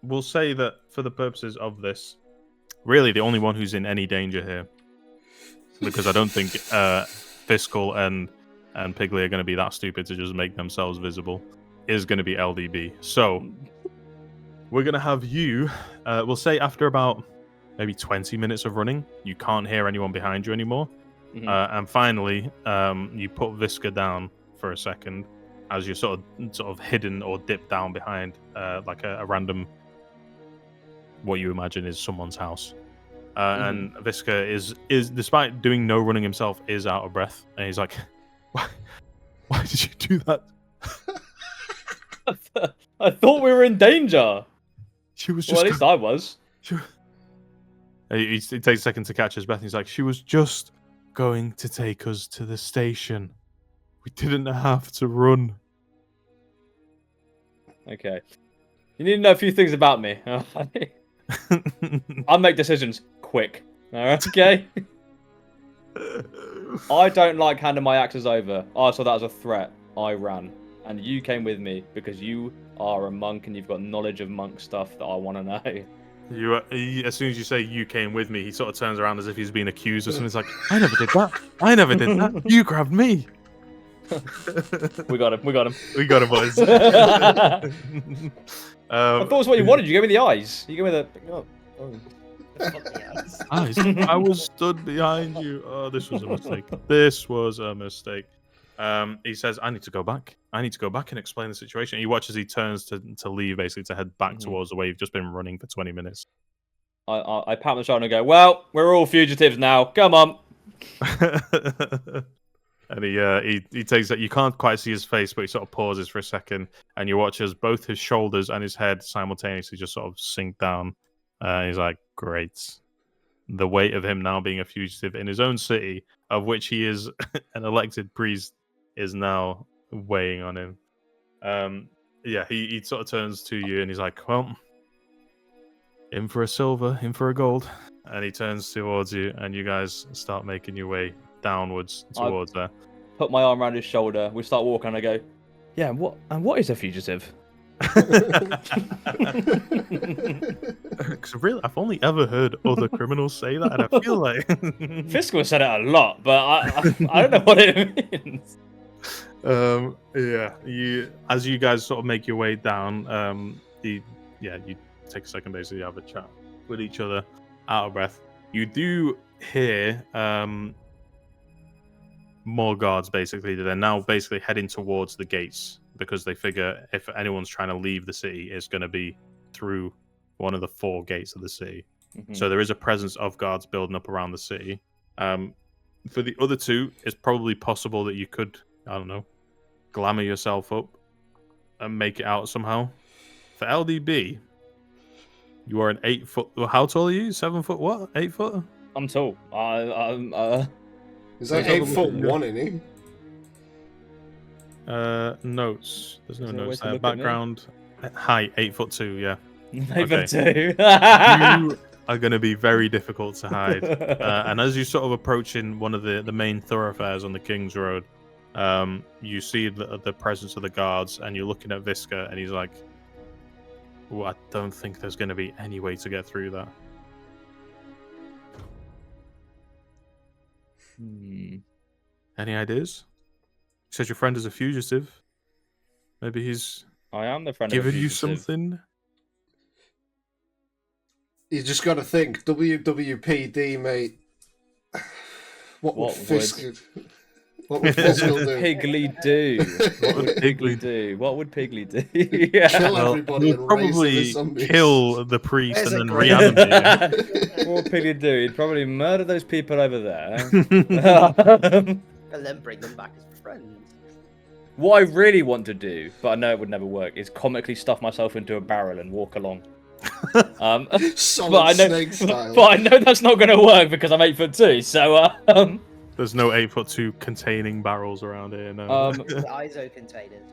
We'll say that for the purposes of this, really the only one who's in any danger here, because I don't think Fiscal and Piggly are going to be that stupid to just make themselves visible, is going to be LDB. So we're going to have you, we'll say after about maybe 20 minutes of running, you can't hear anyone behind you anymore. And finally, you put Visca down for a second as you're sort of hidden or dipped down behind like a random, what you imagine is someone's house. And Visca is despite doing no running himself, is out of breath, and he's like, why did you do that? I thought we were in danger. She was Well, just at least I was. He takes a second to catch his breath. And he's like, she was just going to take us to the station. We didn't have to run. Okay. You need to know a few things about me. I make decisions quick. Alright, okay? I don't like handing my axes over. I saw that as a threat. I ran. And you came with me because you are a monk and you've got knowledge of monk stuff that I want to know. As soon as you say you came with me, he sort of turns around as if he's being accused or something. He's like, I never did that. I never did that. You grabbed me. We got him. We got him, boys. I thought it was what you wanted. You gave me the eyes. You gave me the... Eyes. I was stood behind you. Oh, this was a mistake. This was a mistake. He says, I need to go back. I need to go back and explain the situation. You watch as he turns to leave, basically, to head back towards the way you've just been running for 20 minutes. I pat my shoulder and go, well, we're all fugitives now. Come on. And he takes that. You can't quite see his face, but he sort of pauses for a second, and you watch as both his shoulders and his head simultaneously just sort of sink down. He's like, great. The weight of him now being a fugitive in his own city, of which he is an elected priest, is now weighing on him. He sort of turns to you and he's like, well, in for a silver, in for a gold. And he turns towards you, and you guys start making your way downwards towards there. Put my arm around his shoulder. We start walking, and I go, yeah, what is a fugitive? Because really, I've only ever heard other criminals say that, and I feel like Fiscal said it a lot, but I don't know what it means. As you guys sort of make your way down, you take a second, basically have a chat with each other, out of breath. You do hear more guards, basically. They're now basically heading towards the gates because they figure if anyone's trying to leave the city, it's going to be through one of the 4 gates of the city. So there is a presence of guards building up around the city. For the other 2, it's probably possible that you could, I don't know, glamour yourself up and make it out somehow. For LDB, you are an 8 foot. How tall are you? 7 foot? What? 8 foot? I'm tall. He's like 8'1", isn't he? Notes. There's no Is there a way notes to there. look at me? Background. Height 8'2". Yeah. 8'2". You are going to be very difficult to hide. And as you sort of approaching one of the main thoroughfares on the King's Road, you see the presence of the guards, and you're looking at Visca, and he's like, well, I don't think there's going to be any way to get through that. Any ideas? He says your friend is a fugitive. Maybe he's I am the friend of a given you fugitive. something. You just got to think, WWPD, mate. What would Fiscal do? What would Piggly do? What would Piggly do? What would Piggly do? Yeah. Kill everybody He'd and raise them as probably zombies. kill the priest There's and a then great- reanimate What would Piggly do? He'd probably murder those people over there. you. And then bring them back as friends. What I really want to do, but I know it would never work, is comically stuff myself into a barrel and walk along. Solid but I know, snake style. but I know that's not going to work because I'm 8'2". So There's no 8'2" containing barrels around here. No. The ISO containers.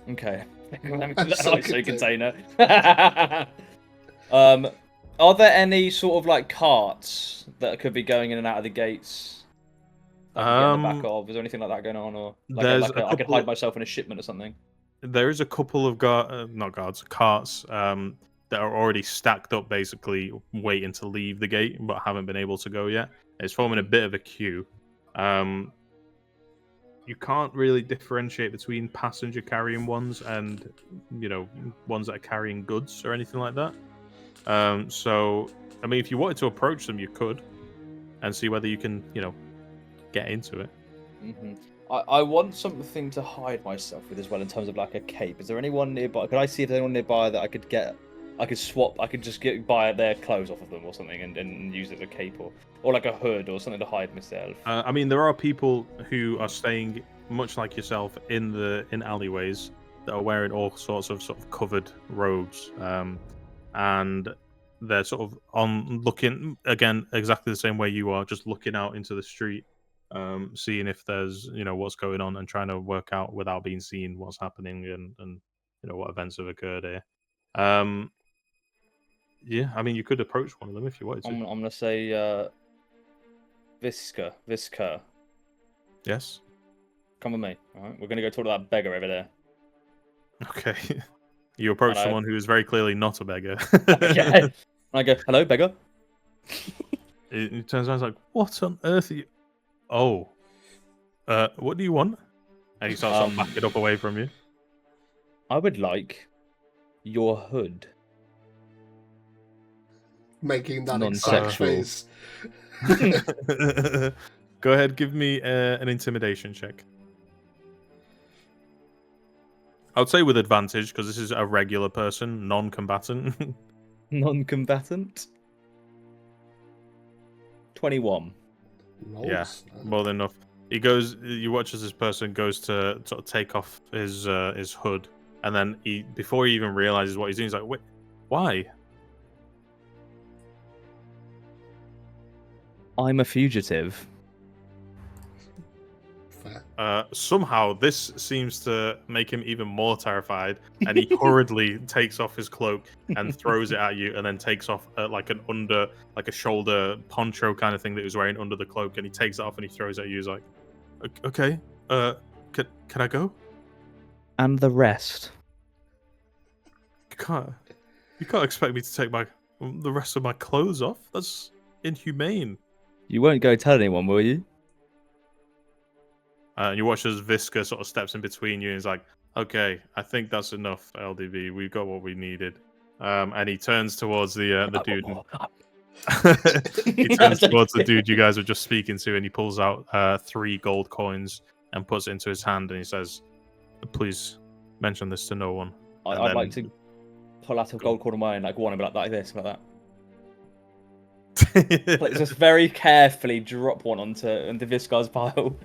okay. Let me I'm put that so in ISO content. container. Are there any sort of like carts that could be going in and out of the gates? That I can get in the back of? Is there anything like that going on, or There's I could couple- hide myself in a shipment or something? There is a couple of carts that are already stacked up, basically waiting to leave the gate, but haven't been able to go yet. It's forming a bit of a queue. You can't really differentiate between passenger carrying ones and, ones that are carrying goods or anything like that. So, I mean, if you wanted to approach them, you could, and see whether you can, get into it. I want something to hide myself with as well in terms of like a cape. Is there anyone nearby? Could I see if there's anyone nearby that I could get? I could swap. I could just buy their clothes off of them or something and use it as a cape or like a hood or something to hide myself. I mean, there are people who are staying much like yourself in alleyways that are wearing all sorts of sort of covered robes, and they're sort of on looking again exactly the same way you are, just looking out into the street, seeing if there's what's going on and trying to work out without being seen what's happening and what events have occurred here. Yeah, I mean, you could approach one of them if you wanted to. I'm gonna say Visca. Yes. Come with me. All right, we're gonna go talk to that beggar over there. Okay. You approach someone who is very clearly not a beggar. Yeah. And I go, hello, beggar. He turns around and is like, what on earth are you... Oh. What do you want? And he starts backing up away from you. I would like your hood. Making that exact Non-sexual. face. Go ahead, give me an intimidation check. I would say with advantage, because this is a regular person, non-combatant. Non-combatant. 21. Yeah, Nice. more than enough. He goes. You watch as this person goes to sort of take off his hood, and then before he even realizes what he's doing, he's like, "Wait, why?" I'm a fugitive. Fair. Somehow this seems to make him even more terrified, and he hurriedly takes off his cloak and throws it at you, and then takes off like a shoulder poncho kind of thing that he was wearing under the cloak, and he takes it off and he throws it at you. He's like, "Okay, can I go?" And the rest. You can't expect me to take the rest of my clothes off. That's inhumane. You won't go tell anyone, will you? And you watch as Visca sort of steps in between you and is like, "Okay, I think that's enough, LDV. We've got what we needed." And he turns towards the dude. He turns towards the dude you guys were just speaking to, and he pulls out 3 gold coins and puts it into his hand, and he says, "Please mention this to no one." I'd like to pull out a gold coin of mine, like one and be like this, like that. Like, just very carefully drop one onto Visca's pile.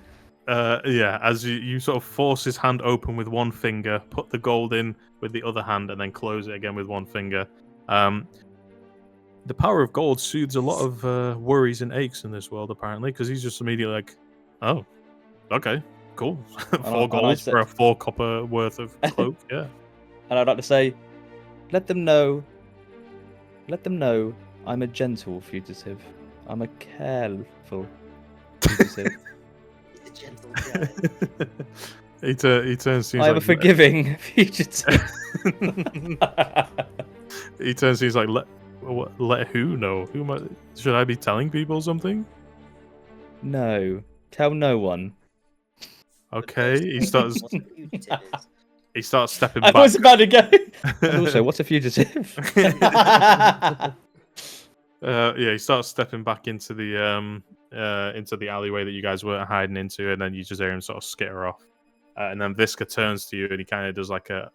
Yeah, as you sort of force his hand open with one finger, put the gold in with the other hand, and then close it again with one finger. The power of gold soothes a lot of worries and aches in this world, apparently, because he's just immediately like, "Oh, okay, cool. 4 gold for a 4 copper worth of cloak, yeah." And I'd like to say, let them know I'm a gentle fugitive. I'm a careful fugitive. He's a gentle giant. He turns to you. I am a forgiving fugitive. He turns to you. He's like, let who know? Should I be telling people something? No, tell no one. Okay. He starts. What a fugitive is. He starts stepping I back. was about to go. And also, what's a fugitive? Yeah, he starts stepping back into the alleyway that you guys were hiding into, and then you just hear him sort of skitter off. And then Visca turns to you, and he kind of does like a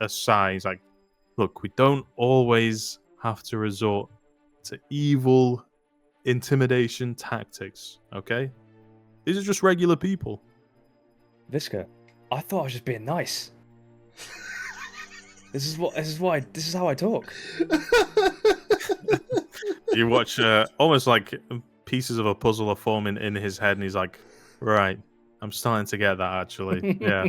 sigh. He's like, "Look, we don't always have to resort to evil intimidation tactics, okay? These are just regular people." Visca, I thought I was just being nice. This is how I talk. You watch almost like pieces of a puzzle are forming in his head, and he's like, "Right, I'm starting to get that actually." Yeah.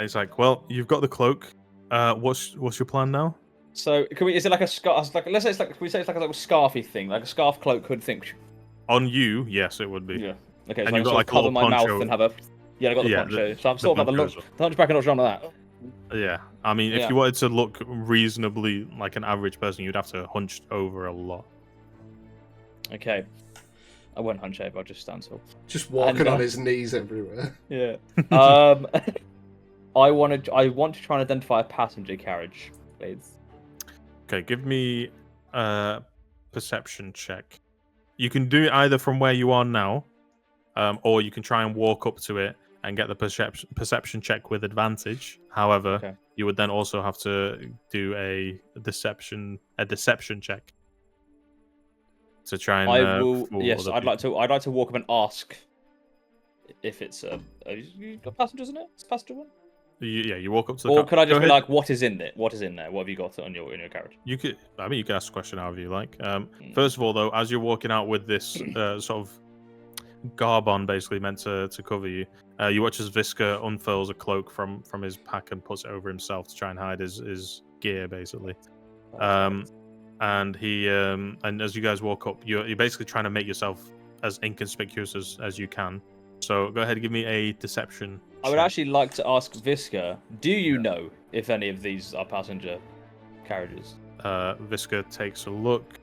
He's like, "Well, you've got the cloak. What's your plan now?" So, is it like a scarf? Like, let's say it's like, can we say it's like a little scarfy thing, like a scarf cloak hood thing? On you, yes, it would be. Yeah. Okay. And So I you've got can sort like of a cover little my mouth poncho. and have a. Yeah, I got the poncho. So I'm sort of like poncho the hunchback and Notre Dame like that. Yeah, I mean, if Yeah. you wanted to look reasonably like an average person, you'd have to hunch over a lot. Okay. I won't hunch over. I'll just stand still. Just walking And, on his knees everywhere. Yeah. I want to try and identify a passenger carriage, please. Okay, give me a perception check. You can do it either from where you are now, or you can try and walk up to it and get the perception check with advantage. However, Okay. you would then also have to do a deception check to try and I will. fool Yes, other I'd like people. to. I'd like to walk up and ask if it's you got passengers in it. It's a passenger one. You walk up to the Or car. could I just Go be ahead. like, what is in there? What is in there? What have you got in your carriage? You could. I mean, you can ask a question however you like. Hmm. First of all, though, as you're walking out with this sort of garb on, basically meant to cover you, you watch as Visca unfurls a cloak from his pack and puts it over himself to try and hide his gear, basically. And he and as you guys walk up, you're basically trying to make yourself as inconspicuous as you can. So go ahead and give me a deception. I would check. actually like to ask Visca, do you know if any of these are passenger carriages? Visca takes a look.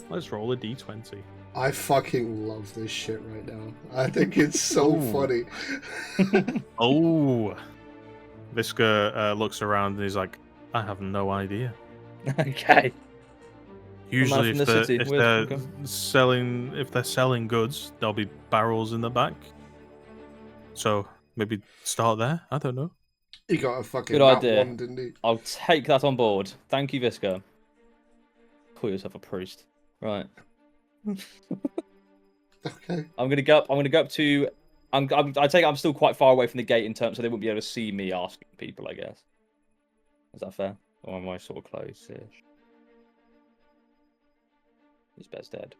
Let's roll a d20. I fucking love this shit right now. I think it's so Ooh. funny. Oh, Visca looks around and he's like, "I have no idea." Okay. Usually, from the city. if Weird, they're okay. selling goods, there'll be barrels in the back. So maybe start there. I don't know. He got a fucking Good nat idea. one, didn't he? I'll take that on board. Thank you, Visca. Call yourself a priest. Right. Okay. I'm gonna go up to. I take it I'm still quite far away from the gate in terms, so they wouldn't be able to see me asking people. I guess. Is that fair? Or am I sort of close-ish? His bed's dead.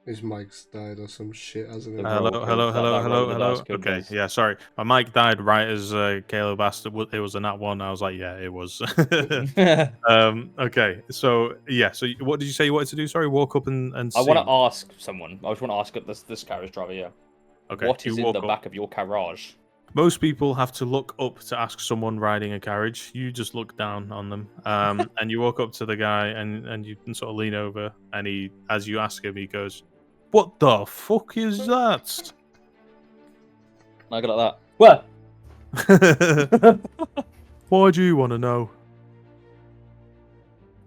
His mic's died or some shit, hasn't it? The Hello, roll hello, killed- hello, that hello, roll of the hello. dice killed Okay, Bez. yeah, sorry. My mic died right as Caleb asked. It was a nat one. I was like, yeah, it was. Okay, so yeah, so what did you say you wanted to do? Sorry, walk up and see. I want to ask someone. I just want to ask this carriage driver. Yeah. Okay, What you is in walk the up. back of your carriage? Most people have to look up to ask someone riding a carriage. You just look down on them, and you walk up to the guy, and you can sort of lean over, and he, as you ask him, he goes, "What the fuck is that?" I go like that. What? Why do you want to know?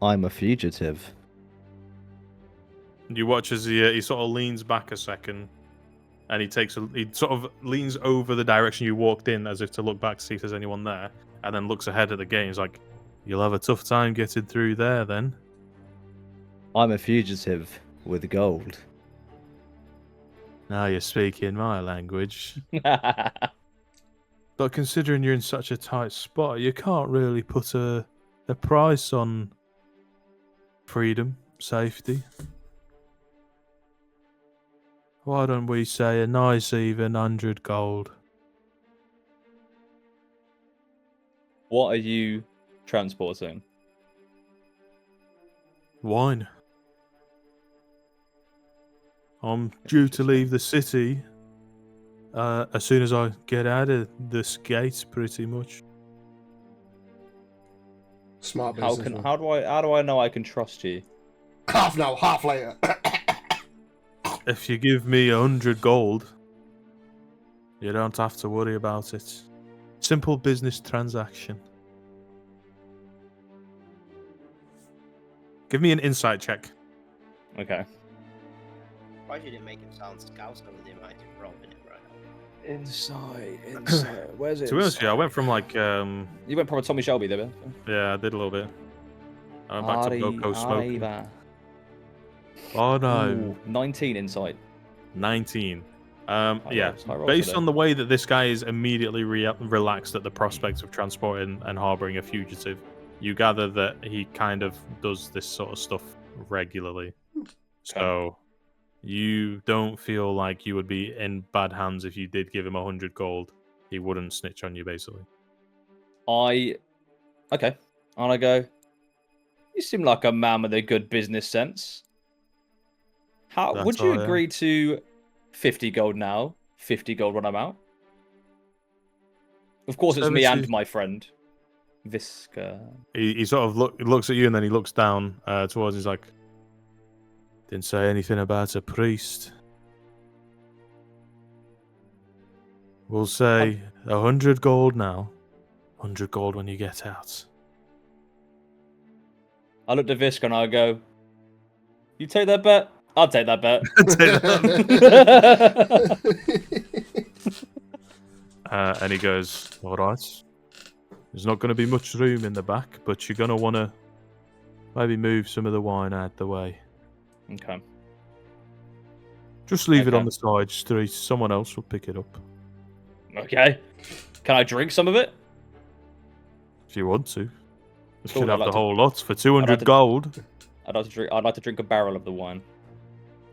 I'm a fugitive. You watch as he sort of leans back a second, and he sort of leans over the direction you walked in, as if to look back to see if there's anyone there, and then looks ahead at the gate. He's like, "You'll have a tough time getting through there, then." I'm a fugitive with gold. Now you're speaking my language. But considering you're in such a tight spot, you can't really put a price on freedom, safety. Why don't we say a nice even 100 gold? What are you transporting? Wine. I'm due to leave the city as soon as I get out of this gate, pretty much. Smart How business. do I know I can trust you? Half now, half later. If you give me 100 gold, you don't have to worry about it. Simple business transaction. Give me an insight check. Okay. Surprised you didn't make him sound scouser with the amount of robbing it right now. Insight. Where's it? To be honest with you, I went from like, You went probably Tommy Shelby there. yeah, I did a little bit. I went back to Boko smoking. Oh no, Ooh, 19 insight. 19. High Yeah, rolls, high rolls based today. on the way that this guy is immediately relaxed at the prospect of transporting and harboring a fugitive, you gather that he kind of does this sort of stuff regularly. So you don't feel like you would be in bad hands if you did give him 100 gold. He wouldn't snitch on you, basically. Okay. And I go, you seem like a man with a good business sense. How That's would you all, yeah. agree to 50 gold now, 50 gold when I'm out? Of course, it's me 70. and my friend, Visca. He sort of looks at you and then he looks down towards. He's like, didn't say anything about a priest. We'll say 100 gold now, 100 gold when you get out. I looked at Visca and I go, You take that bet? I'll take that bet. And he goes, all right. There's not going to be much room in the back, but you're going to want to maybe move some of the wine out the way. Okay. Just leave it Okay. on the side street. Someone else will pick it up. Okay. Can I drink some of it? If you want to. You Cool, should I'd have like the to- whole lot for 200 like to- gold. I'd like to drink a barrel of the wine.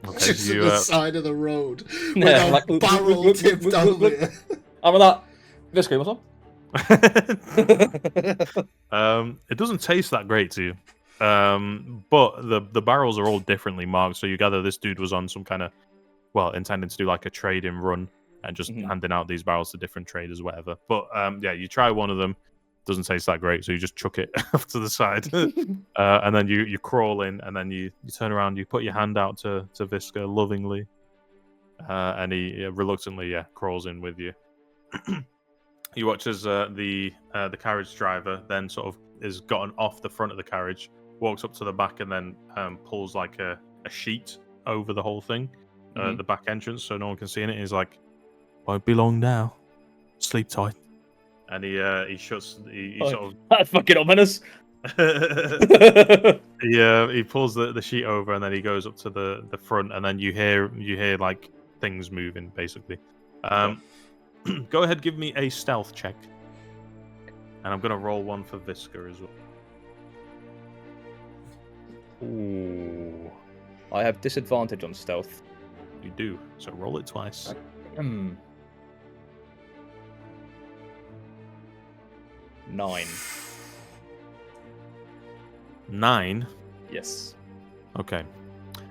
Okay, Just you, at the side of the road with Yeah, a like, barrel tipped over. I'm like, Visco, what's up? it doesn't taste that great to you. But the barrels are all differently marked, so you gather this dude was on some kind of, well, intending to do like a trading run and just handing out these barrels to different traders, whatever. But yeah, you try one of them, doesn't taste that great, so you just chuck it off to the side, and then you crawl in, and then you turn around, you put your hand out to Visca lovingly, and he reluctantly crawls in with you. You watch as the carriage driver then sort of is gotten off the front of the carriage, walks up to the back, and then pulls like a sheet over the whole thing, the back entrance, so no one can see in it. He's like, "Won't be long now. Sleep tight." And he shuts. He sort of. That's fucking ominous. He pulls the sheet over, and then he goes up to the front, and then you hear like things moving basically. Go ahead, give me a stealth check. And I'm going to roll one for Visca as well. Ooh. I have disadvantage on stealth. You do, so roll it twice. 9. 9? Yes. Okay.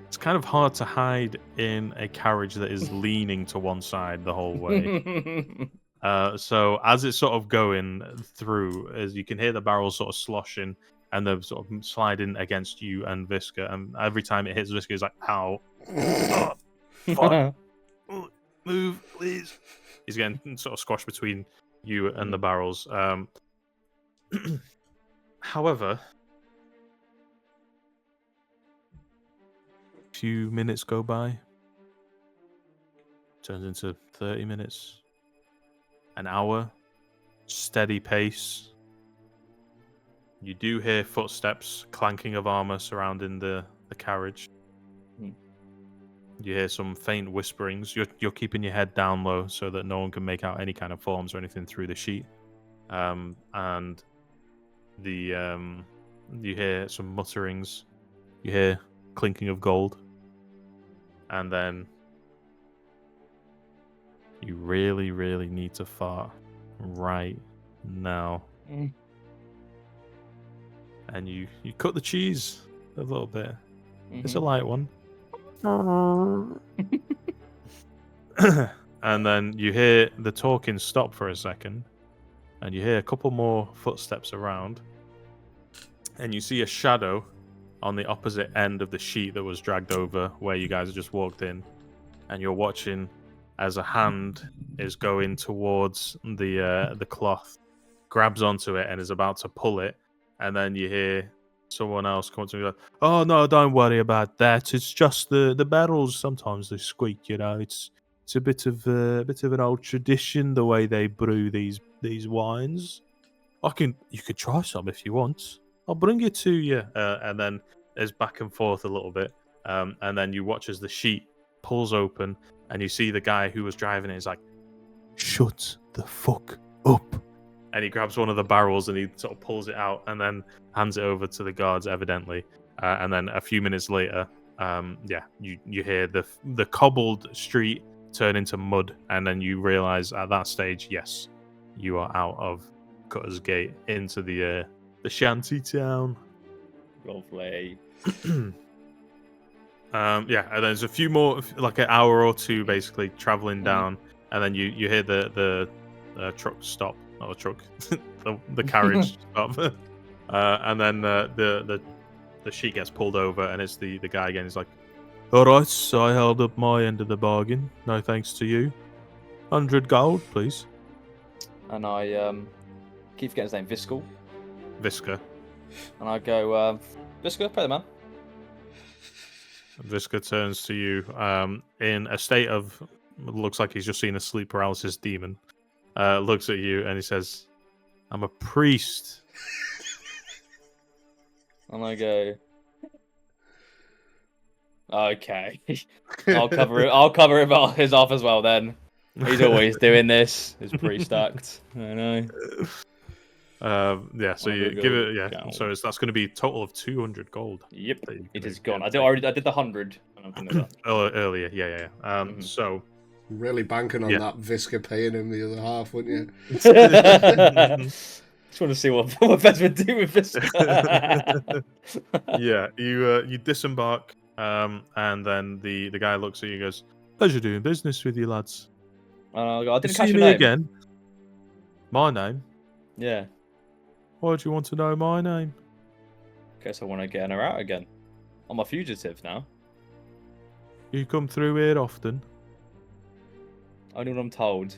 It's kind of hard to hide in a carriage that is leaning to one side the whole way. So as it's sort of going through, as you can hear the barrels sort of sloshing, and they're sort of sliding against you and Visca, and every time it hits Visca, it's like, ow. Oh, fuck. Move, please. He's getting sort of squashed between you and the barrels. However, a few minutes go by. Turns into 30 minutes. An hour. Steady pace. You do hear footsteps, clanking of armor surrounding the carriage. You hear some faint whisperings. You're keeping your head down low so that no one can make out any kind of forms or anything through the sheet. And you hear some mutterings. You hear clinking of gold. And then you really, really need to fart right now. And you cut the cheese a little bit. It's a light one. And then you hear the talking stop for a second, and you hear a couple more footsteps around, and you see a shadow on the opposite end of the sheet that was dragged over where you guys have just walked in, and you're watching as a hand is going towards the cloth, grabs onto it and is about to pull it, and then you hear someone else come up to me like, "Oh no, don't worry about that. It's just the barrels. Sometimes they squeak. You know, it's a bit of an old tradition the way they brew these wines. You could try some if you want. I'll bring it to you." And then there's back and forth a little bit, and then you watch as the sheet pulls open, and you see the guy who was driving it is like, "Shut the fuck up." And he grabs one of the barrels and he sort of pulls it out and then hands it over to the guards, evidently. And then a few minutes later, you hear the cobbled street turn into mud, and then you realize at that stage, yes, you are out of Cutter's Gate into the shanty town. Lovely. And there's a few more, like an hour or two, basically traveling down, and then you hear the truck stop. Not a truck, the carriage stop, and then the sheet gets pulled over, and it's the guy again. He's like, "All right, so I held up my end of the bargain. No thanks to you. 100 gold, please." And I keep forgetting his name, Visca. And I go, Visco, pay the man. Visca turns to you in a state of, looks like he's just seen a sleep paralysis demon. Looks at you and he says, I'm a priest. And I go, okay. I'll cover it. I'll cover his off as well then. He's always doing this. His priest act. I know. Yeah, so I'm you gonna give go it, yeah. down. So that's going to be a total of 200 gold. Yep. that you're It gonna is gone. get I did the 100. And I'm gonna earlier. Yeah. Mhm. So Really banking on Yeah. that Visca paying him the other half, wouldn't you? Just want to see what Bez would do with this. yeah, you disembark, and then the guy looks at you and goes, "Pleasure doing business with you, lads. I You didn't see catch your me name. again? My name? Yeah. Why do you want to know my name? Guess I want to get her out again. I'm a fugitive now. You come through here often." Only when I'm told.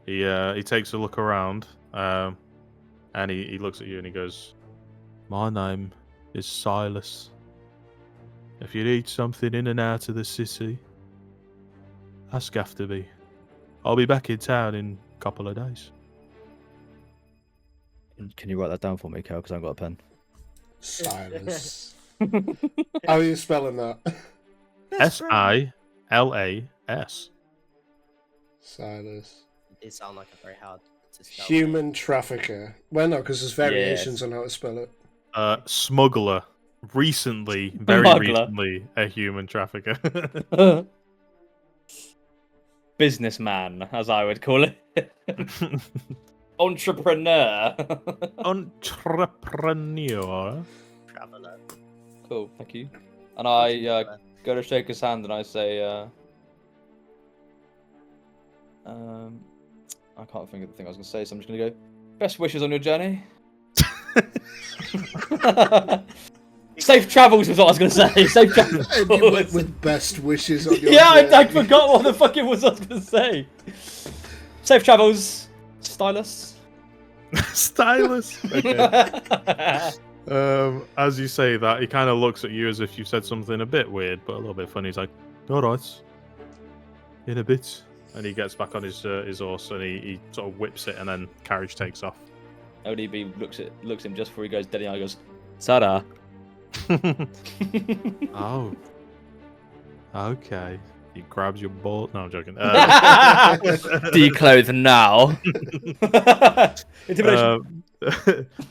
He takes a look around, and he looks at you and he goes, "My name is Silas. If you need something in and out of the city, ask after me. I'll be back in town in a couple of days." Can you write that down for me, Cal? Because I haven't got a pen. Silas. How are you spelling that? Silas. Silas. It sounds like a very hard to spell. Human trafficker. Well, no, because there's variations Yes. on how to spell it. Smuggler. Recently, very Smuggler. recently, a human trafficker. Businessman, as I would call it. Entrepreneur. Entrepreneur. Traveller. Cool, thank you. And I go to shake his hand and I say, I can't think of the thing I was going to say, so I'm just going to go, best wishes on your journey. Safe travels was what I was going to say. Safe travels. And you went with best wishes on your Yeah, I journey. forgot what the fuck it was I was going to say. Safe travels, Stylus. Stylus. Okay. As you say that, he kind of looks at you as if you said something a bit weird, but a little bit funny. He's like, "All right, in a bit." And he gets back on his horse and he sort of whips it, and then carriage takes off. ODB looks at him just before he goes dead and he goes, Sada. Oh. Okay. He grabs your ball. No, I'm joking. Declothe now. Intimidation.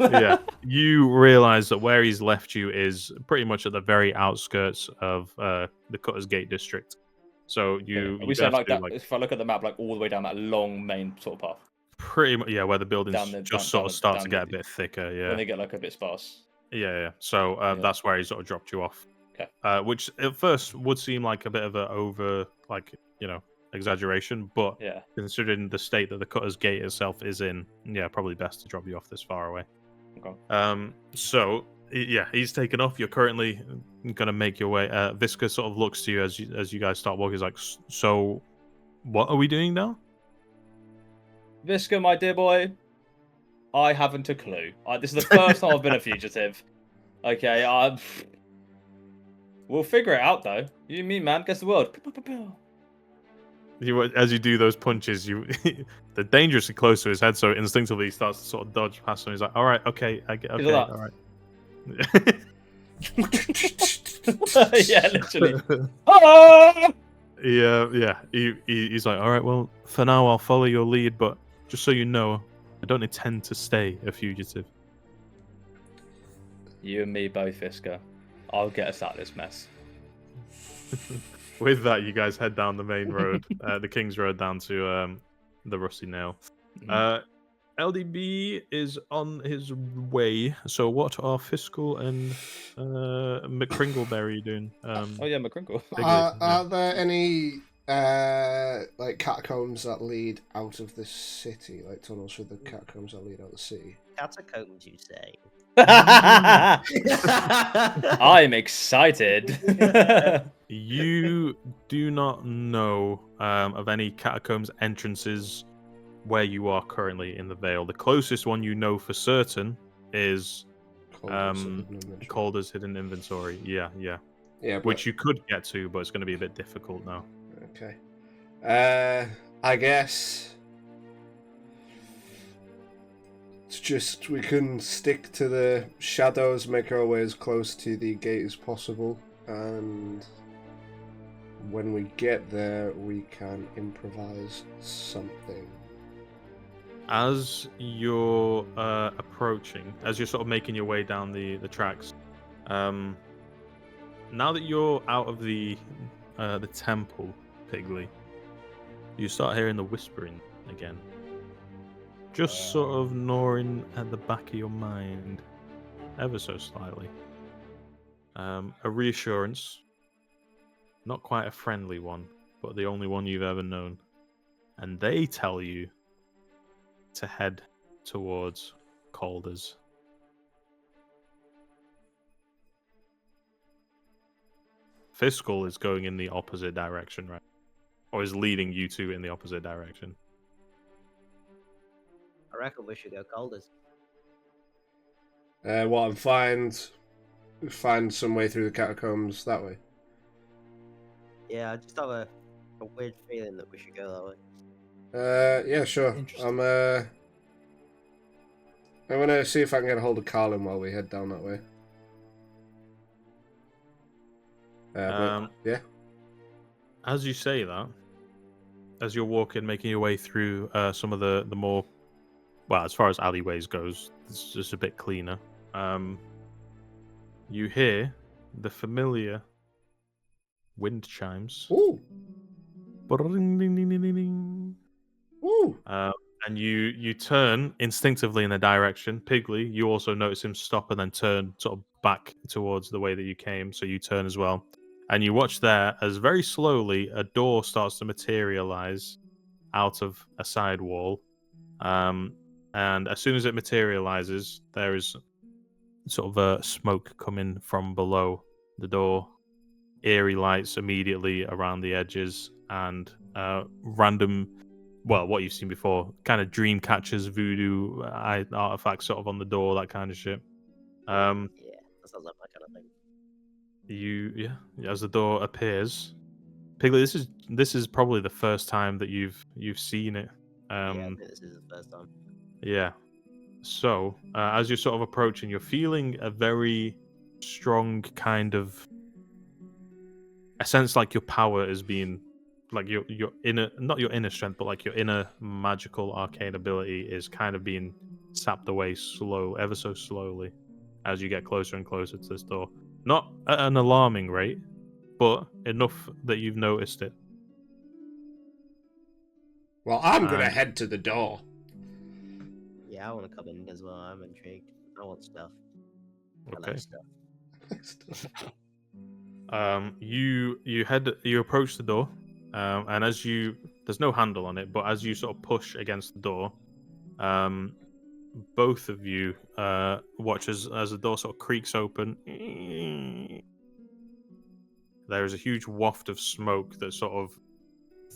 Yeah. You realise that where he's left you is pretty much at the very outskirts of the Cutter's Gate district. So you. Are we saying like that? If I look at the map, like all the way down that long main sort of path. Pretty much, yeah, where the buildings sort of start to get a the- bit thicker, yeah. When they get like a bit sparse. Yeah. So that's where he sort of dropped you off. Okay. Which at first would seem like a bit of a exaggeration, but Yeah. considering the state that the Cutter's Gate itself is in, yeah, probably best to drop you off this far away. Okay. So yeah, he's taken off. You're currently gonna make your way. Visca sort of looks to you as you guys start walking. He's like, "So, what are we doing now?" Visca, my dear boy, I haven't a clue. This is the first time I've been a fugitive. Okay, we'll figure it out though. You and me, man, guess the world. As you do those punches, they're dangerously close to his head, so instinctively he starts to sort of dodge past him. He's like, "All right, okay, I get, okay, all right." Yeah, literally. Ah! Yeah. He's like, "All right, well, for now I'll follow your lead, but just so you know, I don't intend to stay a fugitive." You and me both, Visca. I'll get us out of this mess. With that, you guys head down the main road, the King's Road, down to the Rusty Nail. LDB is on his way. So, what are Fiscal and McCringleberry doing? Oh yeah, McCrinkle. Are there any like catacombs that lead out of the city, like tunnels for the catacombs that lead out of the city? Catacombs, you say? I'm excited. You do not know of any catacombs entrances where you are currently in the Vale. The closest one you know for certain is Calder's hidden inventory. Yeah. Yeah, but... Which you could get to, but it's going to be a bit difficult now. Okay. I guess it's just we can stick to the shadows, make our way as close to the gate as possible, and when we get there, we can improvise something. As you're approaching, as you're sort of making your way down the tracks, now that you're out of the temple, Pigley, you start hearing the whispering again. Just sort of gnawing at the back of your mind, ever so slightly. A reassurance, not quite a friendly one, but the only one you've ever known. And they tell you to head towards Calder's. Fiscal is going in the opposite direction, right? Or is leading you two in the opposite direction. I reckon we should go Calder's. What, and find some way through the catacombs that way? Yeah, I just have a weird feeling that we should go that way. Yeah, sure. Interesting. I'm gonna see if I can get a hold of Carlin while we head down that way. Yeah. As you say that, as you're walking, making your way through some of the more, well, as far as alleyways goes, it's just a bit cleaner. You hear the familiar wind chimes. Ooh. Ding-ding-ding-ding-ding. Ooh. And you turn instinctively in the direction. Pigley, you also notice him stop and then turn sort of back towards the way that you came, so you turn as well. And you watch there as very slowly a door starts to materialize out of a side wall. And as soon as it materializes, there is sort of a smoke coming from below the door. Eerie lights immediately around the edges, and random, well, what you've seen before, kind of dream catchers, voodoo artifacts sort of on the door, that kind of shit. Yeah, that sounds like my kind of thing. As the door appears, Pigley, this is probably the first time that you've seen it. Yeah, I think this is the first time. Yeah. So, as you're sort of approaching, you're feeling a very strong kind of a sense like your power is being, like your inner, not your inner strength, but like your inner magical arcane ability is kind of being sapped away ever so slowly, as you get closer and closer to this door. Not at an alarming rate, but enough that you've noticed it. Well, I'm gonna head to the door. Yeah, I want to come in as well. I'm intrigued. I want stuff. Okay. I like stuff. You approach the door, and there's no handle on it, but as you sort of push against the door, both of you watch as the door sort of creaks open. There is a huge waft of smoke that sort of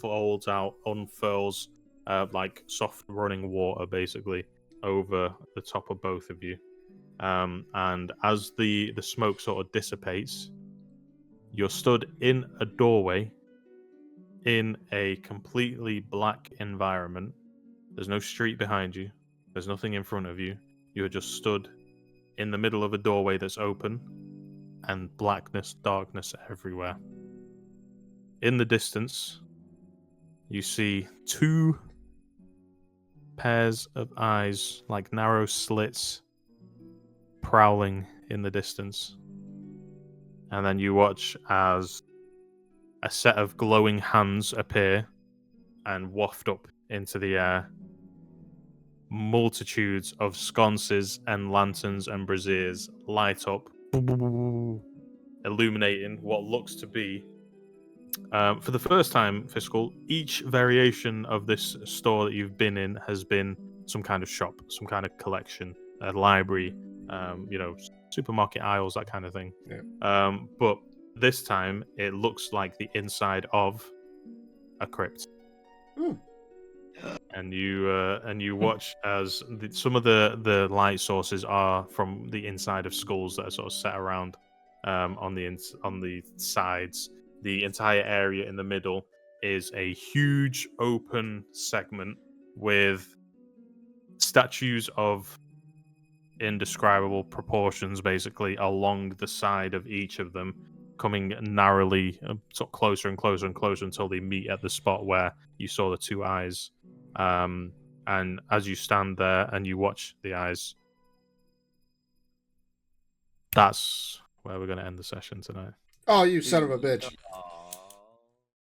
folds out, unfurls like soft running water, basically, over the top of both of you. And as the smoke sort of dissipates, you're stood in a doorway in a completely black environment. There's no street behind you. There's nothing in front of you. You're just stood in the middle of a doorway that's open, and blackness, darkness everywhere. In the distance, you see two pairs of eyes, like narrow slits, prowling in the distance. And then you watch as a set of glowing hands appear and waft up into the air. Multitudes of sconces and lanterns and braziers light up, illuminating what looks to be, for the first time, Fiscal, each variation of this store that you've been in has been some kind of shop, some kind of collection, a library, supermarket aisles, that kind of thing. Yeah. But this time, it looks like the inside of a crypt. and you watch as some of the light sources are from the inside of skulls that are sort of set around on the sides. The entire area in the middle is a huge open segment with statues of indescribable proportions, basically along the side of each of them, coming narrowly, sort of closer and closer and closer until they meet at the spot where you saw the two eyes. And as you stand there and you watch the eyes, that's where we're going to end the session tonight. Oh, you son of a bitch.